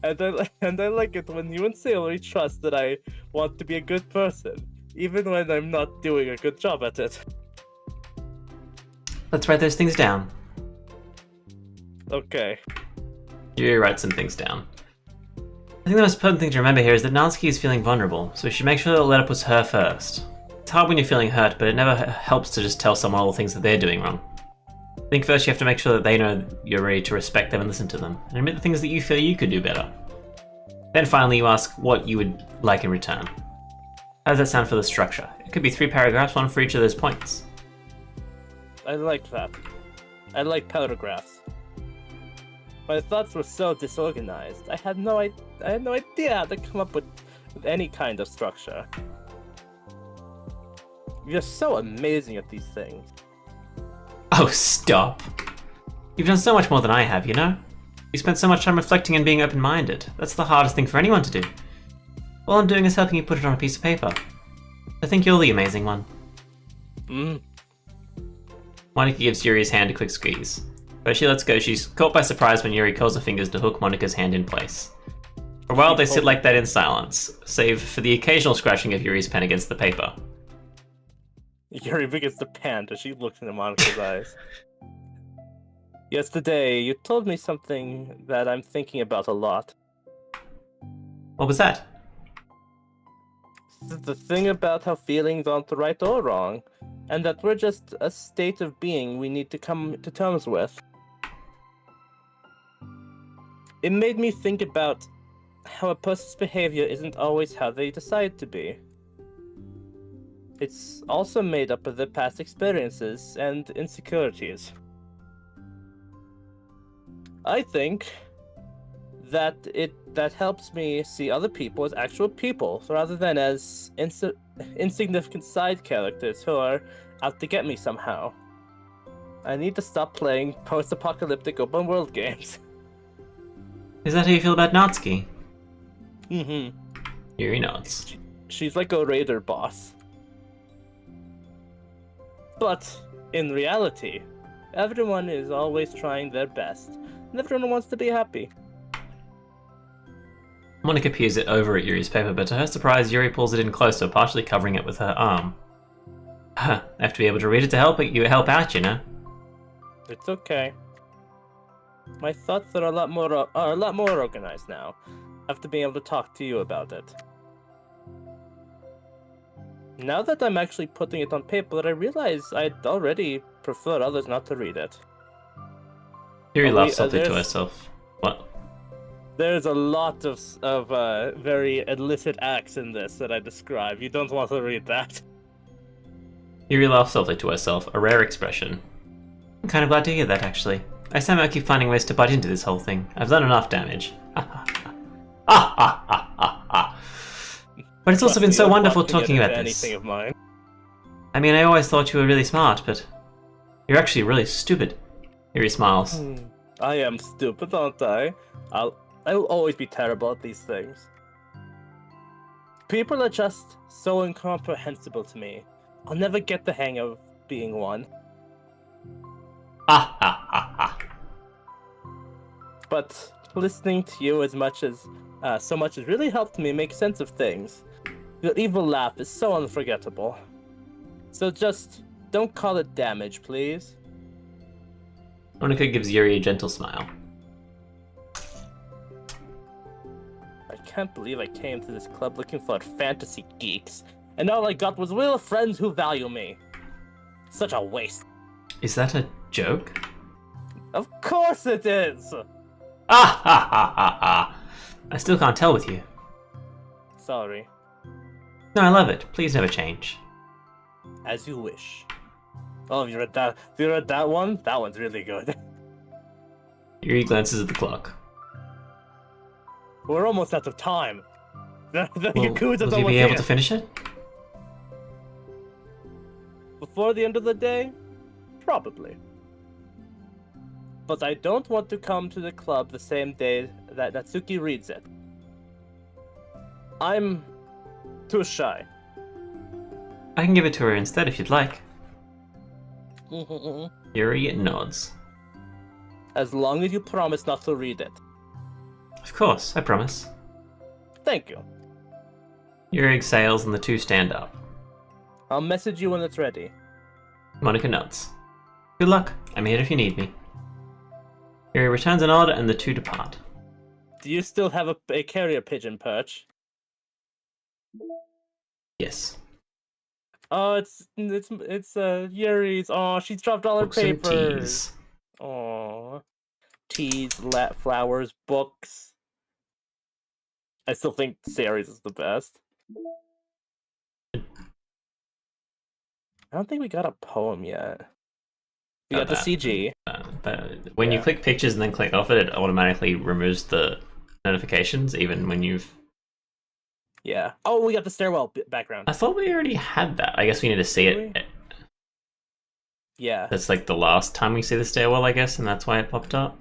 And I like it when you and Sailor trust that I want to be a good person, even when I'm not doing a good job at it. Let's write those things down. Okay. You write some things down. I think the most important thing to remember here is that Natsuki is feeling vulnerable, so we should make sure that the letter puts her first. It's hard when you're feeling hurt, but it never helps to just tell someone all the things that they're doing wrong. I think first you have to make sure that they know you're ready to respect them and listen to them, and admit the things that you feel you could do better. Then finally you ask what you would like in return. How does that sound for the structure? It could be 3 paragraphs, 1 for each of those points. I like that. I like paragraphs. My thoughts were so disorganized. I had no idea how to come up with any kind of structure. You're so amazing at these things. Oh, stop. You've done so much more than I have, you know? You spent so much time reflecting and being open-minded. That's the hardest thing for anyone to do. All I'm doing is helping you put it on a piece of paper. I think you're the amazing one. Monika gives Yuri's hand a quick squeeze. But as she lets go, she's caught by surprise when Yuri curls her fingers to hook Monika's hand in place. For a while they sit like that in silence, save for the occasional scratching of Yuri's pen against the paper. Yuri begins to pant as she looks into Monika's eyes. Yesterday, you told me something that I'm thinking about a lot. What was that? The thing about how feelings aren't right or wrong, and that we're just a state of being we need to come to terms with. It made me think about how a person's behavior isn't always how they decide to be. It's also made up of their past experiences and insecurities. I think that that helps me see other people as actual people, rather than as insignificant side characters who are out to get me somehow. I need to stop playing post-apocalyptic open-world games. Is that how you feel about Natsuki? Mm-hmm. Yuri nods. She's like a raider boss. But, in reality, everyone is always trying their best, and everyone wants to be happy. Monika peers it over at Yuri's paper, but to her surprise, Yuri pulls it in closer, partially covering it with her arm. I have to be able to read it to help out, you know? It's okay. My thoughts are a lot more organized now, after being able to talk to you about it. Now that I'm actually putting it on paper, I realize I'd already prefer others not to read it. Yuri laughs softly to herself. What? There's a lot of very illicit acts in this that I describe. You don't want to read that. Yuri laughs softly to herself, a rare expression. I'm kind of glad to hear that, actually. I somehow keep finding ways to butt into this whole thing. I've done enough damage. But it's also been so wonderful talking about this. Anything of mine. I mean, I always thought you were really smart, but you're actually really stupid. Yuri smiles. I am stupid, aren't I? I will always be terrible at these things. People are just so incomprehensible to me. I'll never get the hang of being one. But listening to you so much has really helped me make sense of things. Your evil laugh is so unforgettable. So just don't call it damage, please. Monika gives Yuri a gentle smile. I can't believe I came to this club looking for fantasy geeks, and all I got was real friends who value me. Such a waste. Is that a joke? Of course it is! Ah ha ha ha ha! I still can't tell with you. Sorry. No, I love it. Please never change. As you wish. Oh, if you read that one? That one's really good. Yuri glances at the clock. We're almost out of time. The Will Yakuza's you almost be able here. to finish it? Before the end of the day? Probably. But I don't want to come to the club the same day that Natsuki reads it. I'm too shy. I can give it to her instead if you'd like. Yuri nods. As long as you promise not to read it. Of course, I promise. Thank you. Yuri exhales and the two stand up. I'll message you when it's ready. Monica nods. Good luck. I'm here if you need me. Yuri returns a nod and the two depart. Do you still have a carrier pigeon perch? Yes. Oh, it's Yuri's. Oh, she dropped all her Books and papers. teas. Oh, teas, flowers, books. I still think Sary's is the best. I don't think we got a poem yet. We got the CG. But when you click pictures and then click off it, it automatically removes the notifications, even when you've... Yeah. Oh, we got the stairwell background. I thought we already had that. I guess we need to see it. Yeah. That's like the last time we see the stairwell, I guess, and that's why it popped up.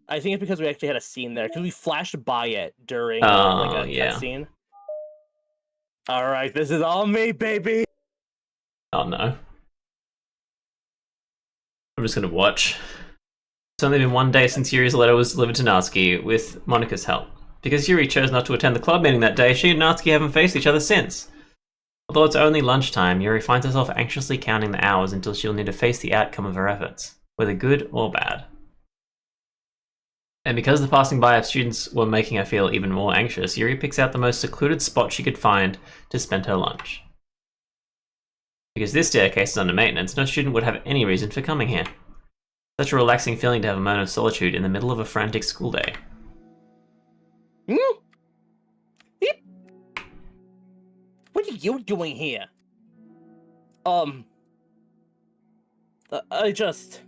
I think it's because we actually had a scene there, because we flashed by it during a cutscene. Alright, this is all me, baby! Oh no. I'm just gonna watch. It's only been one day since Yuri's letter was delivered to Natsuki, with Monica's help. Because Yuri chose not to attend the club meeting that day, she and Natsuki haven't faced each other since. Although it's only lunchtime, Yuri finds herself anxiously counting the hours until she'll need to face the outcome of her efforts, whether good or bad. And because the passing by of students were making her feel even more anxious, Yuri picks out the most secluded spot she could find to spend her lunch. Because this staircase is under maintenance, no student would have any reason for coming here. Such a relaxing feeling to have a moment of solitude in the middle of a frantic school day. What are you doing here? I just...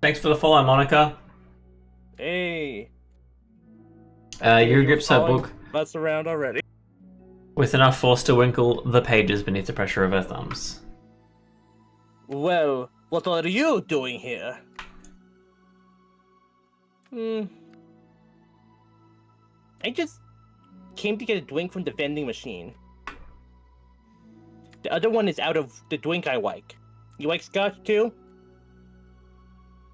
Thanks for the follow, Monica. Hey. Yuri grips her book That's around already. with enough force to winkle the pages beneath the pressure of her thumbs. Well, what are you doing here? I just came to get a drink from the vending machine. The other one is out of the drink I like. You like scotch too?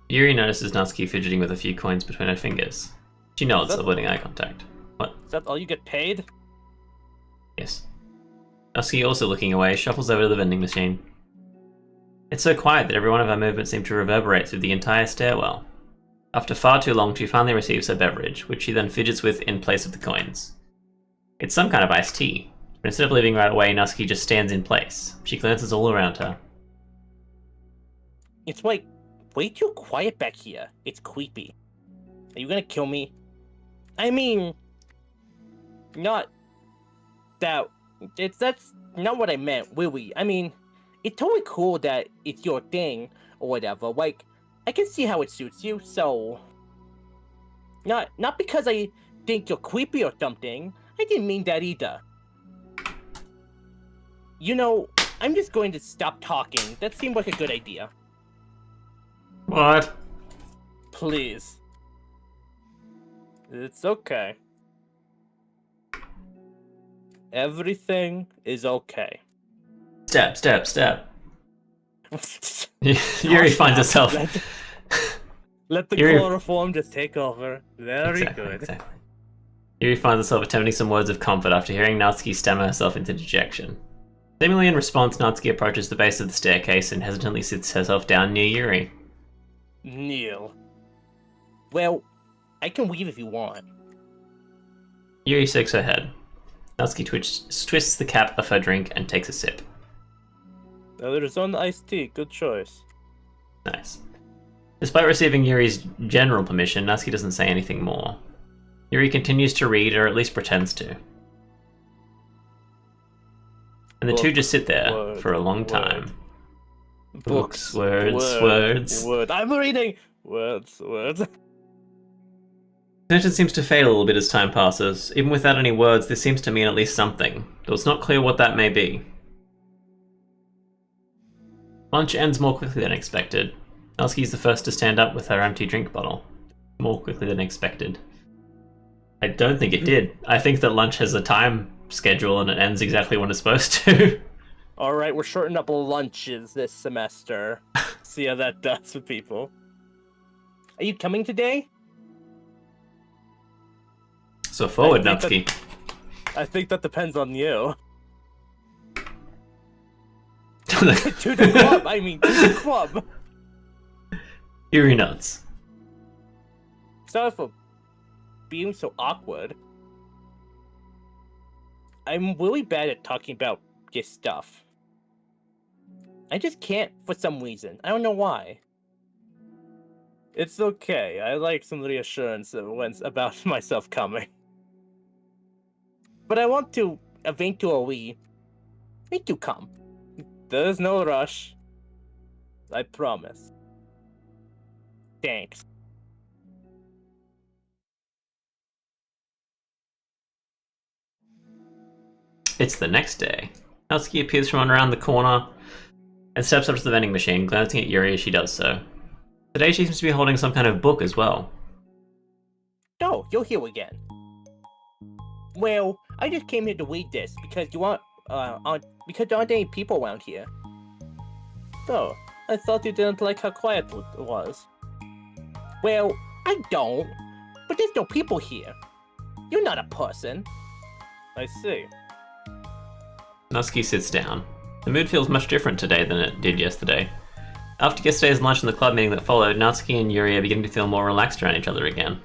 Yuri notices Natsuki fidgeting with a few coins between her fingers. She nods, avoiding eye contact. What? Is that all you get paid? Yes. Natsuki, also looking away, shuffles over to the vending machine. It's so quiet that every one of her movements seems to reverberate through the entire stairwell. After far too long, she finally receives her beverage, which she then fidgets with in place of the coins. It's some kind of iced tea, but instead of leaving right away, Natsuki just stands in place. She glances all around her. It's like way too quiet back here. It's creepy. Are you gonna kill me? I mean, not that. That's not what I meant, really. I mean, it's totally cool that it's your thing or whatever. Like, I can see how it suits you. So, not because I think you're creepy or something. I didn't mean that either. You know, I'm just going to stop talking. That seemed like a good idea. What? Please. It's okay. Everything is okay. Step, step, step. Yuri finds herself... Let the Yuri... chloroform just take over. Very good. Exactly. Yuri finds herself attempting some words of comfort after hearing Natsuki stammer herself into dejection. Seemingly in response, Natsuki approaches the base of the staircase and hesitantly sits herself down near Yuri. Kneel. Well, I can leave if you want. Yuri shakes her head. Natsuki twists the cap of her drink and takes a sip. There's on iced tea. Good choice. Nice. Despite receiving Yuri's general permission, Natsuki doesn't say anything more. Yuri continues to read, or at least pretends to. And the two just sit there for a long time. Books, words. I'm reading! Words. Tension seems to fade a little bit as time passes. Even without any words, this seems to mean at least something, though it's not clear what that may be. Lunch ends more quickly than expected. Natsuki's the first to stand up with her empty drink bottle. More quickly than expected. I don't think it did. I think that lunch has a time schedule and it ends exactly when it's supposed to. Alright, we're shortening up lunches this semester. See how that does with people. Are you coming today? So forward, Natsuki. I think that depends on you. To the club! I mean, to the club! Yuri nods. Sorry for being so awkward. I'm really bad at talking about this stuff. I just can't for some reason. I don't know why. It's okay. I like some reassurance about myself coming. But I want to eventually make you come. There's no rush. I promise. Thanks. It's the next day. Natsuki appears from around the corner and steps up to the vending machine, glancing at Yuri as she does so. Today she seems to be holding some kind of book as well. Oh, you're here again. Well, I just came here to read this because because there aren't any people around here. So, I thought you didn't like how quiet it was. Well, I don't, but there's no people here. You're not a person. I see. Natsuki sits down. The mood feels much different today than it did yesterday. After yesterday's lunch and the club meeting that followed, Natsuki and Yuri are beginning to feel more relaxed around each other again.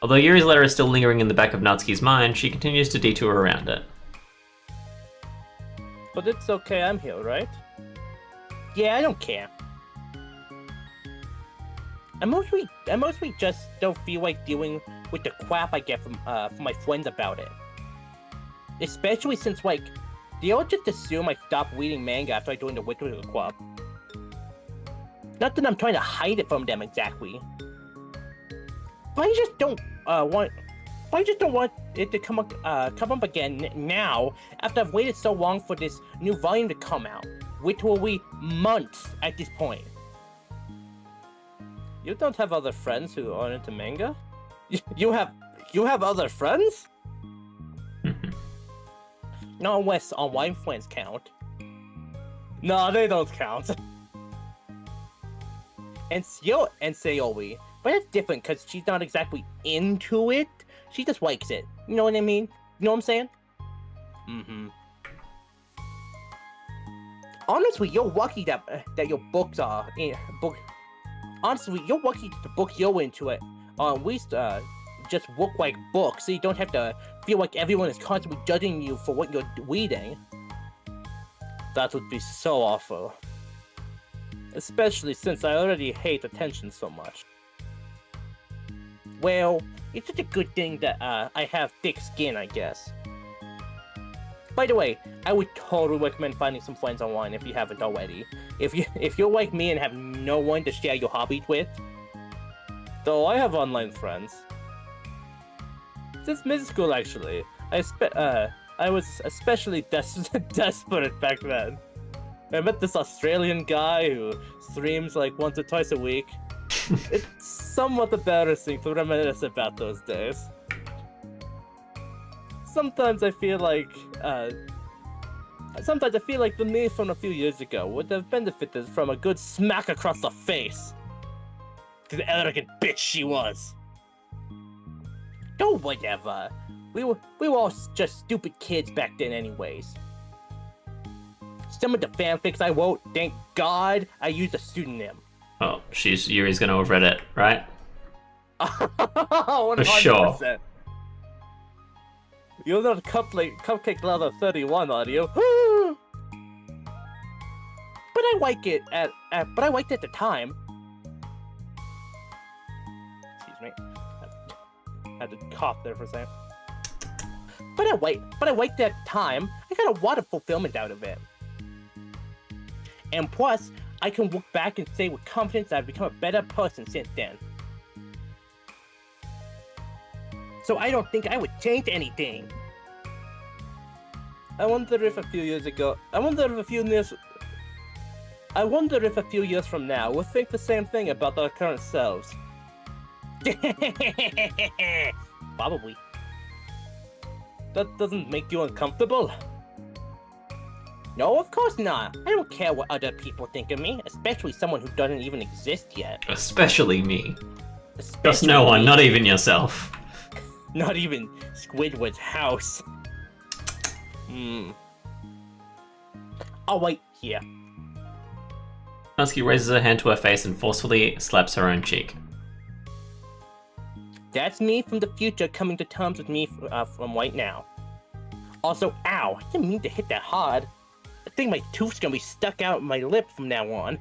Although Yuri's letter is still lingering in the back of Natsuki's mind, she continues to detour around it. But it's okay, I'm here, right? Yeah, I don't care. I mostly just don't feel like dealing with the crap I get from my friends about it. Especially since, like, they all just assume I stopped reading manga after I joined the Witcher Club. Not that I'm trying to hide it from them exactly. But I just don't want it to come up again now after I've waited so long for this new volume to come out, which will be months at this point. You don't have other friends who are into manga? You have other friends? Not unless online friends count. No, they don't count. And Sayori, but that's different because she's not exactly into it. She just likes it. You know what I mean? You know what I'm saying? Mm-hmm. Honestly, you're lucky that your books are Honestly, you're lucky the book you're into it, or at least just look like books, so you don't have to feel like everyone is constantly judging you for what you're reading. That would be so awful. Especially since I already hate attention so much. Well, it's such a good thing that I have thick skin, I guess. By the way, I would totally recommend finding some friends online if you haven't already. If you're like me and have no one to share your hobbies with. Though I have online friends. Since middle school, actually, I was especially desperate back then. I met this Australian guy who streams like once or twice a week. It's somewhat embarrassing to reminisce about those days. Sometimes I feel like the me from a few years ago would have benefited from a good smack across the face. The arrogant bitch she was. Oh, whatever. We were all just stupid kids back then anyways. Some of the fanfics I wrote, thank God, I used a pseudonym. Oh, Yuri's gonna have read it, right? 100%. For sure. You're not cupcake level 31, are you? But I like it but I liked it at the time. Excuse me. I had to cough there for a second. But I liked it at the time. I got a lot of fulfillment out of it. And plus, I can look back and say with confidence that I've become a better person since then. So I don't think I would change anything. I wonder if a few years from now we'll think the same thing about our current selves. Probably. That doesn't make you uncomfortable? No, of course not. I don't care what other people think of me, especially someone who doesn't even exist yet. Especially me. Especially Just no one, me. not even yourself. Not even Squidward's house. I'll wait here. Natsuki raises her hand to her face and forcefully slaps her own cheek. That's me from the future coming to terms with me from right now. Also, ow, I didn't mean to hit that hard. I think my tooth's gonna be stuck out my lip from now on.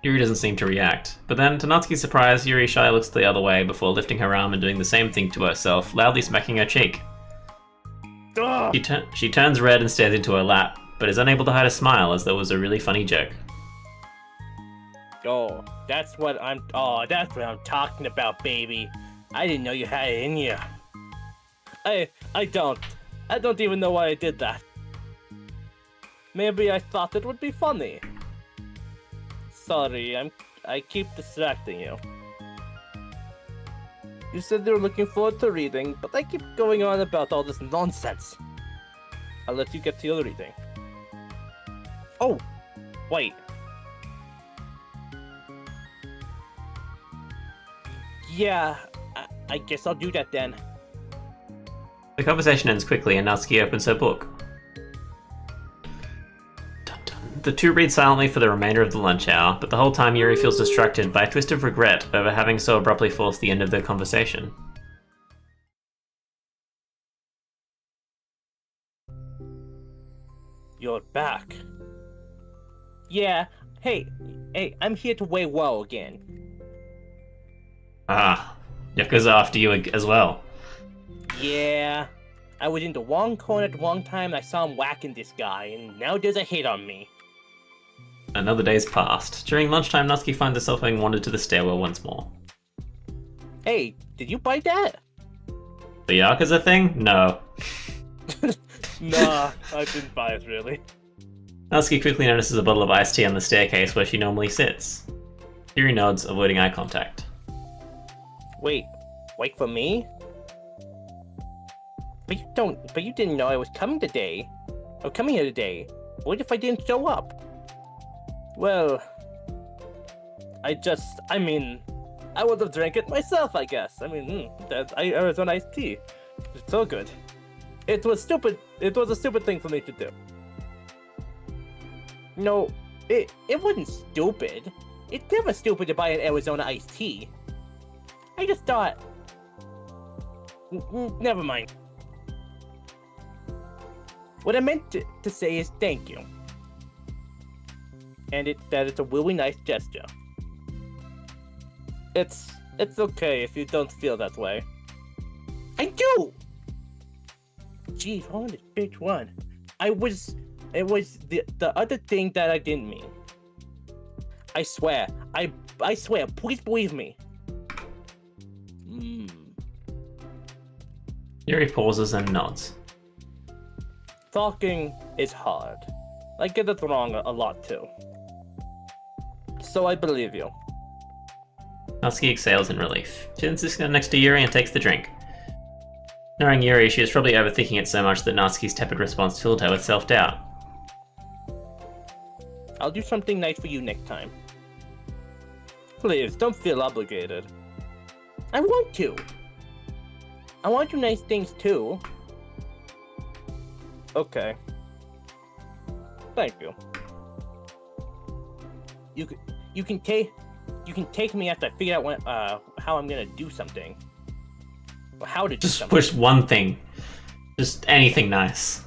Yuri doesn't seem to react, but then, to Natsuki's surprise, Yuri shyly looks the other way before lifting her arm and doing the same thing to herself, loudly smacking her cheek. She turns red and stares into her lap, but is unable to hide a smile as though it was a really funny joke. Oh, that's what I'm talking about, baby. I didn't know you had it in you. I don't even know why I did that. Maybe I thought it would be funny. Sorry, I keep distracting you. You said you were looking forward to reading, but I keep going on about all this nonsense. I'll let you get to your reading. Oh, wait. Yeah, I guess I'll do that then. The conversation ends quickly and Natsuki opens her book. The two read silently for the remainder of the lunch hour, but the whole time Yuri feels distracted by a twist of regret over having so abruptly forced the end of their conversation. You're back. Yeah, hey, I'm here to weigh well again. Ah, Yakuza after you as well. Yeah, I was in the wrong corner at the wrong time and I saw him whacking this guy, and now there's a hit on me. Another day's passed. During lunchtime, Natsuki finds herself having wandered to the stairwell once more. Hey, did you buy that? The Yakuza thing? No. Nah, I didn't buy it really. Natsuki quickly notices a bottle of iced tea on the staircase where she normally sits. Yuri nods, avoiding eye contact. Wait for me? But you didn't know I was coming today. Or coming here today. What if I didn't show up? Well, I would have drank it myself, I guess. I mean, Arizona iced tea. It's so good. It was stupid. It was a stupid thing for me to do. No, it wasn't stupid. It's never stupid to buy an Arizona iced tea. I just thought... Never mind. What I meant to say is thank you. And that it's a really nice gesture. It's okay if you don't feel that way. I do! Jeez, hold on, which one? It was the other thing that I didn't mean. I swear, I swear, please believe me. Yuri pauses and nods. Talking is hard. I get it wrong a lot too. So I believe you. Natsuki exhales in relief. She then sits next to Yuri and takes the drink. Knowing Yuri, she is probably overthinking it so much that Natsuki's tepid response filled her with self-doubt. I'll do something nice for you next time. Please, don't feel obligated. I want to. I want you nice things too. Okay. Thank you. You can take me after I figure out how I'm gonna do something. how to do Just something. push one thing. Just anything nice.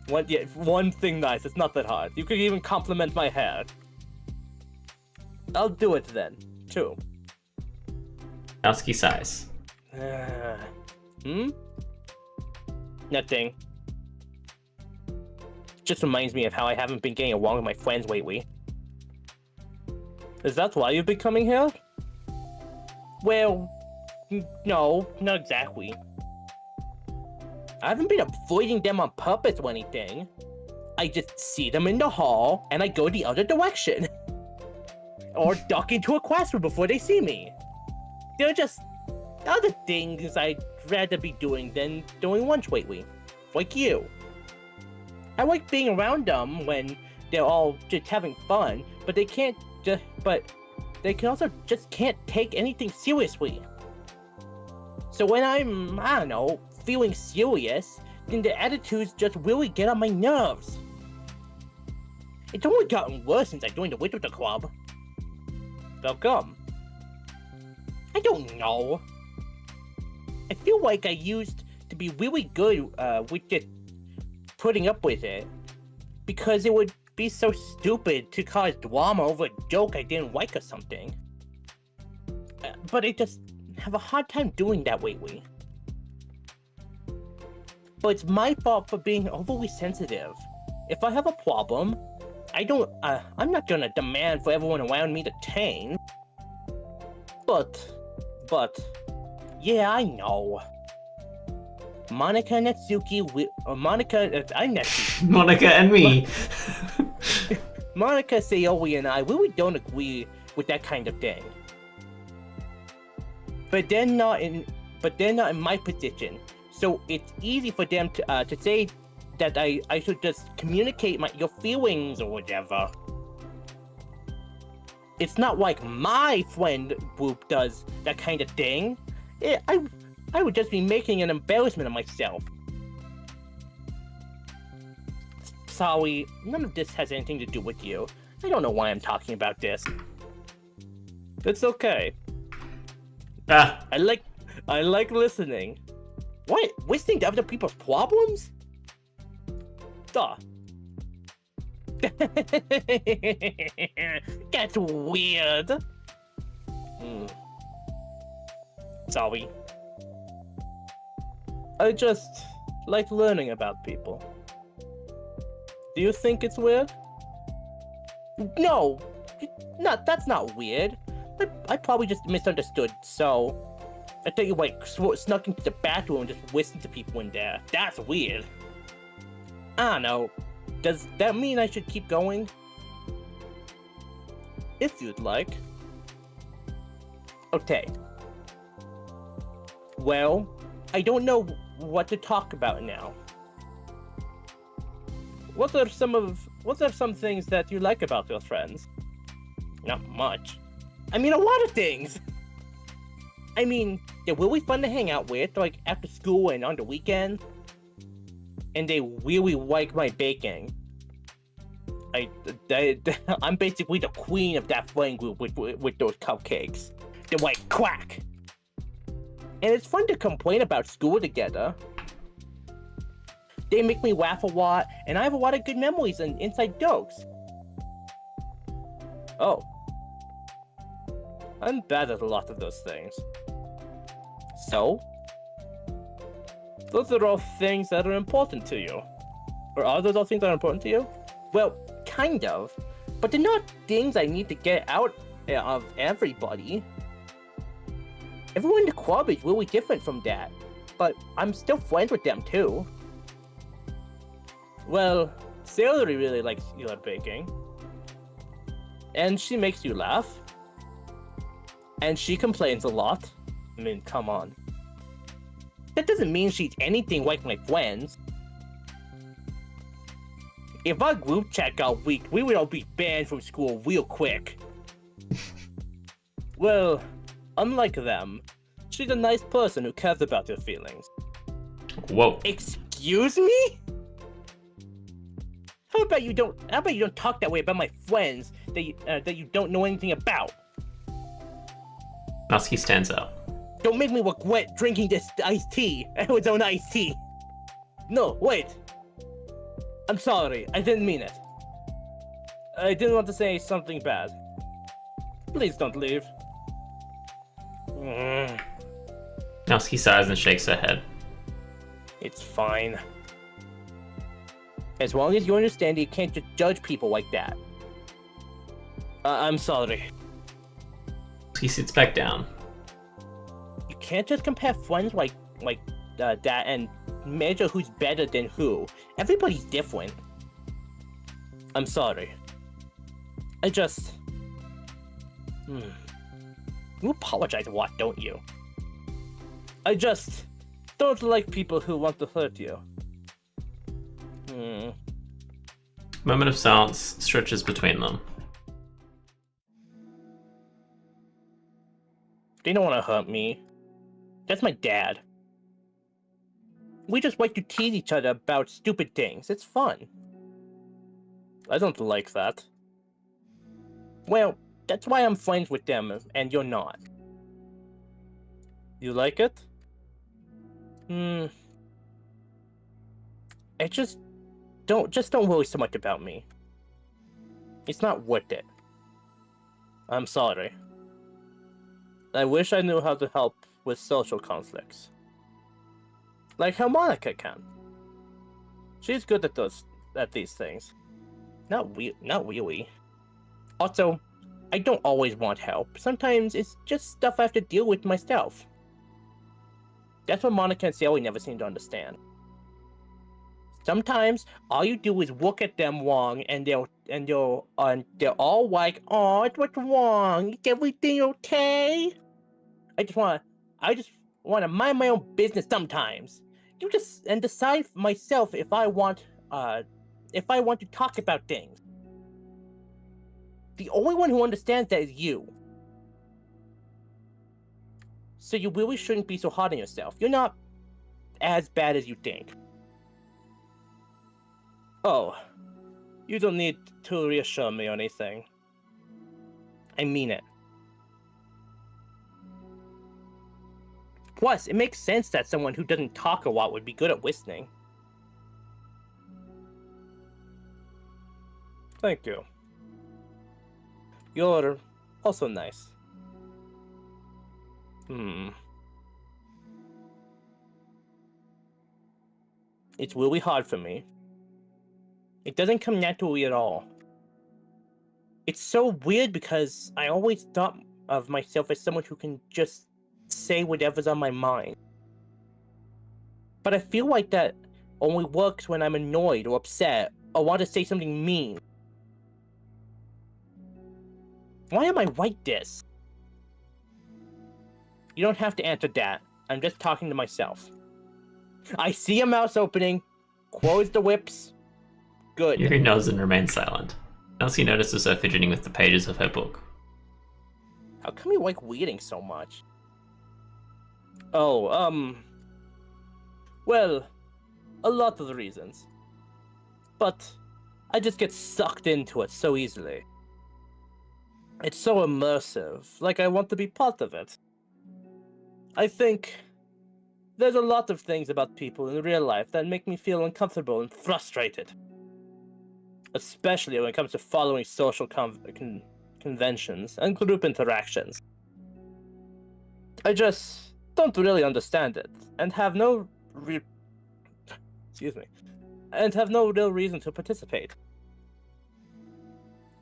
One thing nice. It's not that hard. You could even compliment my hair. I'll do it then, too. Natsuki sighs. Nothing. Just reminds me of how I haven't been getting along with my friends lately. Is that why you've been coming here? Well, no, not exactly. I haven't been avoiding them on purpose or anything. I just see them in the hall, and I go the other direction. Or duck into a classroom before they see me. They're just other things I'd rather be doing than doing lunch lately. Like you. I like being around them when they're all just having fun, but they can also just can't take anything seriously. So when I'm, I don't know, feeling serious, then the attitudes just really get on my nerves. It's only gotten worse since I joined the Literature Club. How come? I don't know. I feel like I used to be really good with just putting up with it, because it would be so stupid to cause drama over a joke I didn't like or something. But I just have a hard time doing that lately. But it's my fault for being overly sensitive. If I have a problem, I'm not gonna demand for everyone around me to change. But, yeah, I know. Monica and Natsuki, I'm Natsuki. Monica and me. Monica, Sayori, and I really don't agree with that kind of thing. But they're not in my position, so it's easy for them to say that I should just communicate your feelings or whatever. It's not like my friend group does that kind of thing. I would just be making an embarrassment of myself. Sorry, none of this has anything to do with you. I don't know why I'm talking about this. It's okay. I like listening. What? Listening to other people's problems? Duh. That's weird. Sorry. I just like learning about people. Do you think it's weird? No, that's not weird. I probably just misunderstood, so I thought you snuck into the bathroom and just listened to people in there. That's weird. I don't know. Does that mean I should keep going? If you'd like. Okay. Well, I don't know what to talk about now. What are some things that you like about your friends? Not much. I mean, a lot of things. I mean, they're really fun to hang out with, like after school and on the weekend. And they really like my baking. I'm basically the queen of that friend group with those cupcakes. They're like quack. And it's fun to complain about school together. They make me laugh a lot, and I have a lot of good memories and inside jokes. Oh. I'm bad at a lot of those things. So? Those are all things that are important to you. Or are those all things that are important to you? Well, kind of. But they're not things I need to get out of everybody. Everyone in the club is really different from that. But I'm still friends with them too. Well, Sayori really likes your baking. And she makes you laugh. And she complains a lot. I mean, come on. That doesn't mean she's anything like my friends. If our group chat got leaked, we would all be banned from school real quick. Well, unlike them, she's a nice person who cares about your feelings. Whoa. Excuse me? How about you don't talk that way about my friends that you don't know anything about? Natsuki stands up. Don't make me regret drinking this iced tea. It was own iced tea. No, wait. I'm sorry. I didn't mean it. I didn't want to say something bad. Please don't leave. Natsuki sighs and shakes her head. It's fine. As long as you understand you can't just judge people like that. I'm sorry. He sits back down. You can't just compare friends like that and measure who's better than who. Everybody's different. I'm sorry. I just... You apologize a lot, don't you? I just don't like people who want to hurt you. A moment of silence stretches between them. They don't want to hurt me. That's my dad. We just like to tease each other about stupid things. It's fun. I don't like that. Well, that's why I'm friends with them and you're not. You like it? I just don't worry so much about me. It's not worth it. I'm sorry. I wish I knew how to help with social conflicts. Like how Monica can. She's good at these things. Not really. Also, I don't always want help. Sometimes it's just stuff I have to deal with myself. That's what Monica and Sally never seem to understand. Sometimes all you do is look at them wrong, and they're all like, "Oh, what's wrong? Is everything okay?" I just want to mind my own business sometimes. And decide for myself if I want to talk about things. The only one who understands that is you. So you really shouldn't be so hard on yourself. You're not as bad as you think. Oh, you don't need to reassure me or anything. I mean it. Plus, it makes sense that someone who doesn't talk a lot would be good at listening. Thank you. You're also nice. It's really hard for me. It doesn't come naturally at all. It's so weird because I always thought of myself as someone who can just say whatever's on my mind. But I feel like that only works when I'm annoyed or upset or want to say something mean. Why am I like this? You don't have to answer that. I'm just talking to myself. I see a mouse opening. Close the whips. Good. Yuri nods and remains silent. Elsie notices her fidgeting with the pages of her book. How come you like reading so much? Oh, well, a lot of the reasons. But I just get sucked into it so easily. It's so immersive, like I want to be part of it. I think there's a lot of things about people in real life that make me feel uncomfortable and frustrated. Especially when it comes to following social conventions and group interactions. I just don't really understand it, and have no real reason to participate.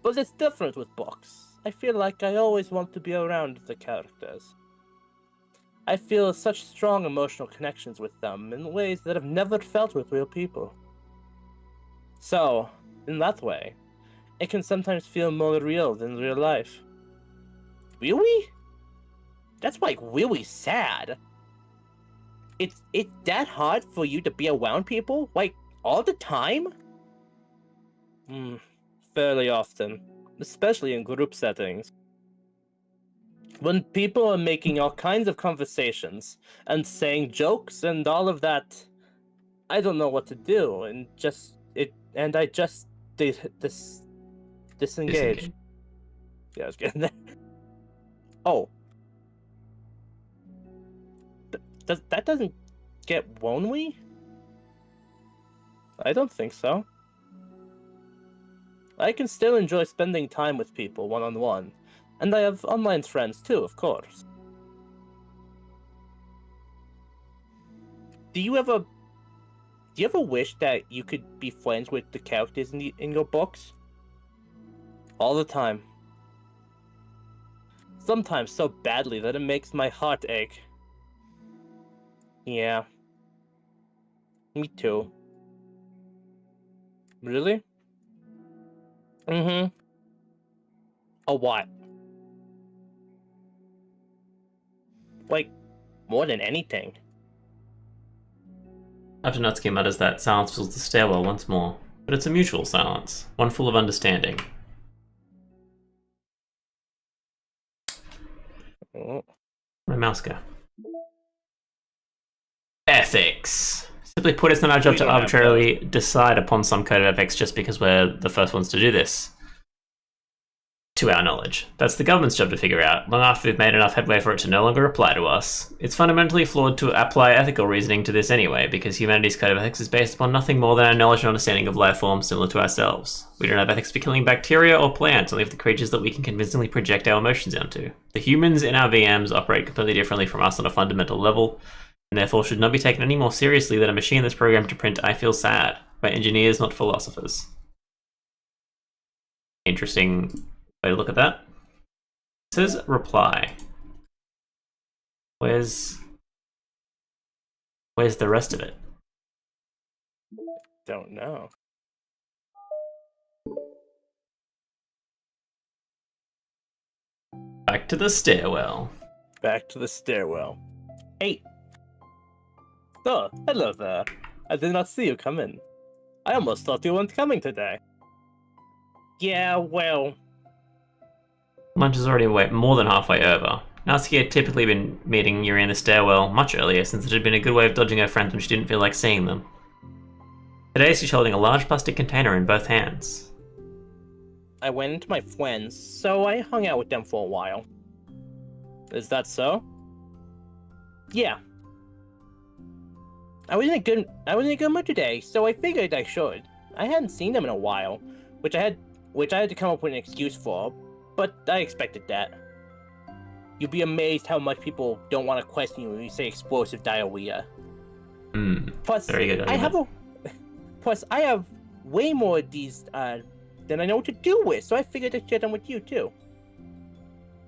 But it's different with books. I feel like I always want to be around the characters. I feel such strong emotional connections with them in ways that I've never felt with real people. So, in that way, it can sometimes feel more real than real life. Really? That's like really sad. It's that hard for you to be around people? Like, all the time? Fairly often. Especially in group settings. When people are making all kinds of conversations, and saying jokes and all of that, I don't know what to do, and I just disengage. Yeah, I was getting there. Oh. that doesn't get lonely? I don't think so. I can still enjoy spending time with people one-on-one, and I have online friends too, of course. Do you ever wish that you could be friends with the characters in your books? All the time. Sometimes so badly that it makes my heart ache. Yeah. Me too. Really? Mm-hmm. A what? Like, more than anything. After Natsuki mutters that, silence fills the stairwell once more, but it's a mutual silence, one full of understanding. Oh. My mouse go. Ethics. Simply put, it's not our job to arbitrarily decide upon some code of ethics just because we're the first ones to do this. To our knowledge. That's the government's job to figure out, long after we've made enough headway for it to no longer apply to us. It's fundamentally flawed to apply ethical reasoning to this anyway, because humanity's code of ethics is based upon nothing more than our knowledge and understanding of life forms similar to ourselves. We don't have ethics for killing bacteria or plants, only for the creatures that we can convincingly project our emotions onto. The humans in our VMs operate completely differently from us on a fundamental level, and therefore should not be taken any more seriously than a machine that's programmed to print "I feel sad" by engineers, not philosophers. Interesting way to look at that. It says reply. Where's the rest of it? Don't know. Back to the stairwell. Back to the stairwell. Hey! Oh, hello there. I did not see you come in. I almost thought you weren't coming today. Yeah, well... Lunch is already more than halfway over. Natsuki had typically been meeting Yuri in the stairwell much earlier, since it had been a good way of dodging her friends when she didn't feel like seeing them. Today she's holding a large plastic container in both hands. I went into my friends, so I hung out with them for a while. Is that so? Yeah. I was in a good mood today, so I figured I should. I hadn't seen them in a while, which I had to come up with an excuse for, but I expected that. You'd be amazed how much people don't want to question you when you say explosive diarrhea. Plus, very good I have way more of these than I know what to do with, so I figured I'd share them with you too.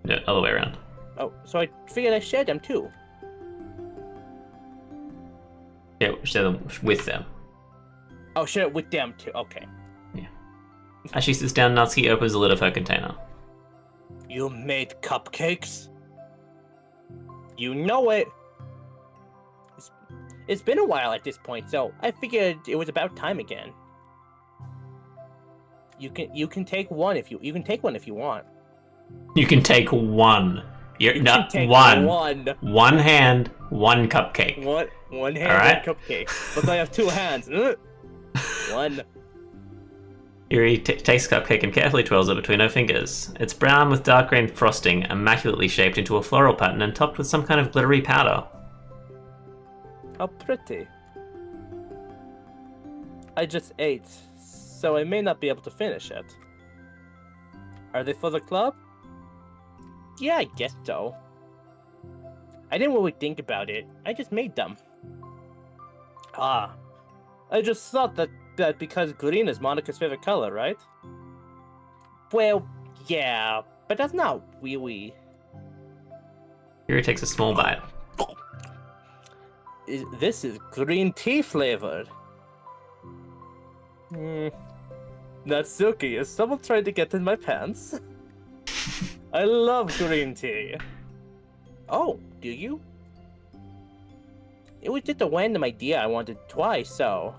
Yeah, other way around. Oh, so I figured I'd share them too. Yeah, share them with them. Oh, share it with them too. Okay. Yeah. As she sits down, Natsuki opens the lid of her container. You made cupcakes? You know it. It's been a while at this point, so I figured it was about time again. You can take one if you can take one if you want. You can take one. You're not take one. One hand, one cupcake. One hand, right. one cupcake. But I have two hands. One. Yuri takes a cupcake and carefully twirls it between her fingers. It's brown with dark green frosting, immaculately shaped into a floral pattern and topped with some kind of glittery powder. How pretty. I just ate, so I may not be able to finish it. Are they for the club? Yeah, I guess so. I didn't really think about it. I just made them. Ah. I just thought that because green is Monica's favorite color, right? Well, yeah, but that's not really... Yuri takes a small bite. This is green tea flavored. That's silky. Is someone trying to get in my pants? I love green tea. Oh, do you? It was just a random idea I wanted to try, so...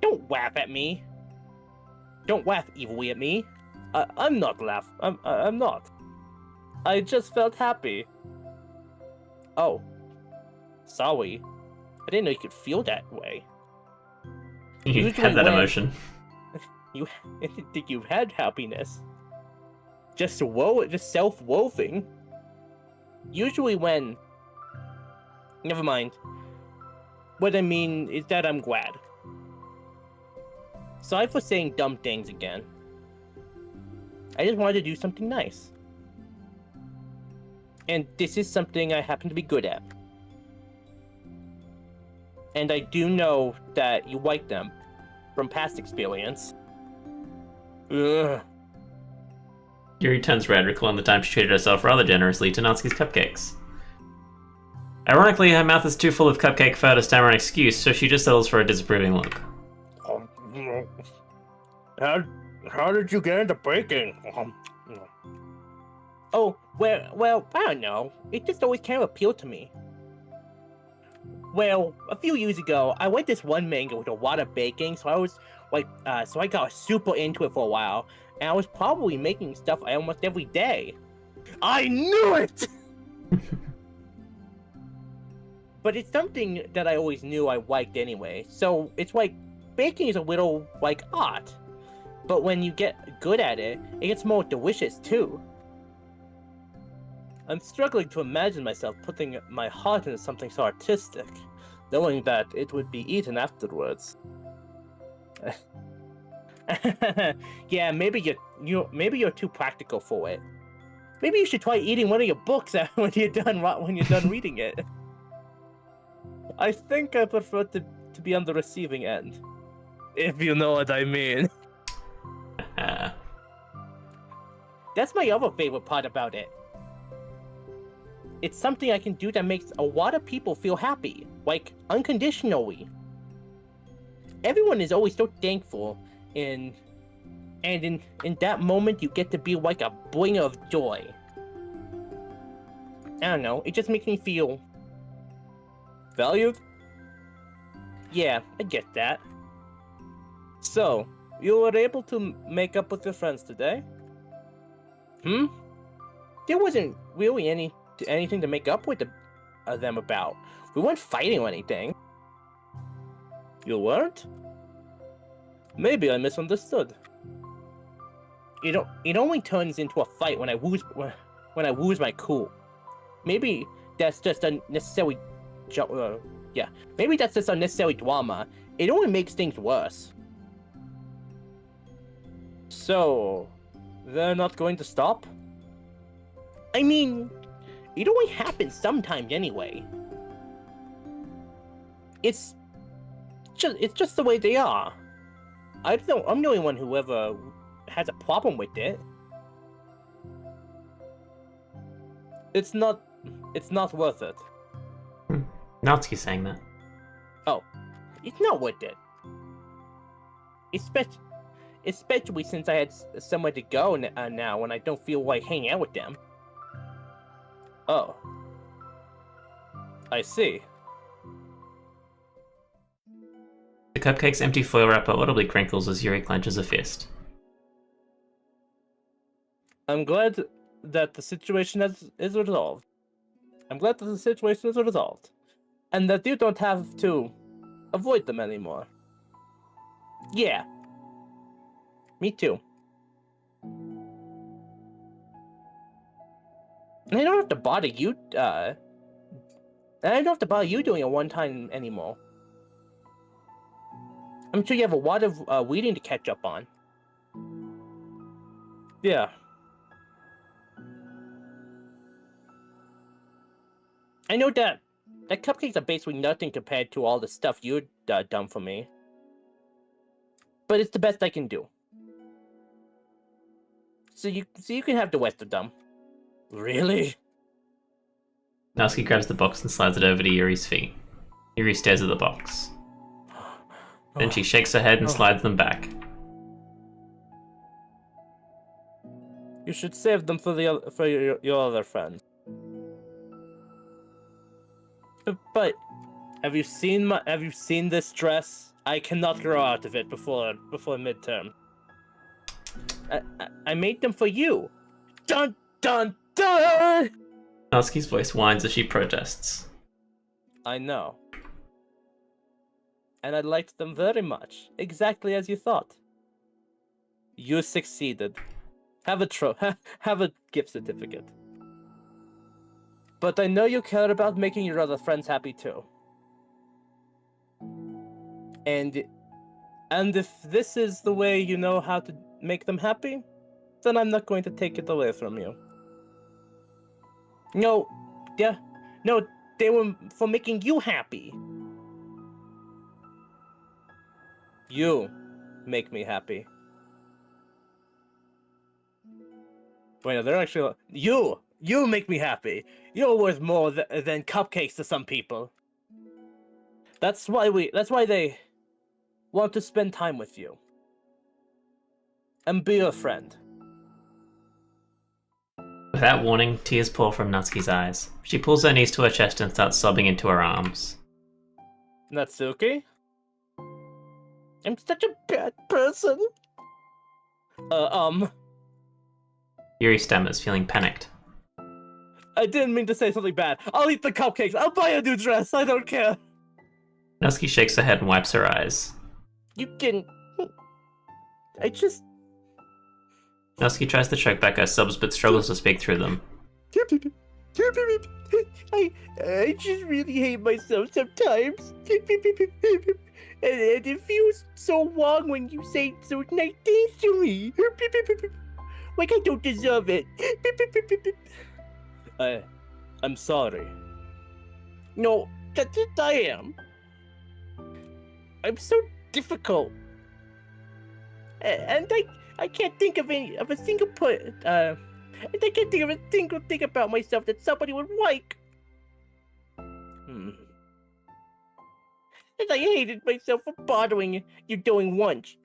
Don't laugh at me. Don't laugh evilly at me. I'm not laughing. I'm not. I just felt happy. Oh. Sorry. I didn't know you could feel that way. You had that emotion. I didn't think you had happiness. Just self-loathing. usually when... Never mind. What I mean is that I'm glad. Sorry for saying dumb things again. I just wanted to do something nice. And this is something I happen to be good at. And I do know that you like them from past experience. Ugh. Yuri turns red, recalling the time she treated herself rather generously to Natsuki's cupcakes. Ironically, her mouth is too full of cupcake fur to stammer an excuse, so she just settles for a disapproving look. How did you get into baking? Oh, well, I don't know. It just always kind of appealed to me. Well, a few years ago, I went this one manga with a lot of baking, so I was like, so I got super into it for a while, and I was probably making stuff almost every day. I knew it! But it's something that I always knew I liked anyway, so it's like, baking is a little like art. But when you get good at it, it gets more delicious too. I'm struggling to imagine myself putting my heart into something so artistic, knowing that it would be eaten afterwards. Yeah, maybe you're too practical for it. Maybe you should try eating one of your books when you're done reading it. I think I prefer to be on the receiving end, if you know what I mean. That's my other favorite part about it. It's something I can do that makes a lot of people feel happy, like unconditionally. Everyone is always so thankful, and in that moment you get to be like a bringer of joy. I don't know, it just makes me feel valued? Yeah, I get that. So, you were able to make up with your friends today? There wasn't really anything to make up with them about. We weren't fighting or anything. You weren't? Maybe I misunderstood. It only turns into a fight when I lose my cool. Maybe that's just unnecessary. Maybe that's just unnecessary drama. It only makes things worse. So, they're not going to stop? I mean, it only happens sometimes anyway. It's just the way they are. I'm the only one who ever has a problem with it. It's not worth it. Natsuki's saying that. Oh, it's not worth it. Especially since I had somewhere to go now when I don't feel like hanging out with them. Oh. I see. The cupcake's empty foil wrapper audibly crinkles as Yuri clenches a fist. I'm glad that the situation is resolved. I'm glad that the situation is resolved. And that you don't have to avoid them anymore. Yeah. Me too. And I don't have to bother you, and I don't have to bother you doing it one time anymore. I'm sure you have a lot of reading to catch up on. Yeah. I know that cupcakes are basically nothing compared to all the stuff you've done for me. But it's the best I can do. So you can have the rest of them. Really? Natsuki grabs the box and slides it over to Yuri's feet. Yuri stares at the box. Then she shakes her head and slides them back. You should save them for your other friends. But have you seen this dress? I cannot grow out of it before midterm. I made them for you. Dun dun dun! Natsuki's voice whines as she protests. I know. And I liked them very much, exactly as you thought. You succeeded. Have a gift certificate. But I know you care about making your other friends happy too. And if this is the way you know how to make them happy, then I'm not going to take it away from you. No, they were for making you happy. You make me happy. Wait, no, they're actually you make me happy. You're worth more than cupcakes to some people. That's why they want to spend time with you and be your friend. Without warning, tears pour from Natsuki's eyes. She pulls her knees to her chest and starts sobbing into her arms. Natsuki? I'm such a bad person. Yuri stammers, feeling panicked. I didn't mean to say something bad. I'll eat the cupcakes. I'll buy a new dress. I don't care. Natsuki shakes her head and wipes her eyes. You can... Natsuki tries to choke back her sobs but struggles to speak through them. I just really hate myself sometimes. And it feels so wrong when you say so nice things to me. Like I don't deserve it. I'm sorry. No, that's what I am. I'm so difficult. And I can't think of a single and I can't think of a single thing about myself that somebody would like. And I hated myself for bothering you doing once.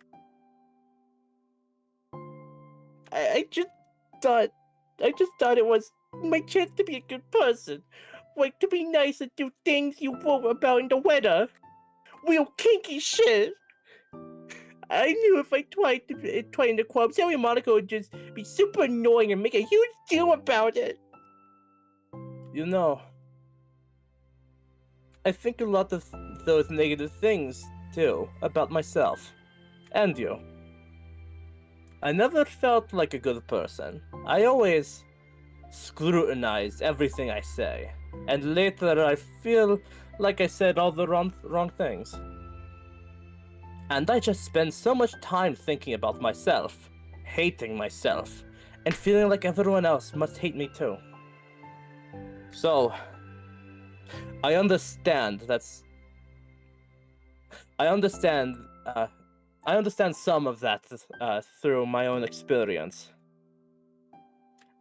I just thought it was my chance to be a good person. Like to be nice and do things you wrote about in the weather. Real kinky shit. I knew if I tried in the club, Sally and Monica would just be super annoying and make a huge deal about it. You know, I think a lot of those negative things, too, about myself. And you. I never felt like a good person. I always scrutinized everything I say. And later I feel like I said all the wrong things. And I just spend so much time thinking about myself, hating myself, and feeling like everyone else must hate me too. So, I understand some of that through my own experience.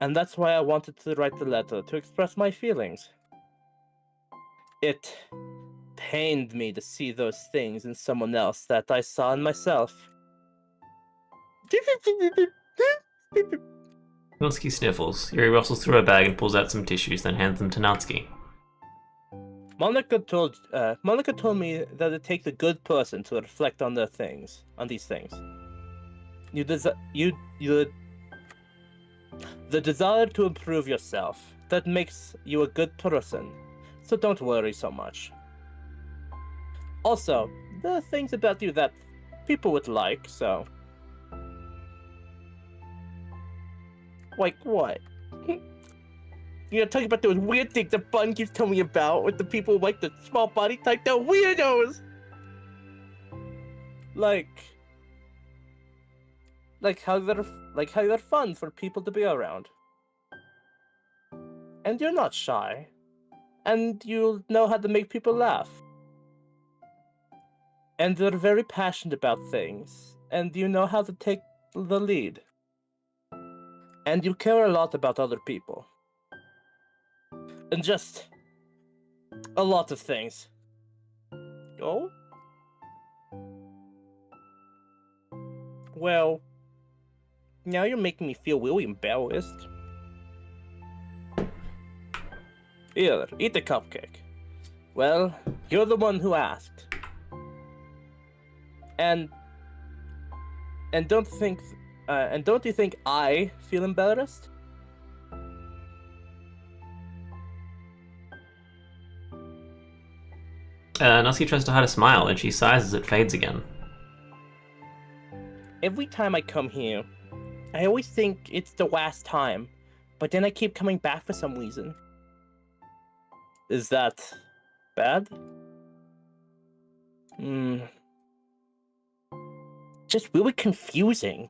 And that's why I wanted to write the letter, to express my feelings. It pained me to see those things in someone else that I saw in myself. Natsuki sniffles. Yuri rustles through her bag and pulls out some tissues, then hands them to Natsuki. Monica told me that it takes a good person to reflect on these things. The desire to improve yourself, that makes you a good person, so don't worry so much. Also, there are things about you that people would like, so... Like what? You're talking about those weird things that Bun keeps telling me about with the people like the small body type, they're weirdos! Like how they're fun for people to be around. And you're not shy. And you know how to make people laugh. And they're very passionate about things. And you know how to take the lead. And you care a lot about other people. And just a lot of things. Oh? Well, now you're making me feel really embarrassed. Here, eat the cupcake. Well, you're the one who asked. And don't you think I feel embarrassed? Natsuki tries to hide a smile, and she sighs as it fades again. Every time I come here, I always think it's the last time, but then I keep coming back for some reason. Is that bad? Just really confusing.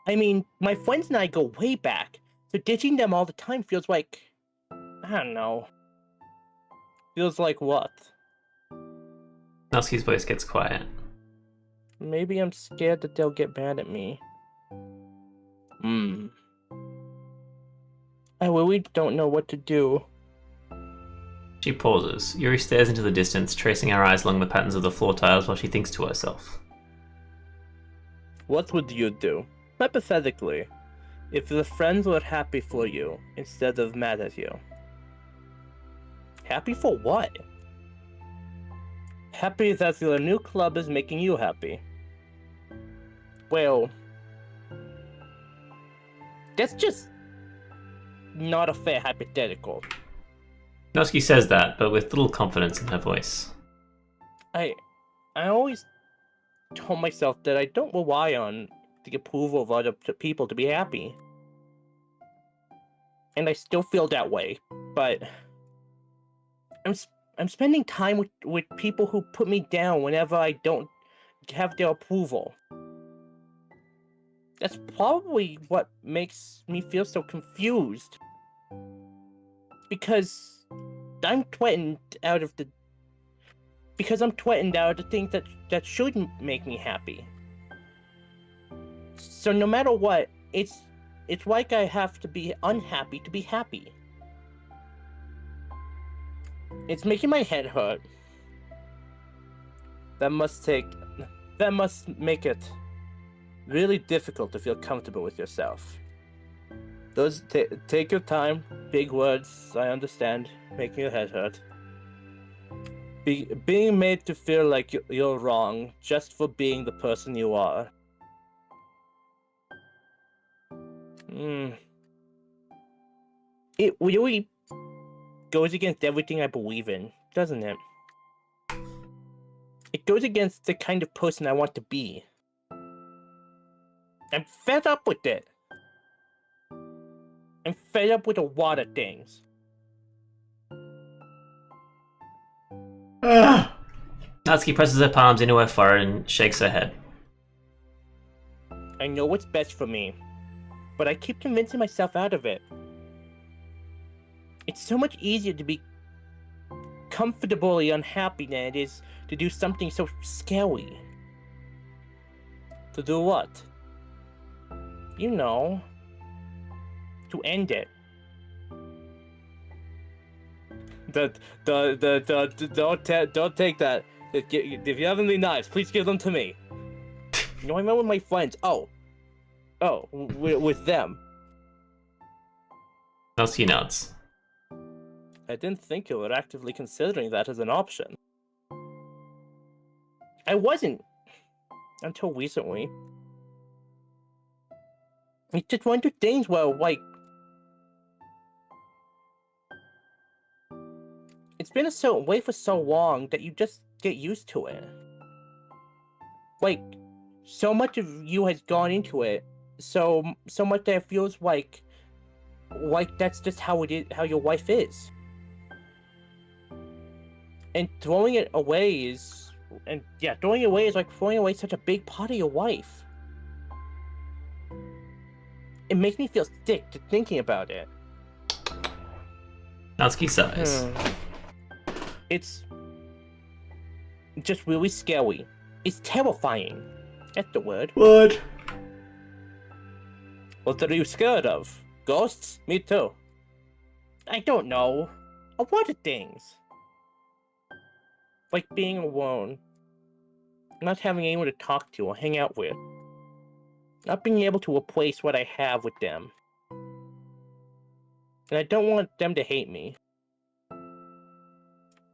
I mean, my friends and I go way back, so ditching them all the time feels like... I don't know. Feels like what? Natsuki's voice gets quiet. Maybe I'm scared that they'll get mad at me. I really don't know what to do. She pauses. Yuri stares into the distance, tracing her eyes along the patterns of the floor tiles while she thinks to herself. What would you do? Hypothetically, if the friends were happy for you instead of mad at you. Happy for what? Happy that your new club is making you happy. Well, that's just not a fair hypothetical. Natsuki says that, but with little confidence in her voice. I always told myself that I don't rely on the approval of other people to be happy. And I still feel that way, but I'm spending time with people who put me down whenever I don't have their approval. That's probably what makes me feel so confused. Because I'm threatened out of the things that shouldn't make me happy. So no matter what, it's like I have to be unhappy to be happy. It's making my head hurt. That must make it really difficult to feel comfortable with yourself. Take your time. Big words, I understand. Making your head hurt. Being made to feel like you're wrong just for being the person you are. It really goes against everything I believe in, doesn't it? It goes against the kind of person I want to be. I'm fed up with it. I'm fed up with a lot of things. Natsuki presses her palms into her forehead and shakes her head. I know what's best for me, but I keep convincing myself out of it. It's so much easier to be comfortably unhappy than it is to do something so scary. To do what? You know. To end it. Don't take that. If you have any knives, please give them to me. You know, I met with my friends. With them. Natsuki nods. I didn't think you were actively considering that as an option. I wasn't. Until recently. It's just one of those things where, like... It's been a certain way for so long that you just get used to it. Like, so much of you has gone into it, so much that it feels like that's just how it is, how your wife is. And throwing it away is like throwing away such a big part of your life. It makes me feel sick to thinking about it. Natsuki sighs. It's just really scary. It's terrifying. That's the word. What? What are you scared of? Ghosts? Me too. I don't know. A lot of things. Like being alone. Not having anyone to talk to or hang out with. Not being able to replace what I have with them. And I don't want them to hate me.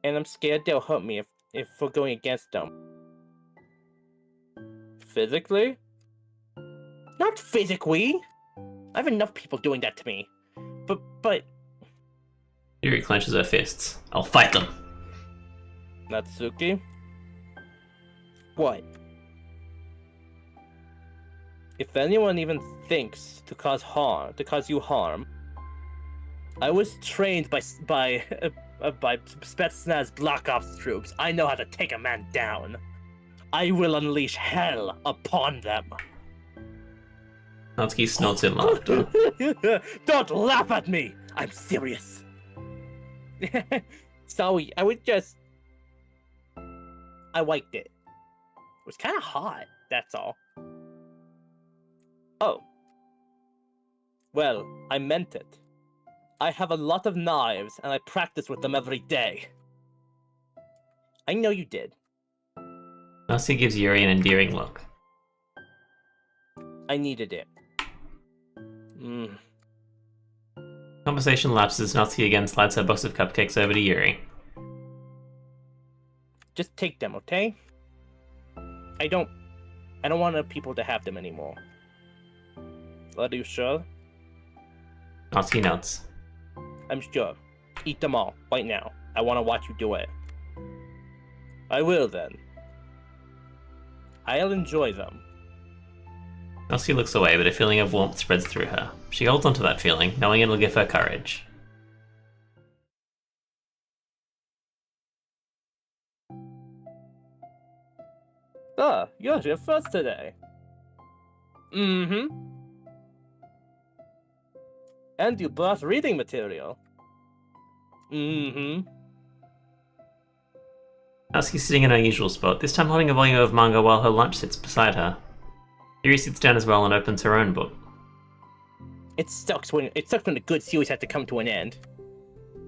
And I'm scared they'll hurt me if we're going against them. Physically? Not physically! I have enough people doing that to me. But... Yuri clenches her fists. I'll fight them. Natsuki? What? If anyone even thinks to cause you harm, I was trained by by Spetsnaz Black Ops troops. I know how to take a man down. I will unleash hell upon them. Natsuki snorts in laughter. Don't laugh at me! I'm serious. Sorry, I liked it. It was kind of hot, that's all. Oh. Well, I meant it. I have a lot of knives, and I practice with them every day. I know you did. Natsuki gives Yuri an endearing look. I needed it. Conversation lapses. Natsuki again slides her box of cupcakes over to Yuri. Just take them, okay? I don't want people to have them anymore. Are you sure? Natsuki nods. I'm sure. Eat them all, right now. I want to watch you do it. I will, then. I'll enjoy them. Natsuki looks away, but a feeling of warmth spreads through her. She holds onto that feeling, knowing it'll give her courage. Ah, you're here first today. Mm-hmm. And you brought reading material. Mm-hmm. Natsuki's sitting in her usual spot, this time holding a volume of manga while her lunch sits beside her. Yuri sits down as well and opens her own book. It sucks when the good series have to come to an end.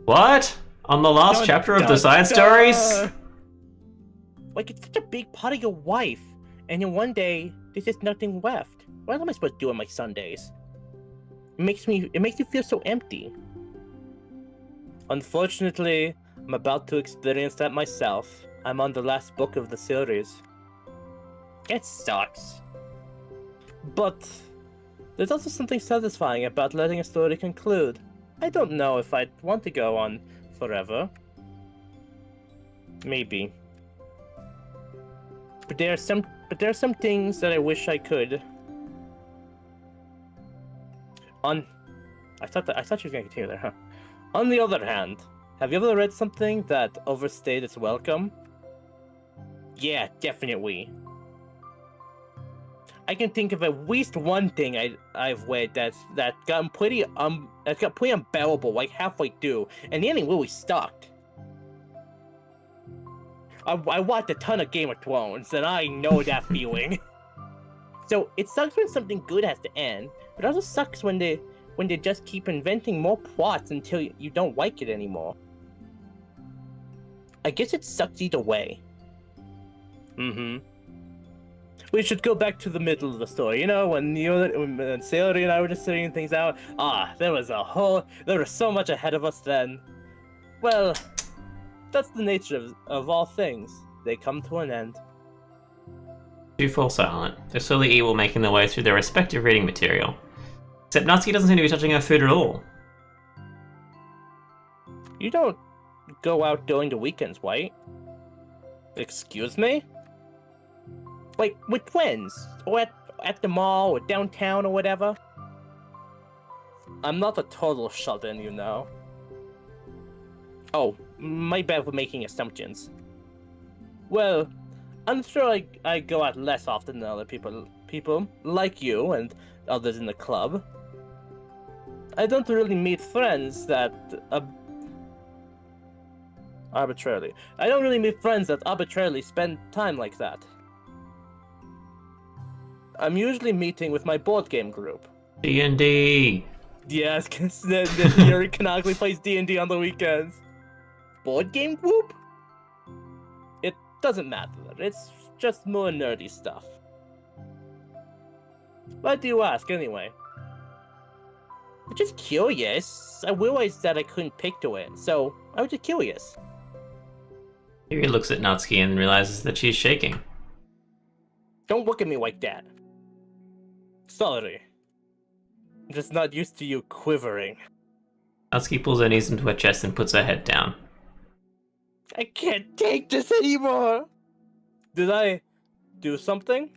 What? On the last chapter of the side stories? Like, it's such a big part of your life, and then one day there's just nothing left. What am I supposed to do on my Sundays? It makes you feel so empty. Unfortunately, I'm about to experience that myself. I'm on the last book of the series. It sucks. But there's also something satisfying about letting a story conclude. I don't know if I'd want to go on forever. Maybe. But there are some things that I wish I could. I thought she was gonna continue there, huh? On the other hand, have you ever read something that overstayed its welcome? Yeah, definitely. I can think of at least one thing I've read that got pretty unbearable like halfway through, and the ending really sucked. I watched a ton of Game of Thrones, and I know that feeling. So it sucks when something good has to end, but it also sucks when they just keep inventing more plots until you don't like it anymore. I guess it sucks either way. We should go back to the middle of the story, you know, when Sayori and I were just figuring things out. There was so much ahead of us then. Well, that's the nature of all things. They come to an end. Two fall silent. They're slowly equal, making their way through their respective reading material. Except Natsuki doesn't seem to be touching her food at all. You don't go out during the weekends, right? Excuse me? Like, with friends, or at the mall, or downtown, or whatever? I'm not a total shut-in, you know. Oh, my bad for making assumptions. Well, I'm sure I go out less often than other people like you and others in the club. I don't really meet friends that arbitrarily spend time like that. I'm usually meeting with my board game group. D&D! Yes, because Yuri canonically plays D&D on the weekends. Board game group? It doesn't matter. It's just more nerdy stuff. Why do you ask, anyway? I'm just curious. I realized that I couldn't pick to it, so I was just curious. Yuri looks at Natsuki and realizes that she's shaking. Don't look at me like that. Sorry. I'm just not used to you quivering. Natsuki pulls her knees into her chest and puts her head down. I can't take this anymore! Did I do something?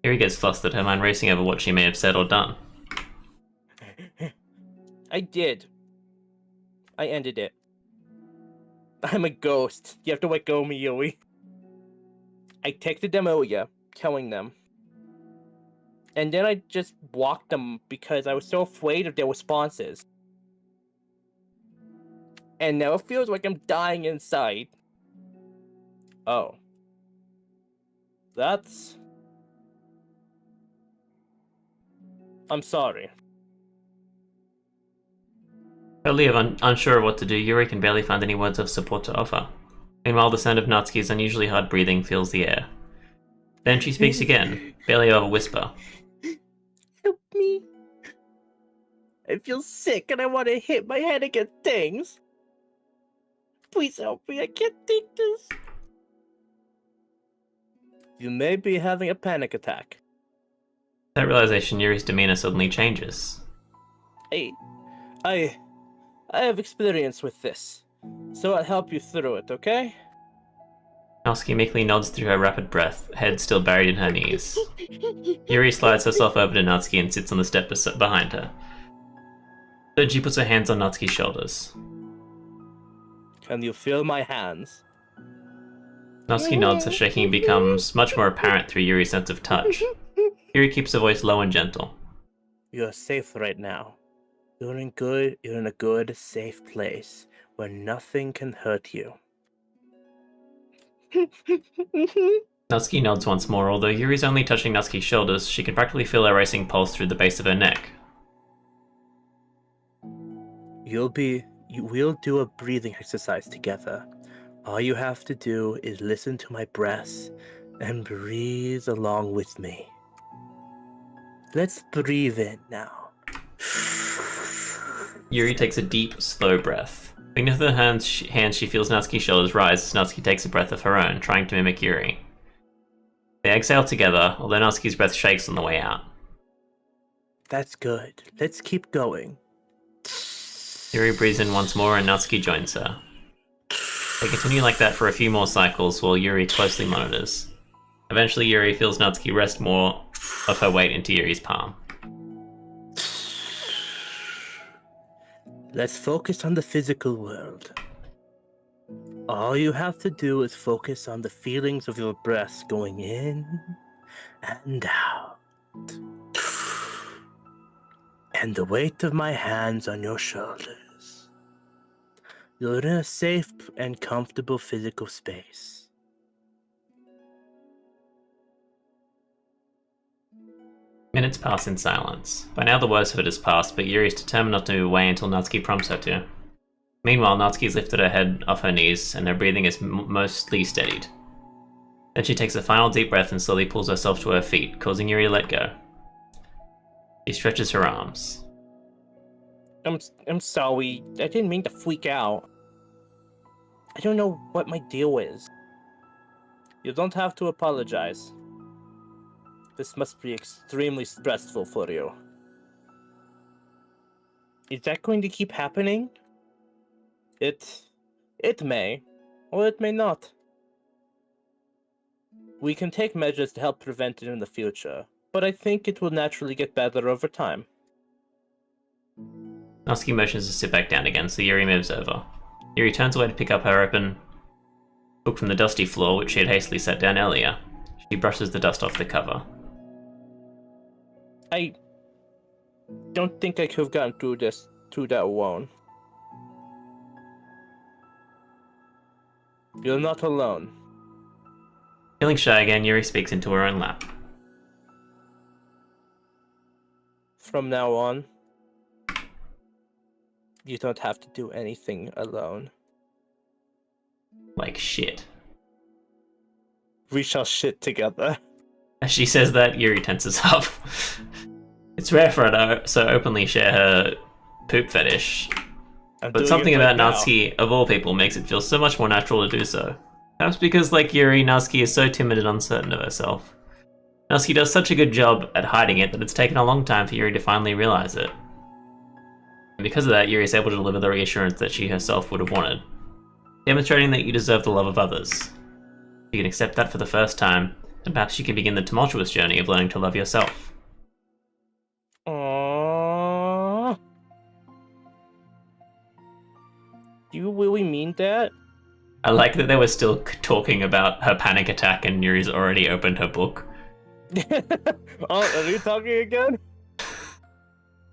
Yuri gets flustered, her mind racing over what she may have said or done. I did. I ended it. I'm a ghost. You have to let go of me, Yui. I texted them earlier, killing them. And then I just blocked them because I was so afraid of their responses. And now it feels like I'm dying inside. Oh. That's... I'm sorry. Totally unsure of what to do, Yuri can barely find any words of support to offer. Meanwhile, the sound of Natsuki's unusually hard breathing fills the air. Then she speaks again, barely over whisper. Help me. I feel sick and I want to hit my head against things. Please help me, I can't take this. You may be having a panic attack. That realization, Yuri's demeanor suddenly changes. Hey, I have experience with this, so I'll help you through it, okay? Natsuki meekly nods through her rapid breath, head still buried in her knees. Yuri slides herself over to Natsuki and sits on the step behind her. Then she puts her hands on Natsuki's shoulders. Can you feel my hands? Natsuki nods as shaking becomes much more apparent through Yuri's sense of touch. Yuri keeps her voice low and gentle. You're safe right now. You're in a good, safe place where nothing can hurt you. Natsuki nods once more, although Yuri's only touching Natsuki's shoulders, she can practically feel her racing pulse through the base of her neck. We'll do a breathing exercise together. All you have to do is listen to my breaths and breathe along with me. Let's breathe in now. Yuri takes a deep, slow breath. Beneath her hands, she feels Natsuki's shoulders rise as Natsuki takes a breath of her own, trying to mimic Yuri. They exhale together, although Natsuki's breath shakes on the way out. That's good. Let's keep going. Yuri breathes in once more and Natsuki joins her. They continue like that for a few more cycles while Yuri closely monitors. Eventually, Yuri feels Natsuki rest more of her weight into Yuri's palm. Let's focus on the physical world. All you have to do is focus on the feelings of your breaths going in and out. And the weight of my hands on your shoulders. You're in a safe and comfortable physical space. Minutes pass in silence. By now the worst of it has passed, but Yuri is determined not to move away until Natsuki prompts her to. Meanwhile, Natsuki's lifted her head off her knees, and her breathing is mostly steadied. Then she takes a final deep breath and slowly pulls herself to her feet, causing Yuri to let go. She stretches her arms. I'm sorry. I didn't mean to freak out. I don't know what my deal is. You don't have to apologize. This must be extremely stressful for you. Is that going to keep happening? It may, or it may not. We can take measures to help prevent it in the future, but I think it will naturally get better over time. Natsuki motions to sit back down again, so Yuri moves over. Yuri turns away to pick up her open book from the dusty floor, which she had hastily set down earlier. She brushes the dust off the cover. I don't think I could have gotten through that alone. You're not alone. Feeling shy again, Yuri speaks into her own lap. From now on, you don't have to do anything alone. Like shit. We shall shit together. As she says that, Yuri tenses up. It's rare for her to so openly share her poop fetish, but something about Natsuki, of all people, makes it feel so much more natural to do so. Perhaps because, like Yuri, Natsuki is so timid and uncertain of herself. Natsuki does such a good job at hiding it that it's taken a long time for Yuri to finally realize it. And because of that, Yuri is able to deliver the reassurance that she herself would have wanted, demonstrating that you deserve the love of others. You can accept that for the first time, and perhaps you can begin the tumultuous journey of learning to love yourself. Aww. Do you really mean that? I like that they were still talking about her panic attack and Yuri's already opened her book. Oh, are you talking again?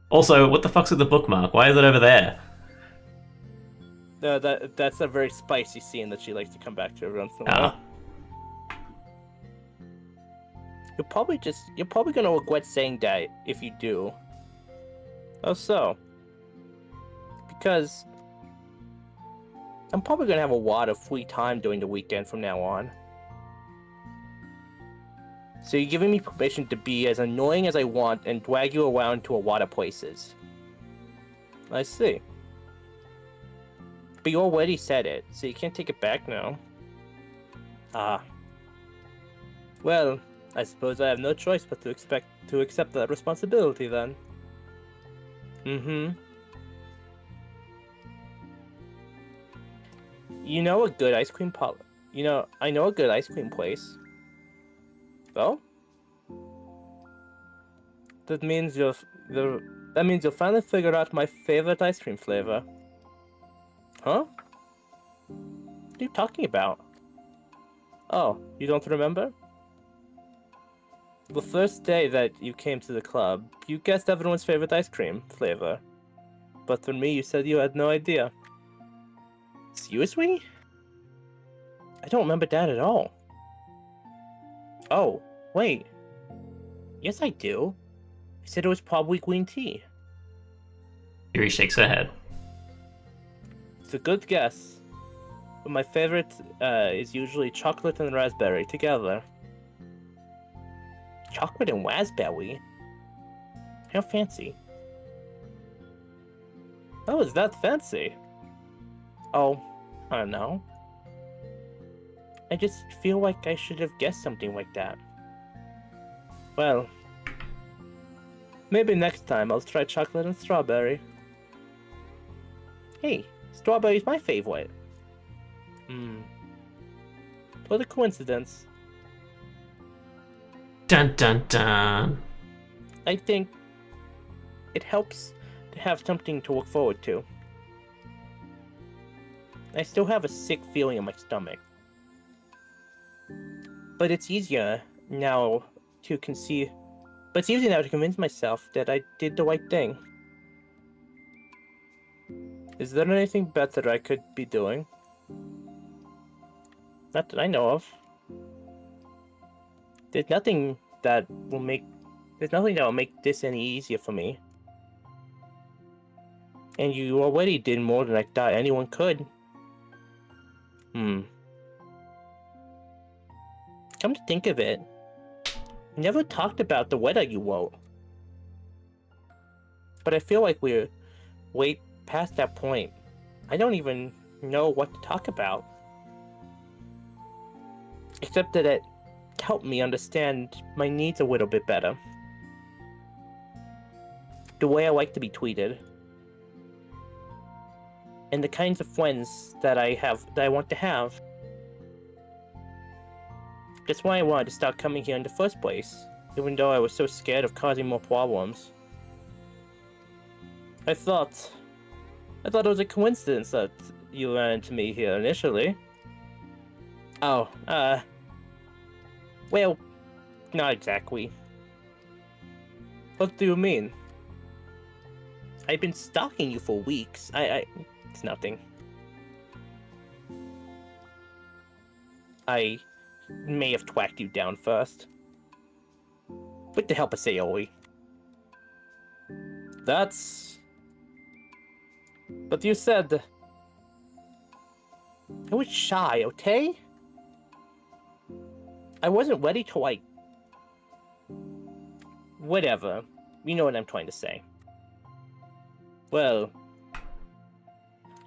Also, what the fuck's with the bookmark? Why is it over there? That's a very spicy scene that she likes to come back to every once in a while. You're probably gonna regret saying that if you do. Oh, so. Because I'm probably gonna have a lot of free time during the weekend from now on. So you're giving me permission to be as annoying as I want and drag you around to a lot of places. I see. But you already said it, so you can't take it back now. Ah. Well, I suppose I have no choice but to accept that responsibility then. Mm-hmm. You know a good ice cream I know a good ice cream place. Oh? That means you'll finally figure out my favorite ice cream flavor. Huh? What are you talking about? Oh, you don't remember? The first day that you came to the club, you guessed everyone's favorite ice cream flavor. But for me, you said you had no idea. Seriously? I don't remember that at all. Oh, wait. Yes, I do. I said it was probably green tea. Yuri shakes her head. It's a good guess. But my favorite is usually chocolate and raspberry together. Chocolate and raspberry? How fancy. Oh, is that fancy? Oh, I don't know. I just feel like I should have guessed something like that. Well, maybe next time I'll try chocolate and strawberry. Hey, strawberry's my favorite. What a coincidence. Dun dun dun. I think it helps to have something to look forward to. I still have a sick feeling in my stomach. But it's easier now to convince myself that I did the right thing. Is there anything better I could be doing? Not that I know of. There's nothing that will make this any easier for me. And you already did more than I thought anyone could. Come to think of it, we never talked about the letter you wrote. But I feel like we're way past that point. I don't even know what to talk about. Except that it helped me understand my needs a little bit better. The way I like to be treated. And the kinds of friends that I want to have. That's why I wanted to start coming here in the first place, even though I was so scared of causing more problems. I thought it was a coincidence that you ran into me here initially. Oh, well, not exactly. What do you mean? I've been stalking you for weeks. It's nothing. I may have twacked you down first. With the help of Sayori. But you said I was shy, okay? I wasn't ready to, like... Whatever. You know what I'm trying to say. Well...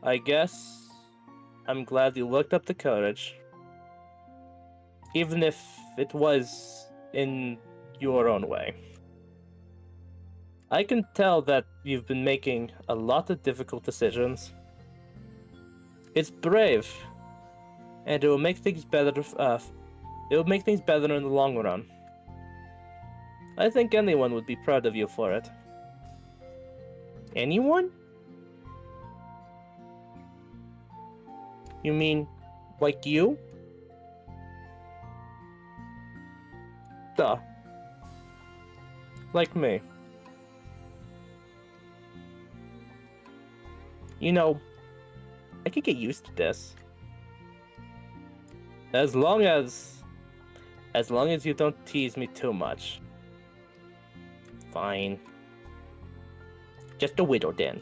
I guess... I'm glad you worked up the courage. Even if it was in your own way. I can tell that you've been making a lot of difficult decisions. It's brave, and it will make things better. It will make things better in the long run. I think anyone would be proud of you for it. Anyone? You mean Like you? Duh. Like me. You know, I could get used to this. As long as you don't tease me too much. Fine. Just a widow then.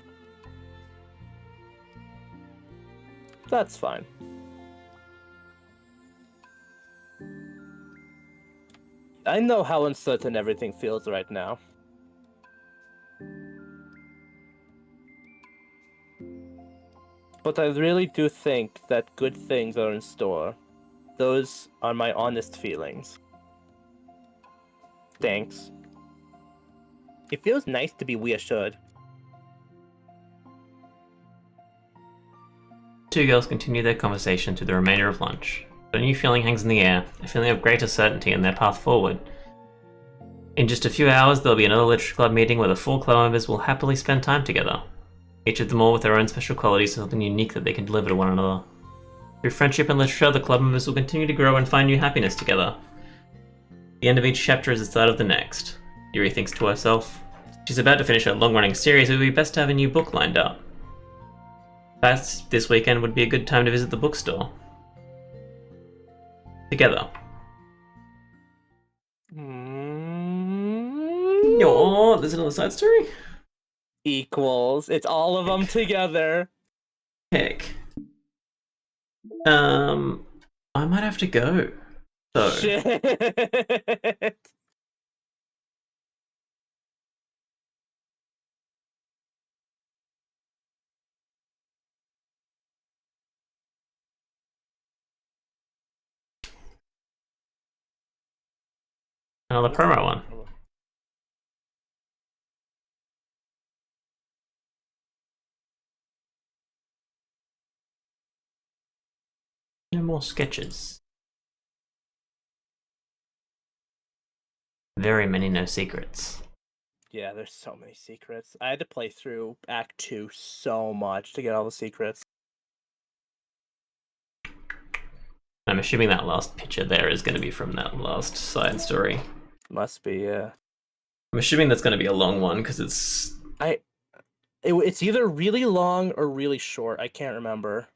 That's fine. I know how uncertain everything feels right now. But I really do think that good things are in store. Those are my honest feelings. Thanks. It feels nice to be reassured. Two girls continue their conversation through the remainder of lunch. But a new feeling hangs in the air, a feeling of greater certainty in their path forward. In just a few hours, there'll be another literature club meeting where the 4 club members will happily spend time together. Each of them all with their own special qualities, something unique that they can deliver to one another. Through friendship and literature, the club members will continue to grow and find new happiness together. The end of each chapter is the start of the next. Yuri thinks to herself. She's about to finish a long-running series, it would be best to have a new book lined up. Perhaps this weekend would be a good time to visit the bookstore. Together. Oh, there's another side story? Equals. It's all of them together. Heck. I might have to go. So. Shit. Another promo one. No more sketches. Very many no secrets. Yeah, there's so many secrets. I had to play through Act 2 so much to get all the secrets. I'm assuming that last picture there is going to be from that last side story. Must be, yeah. I'm assuming that's going to be a long one because it's... It's either really long or really short. I can't remember.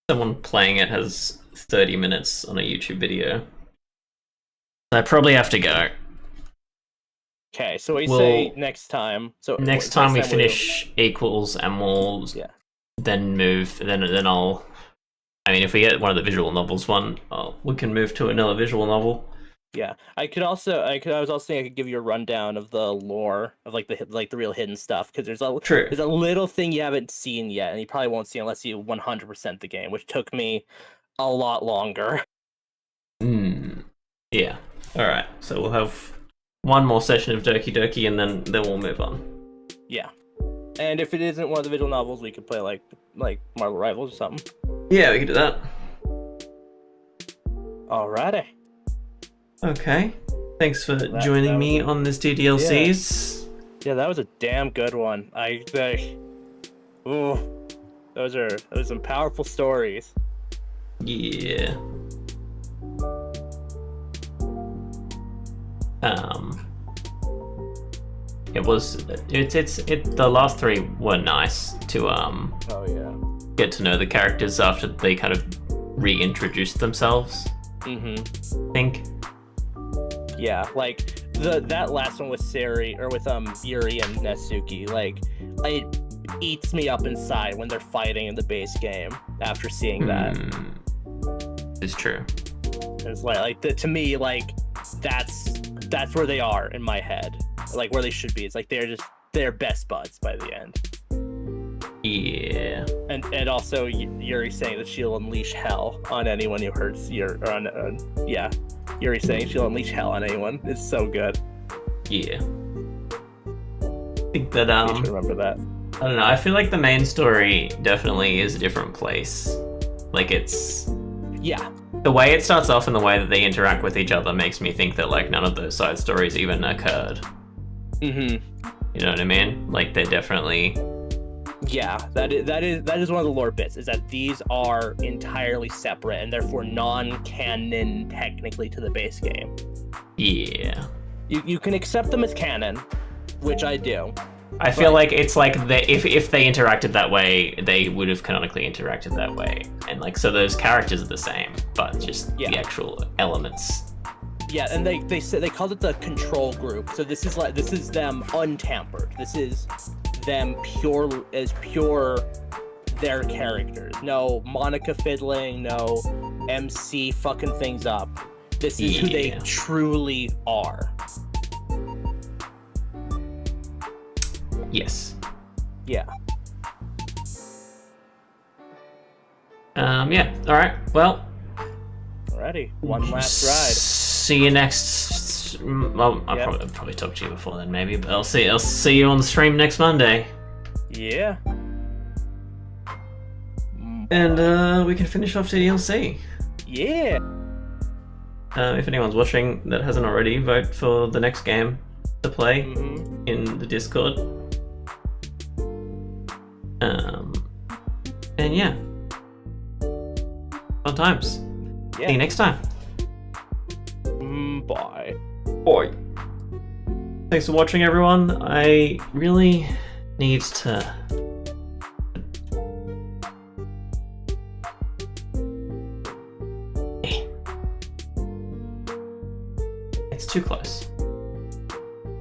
Someone playing it has 30 minutes on a YouTube video. I probably have to go. Okay, so we say next time. So next time we finish Equals and we'll then move. Then I'll. I mean, if we get one of the visual novels we can move to another visual novel. Yeah, I was also thinking I could give you a rundown of the lore of the real hidden stuff because there's a little thing you haven't seen yet, and you probably won't see unless you 100% the game, which took me a lot longer. Yeah. All right. So we'll have one more session of Doki Doki, and then we'll move on. Yeah. And if it isn't one of the visual novels, we could play like Marvel Rivals or something. Yeah, we could do that. Alrighty. Okay. Thanks for joining me on this DDLCs. Yeah, that was a damn good one. Those are some powerful stories. Yeah. The last 3 were nice to get to know the characters after they kind of reintroduced themselves. I think. Yeah, like that last one with Yuri and Netsuki, like it eats me up inside when they're fighting in the base game after seeing that. It's true. It's to me, like that's where they are in my head, like where they should be. It's like they're best buds by the end. Yeah. And also Yuri saying that she'll unleash hell on anyone who hurts Yuri. Yuri saying she'll unleash hell on anyone. It's so good. Yeah. I think that You should remember that. I don't know. I feel like the main story definitely is a different place. Like it's the way it starts off and the way that they interact with each other makes me think that like none of those side stories even occurred. Mm-hmm. You know what I mean? Like they're definitely. Yeah, that is one of the lore bits. Is that these are entirely separate and therefore non-canon technically to the base game. Yeah. You can accept them as canon, which I do. I feel like it's like if they interacted that way, they would have canonically interacted that way, and like so those characters are the same, but just the actual elements. Yeah, and they called it the control group. So this is them untampered. This is them pure their characters. No Monica fiddling, no MC fucking things up. This is who they truly are. Yes. Yeah. Yeah. All right. Well. Alrighty. One last ride. See you next. Well, I'll probably talk to you before then, maybe. But I'll see you on the stream next Monday. Yeah. And we can finish off DDLC. Yeah. If anyone's watching that hasn't already, vote for the next game to play in the Discord. And yeah. Fun times. Yeah. See you next time. Bye. Bye. Thanks for watching, everyone. I really need to... It's too close.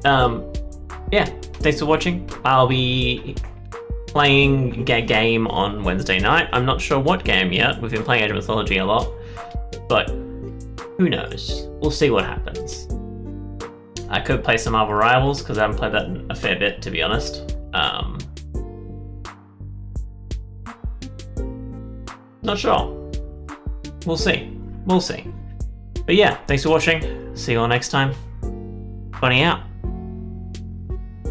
Yeah, thanks for watching. I'll be playing a game on Wednesday night. I'm not sure what game yet. We've been playing Age of Mythology a lot, but who knows? We'll see what happens. I could play some Marvel Rivals because I haven't played that in a fair bit, to be honest. Not sure. We'll see. We'll see. But yeah, thanks for watching. See you all next time. Bunny out.